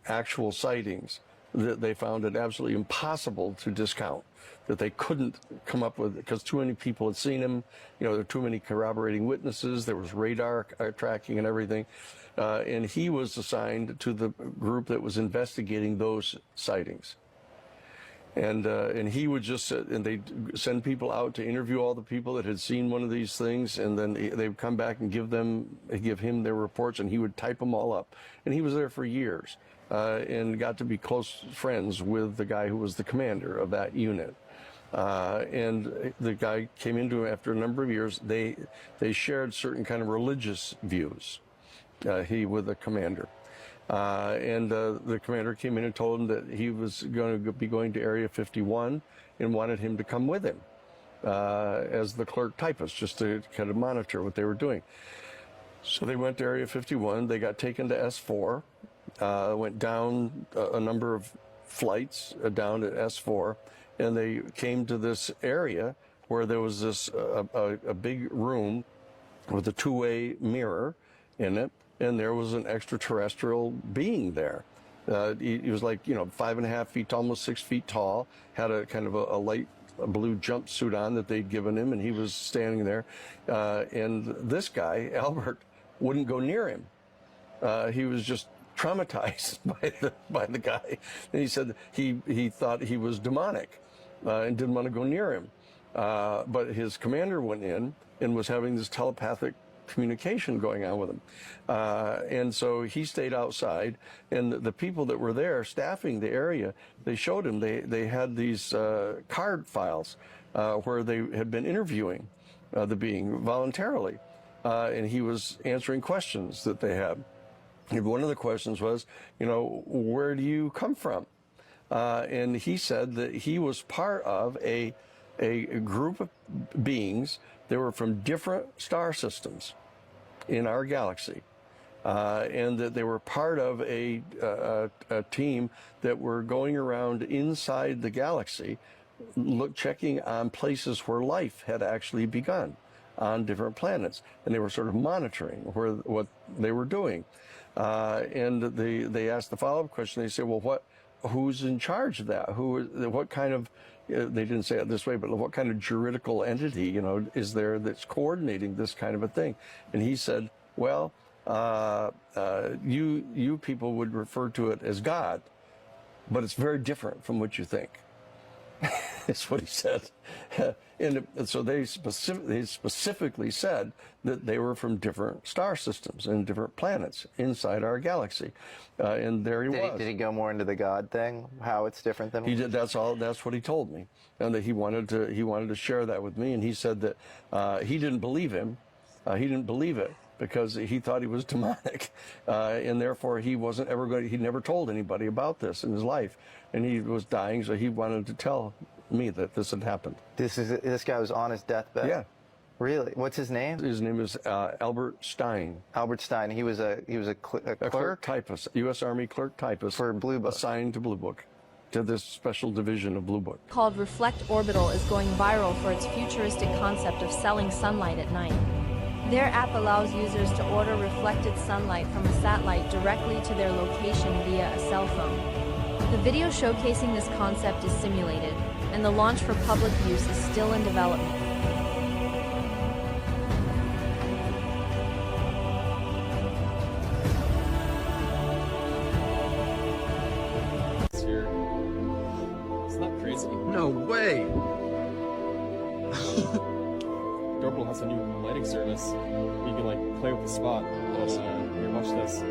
actual sightings that they found it absolutely impossible to discount, that they couldn't come up with, because too many people had seen him, there were too many corroborating witnesses, there was radar tracking and everything. And he was assigned to the group that was investigating those sightings. And he would just sit, and they'd send people out to interview all the people that had seen one of these things, and then they would come back and give him their reports, and he would type them all up. And he was there for years, and got to be close friends with the guy who was the commander of that unit. And the guy came into him after a number of years. They shared certain kind of religious views, he with the commander. And the commander came in and told him that he was going to be going to Area 51 and wanted him to come with him as the clerk typist, just to kind of monitor what they were doing. So they went to Area 51. They got taken to S4, went down a number of flights down to S4, and they came to this area where there was this a big room with a two-way mirror in it. And there was an extraterrestrial being there. He was like, 5.5 feet, almost 6 feet tall, had a kind of a light blue jumpsuit on that they'd given him, and he was standing there. And this guy, Albert, wouldn't go near him. He was just traumatized by the guy. And he said he thought he was demonic and didn't want to go near him. But his commander went in and was having this telepathic communication going on with him. And so he stayed outside, and the people that were there staffing the area, they showed him, they had these card files where they had been interviewing the being voluntarily. And he was answering questions that they had. And one of the questions was, where do you come from? And he said that he was part of a group of beings that were from different star systems in our galaxy, and that they were part of a team that were going around inside the galaxy, checking on places where life had actually begun, on different planets, and they were sort of monitoring what they were doing. And they asked the follow-up question. They said, well, who's in charge of that? What kind of, they didn't say it this way, but what kind of juridical entity, is there that's coordinating this kind of a thing? And he said, well, you people would refer to it as God, but it's very different from what you think. That's what he said. And so they specifically said that they were from different star systems and different planets inside our galaxy. And there he was. Did he go more into the God thing? How it's different than he did? That's what he told me, and that he wanted to share that with me. And he said that he didn't believe him. He didn't believe it because he thought he was demonic, and therefore he wasn't ever going. He never told anybody about this in his life, and he was dying, so he wanted to tell me that this had happened. This guy was on his deathbed? Yeah. Really? What's his name? His name is Albert Stein. Albert Stein. He was a clerk typist, U.S. Army clerk typist for Blue Book, assigned to Blue Book, to this special division of Blue Book. Called Reflect Orbital is going viral for its futuristic concept of selling sunlight at night. Their app allows users to order reflected sunlight from a satellite directly to their location via a cell phone. The video showcasing this concept is simulated, and the launch for public use is still in development. Isn't that crazy? No way! Doorbell has a new lighting service. You can like play with the spot. Here, watch this.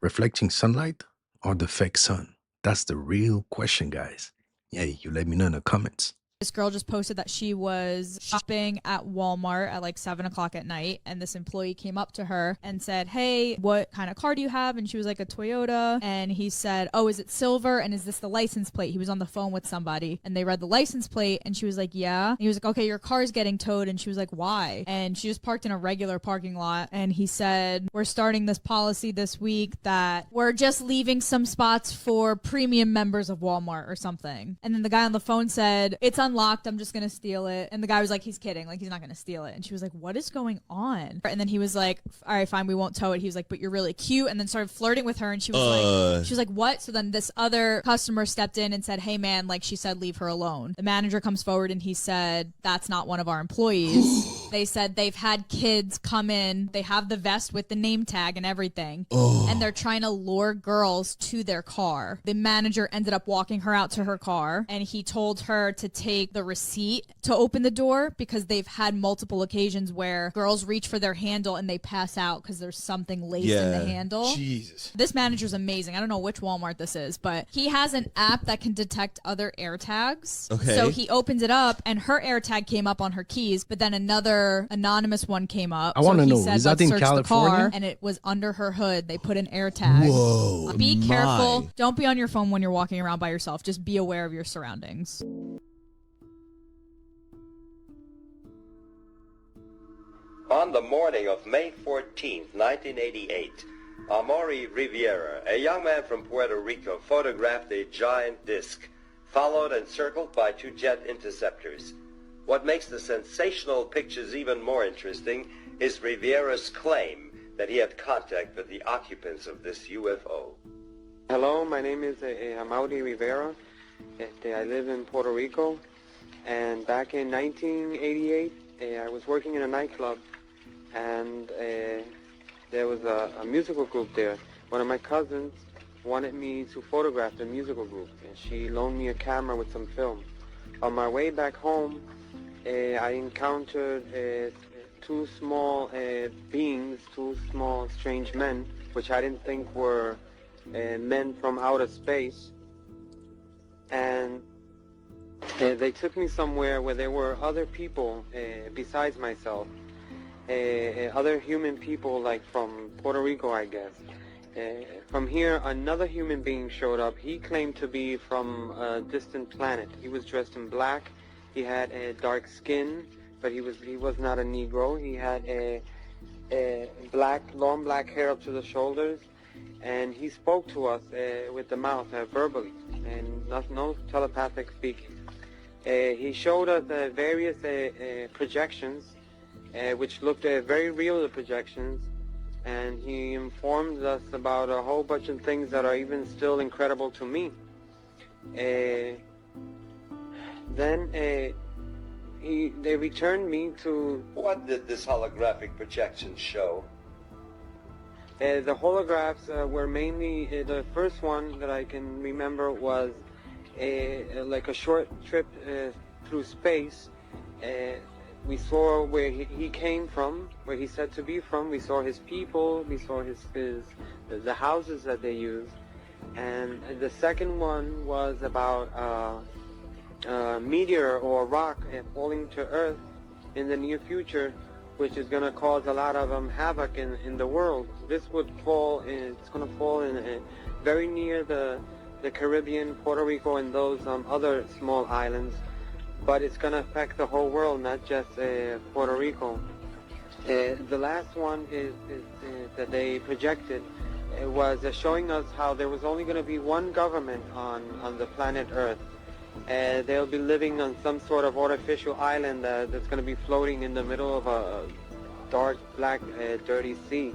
Reflecting sunlight or the fake sun? That's the real question, guys. Yeah, you let me know in the comments. This girl just posted that she was shopping at Walmart at like 7 o'clock at night, and this employee came up to her and said, hey, what kind of car do you have? And she was like, a Toyota. And he said, oh, is it silver? And is this the license plate? He was on the phone with somebody, and they read the license plate, and she was like, yeah. And he was like, okay, your car's getting towed. And she was like, why? And she just parked in a regular parking lot, and he said, we're starting this policy this week that we're just leaving some spots for premium members of Walmart or something. And then the guy on the phone said, it's unlocked, I'm just gonna steal it. And the guy was like, he's kidding, like he's not gonna steal it. And she was like, what is going on? And then he was like, all right, fine, we won't tow it. He was like, but you're really cute. And then started flirting with her, and she was like, what? So then this other customer stepped in and said, hey man, like she said, leave her alone. The manager comes forward and he said, that's not one of our employees. They said they've had kids come in, they have the vest with the name tag and everything, and they're trying to lure girls to their car. The manager ended up walking her out to her car, and he told her to take the receipt to open the door because they've had multiple occasions where girls reach for their handle and they pass out because there's something laced in the handle. Jesus. This manager's amazing. I don't know which Walmart this is, but he has an app that can detect other AirTags. Okay. So he opens it up, and her AirTag came up on her keys, but then another anonymous one came up. I want to So he know, said, is that "Let's in search the California?" car," and it was under her hood. They put an AirTag. Whoa, Be careful. my. Don't be on your phone when you're walking around by yourself. Just be aware of your surroundings. On the morning of May 14, 1988, Amaury Riviera, a young man from Puerto Rico, photographed a giant disc, followed and circled by two jet interceptors. What makes the sensational pictures even more interesting is Riviera's claim that he had contact with the occupants of this UFO. Hello, my name is Amaury Rivera. I live in Puerto Rico, and back in 1988, I was working in a nightclub, and there was a musical group there. One of my cousins wanted me to photograph the musical group, and she loaned me a camera with some film. On my way back home, I encountered two small beings, two small strange men, which I didn't think were men from outer space. And they took me somewhere where there were other people besides myself, other human people, like from Puerto Rico, I guess. From here, another human being showed up. He claimed to be from a distant planet. He was dressed in black. He had a dark skin, but he was not a Negro. He had a long black hair up to the shoulders, and he spoke to us with the mouth, verbally, and no telepathic speaking. He showed us various projections, which looked very real, the projections, and he informed us about a whole bunch of things that are even still incredible to me. Then they returned me to... What did this holographic projection show? The holographs were mainly, the first one that I can remember was like a short trip through space. We saw where he came from, where he's said to be from. We saw his people, we saw the houses that they used. And the second one was about a meteor or a rock falling to Earth in the near future, which is going to cause a lot of havoc in the world. This would fall in, it's going to fall in very near the Caribbean, Puerto Rico, and those other small islands, but it's going to affect the whole world, not just Puerto Rico. The last one is that they projected was showing us how there was only going to be one government on the planet Earth. They'll be living on some sort of artificial island that's going to be floating in the middle of a dark, black, dirty sea.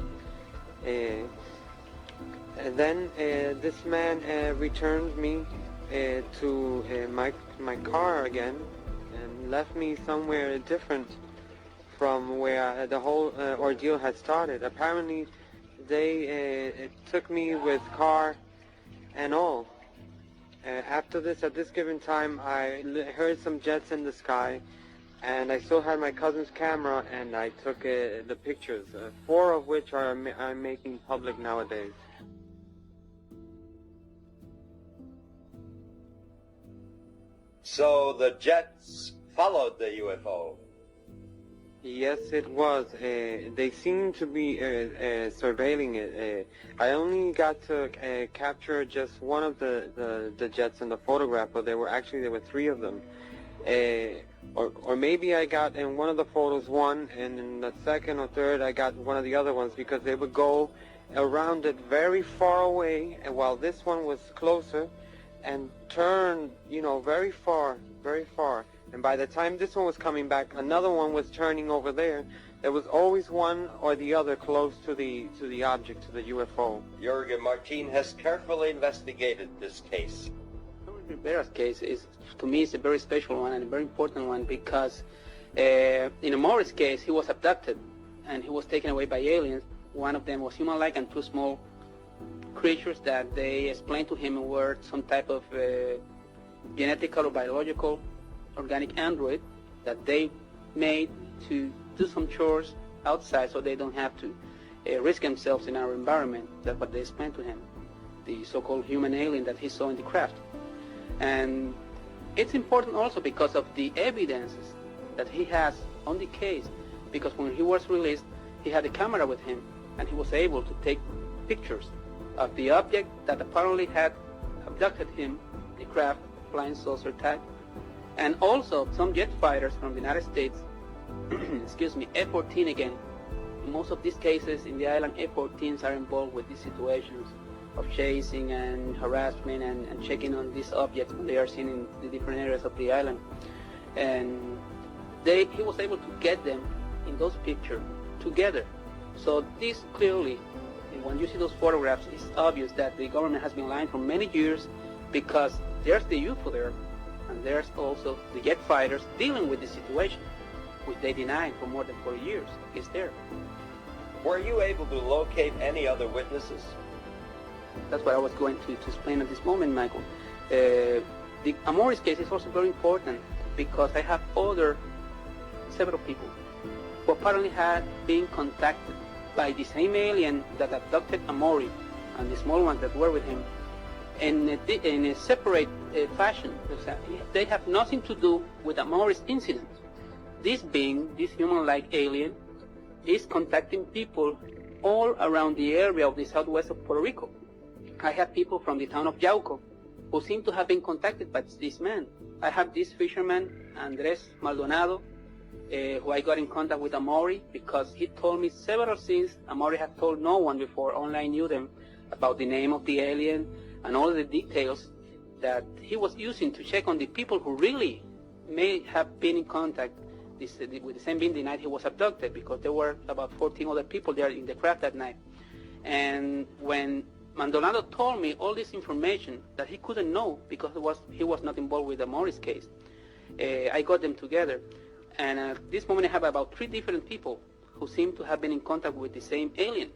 And then this man returned me to my car again and left me somewhere different from where the whole ordeal had started. Apparently, they took me with car and all. After this, at this given time, I heard some jets in the sky, and I still had my cousin's camera, and I took the pictures, 4 of which I'm making public nowadays. So the jets followed the UFO? Yes, it was. They seemed to be surveilling it. I only got to capture just one of the jets in the photograph, but there were 3 of them. Or maybe I got in one of the photos one, and in the second or third I got one of the other ones, because they would go around it very far away, and while this one was closer, and turn, very far, very far. And by the time this one was coming back, another one was turning over there. There was always one or the other close to the object, to the UFO. Jürgen Martin has carefully investigated this case. Rivera's case is, to me, is a very special one and a very important one, because in Amori's case, he was abducted and he was taken away by aliens. One of them was human-like, and 2 small creatures that they explained to him were some type of genetical or biological organic android that they made to do some chores outside, so they don't have to risk themselves in our environment. That's what they explained to him, the so-called human alien that he saw in the craft. And it's important also because of the evidences that he has on the case, because when he was released, he had a camera with him, and he was able to take pictures of the object that apparently had abducted him, the craft, flying saucer type, and also some jet fighters from the United States, excuse me, F-14 again. In most of these cases in the island, F-14s are involved with these situations of chasing and harassment and checking on these objects when they are seen in the different areas of the island. And he was able to get them in those pictures together. So this clearly, when you see those photographs, it's obvious that the government has been lying for many years, because there's the UFO there, and there's also the jet fighters dealing with the situation, which they denied for more than 4 years. It's there. Were you able to locate any other witnesses? That's what I was going to explain at this moment, Michael. The Amori's case is also very important, because I have several people who apparently had been contacted by the same alien that abducted Amori and the small ones that were with him in a separate fashion. They have nothing to do with Amori's incident. This being, this human-like alien, is contacting people all around the area of the southwest of Puerto Rico. I have people from the town of Yauco who seem to have been contacted by this man. I have this fisherman, Andres Maldonado, who I got in contact with Amori, because he told me several things Amori had told no one before, only I knew them, about the name of the alien and all the details that he was using to check on the people who really may have been in contact with the same being the night he was abducted, because there were about 14 other people there in the craft that night. And when Maldonado told me all this information that he couldn't know because he was not involved with the Morris case, I got them together. And at this moment I have about 3 different people who seem to have been in contact with the same alien.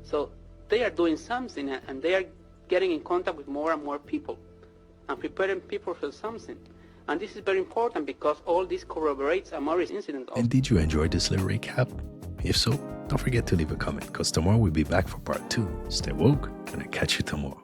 So they are doing something, and they are getting in contact with more and more people and preparing people for something. And this is very important because all this corroborates a Morris incident. And did you enjoy this little recap? If so, don't forget to leave a comment, because tomorrow we'll be back for part 2. Stay woke, and I'll catch you tomorrow.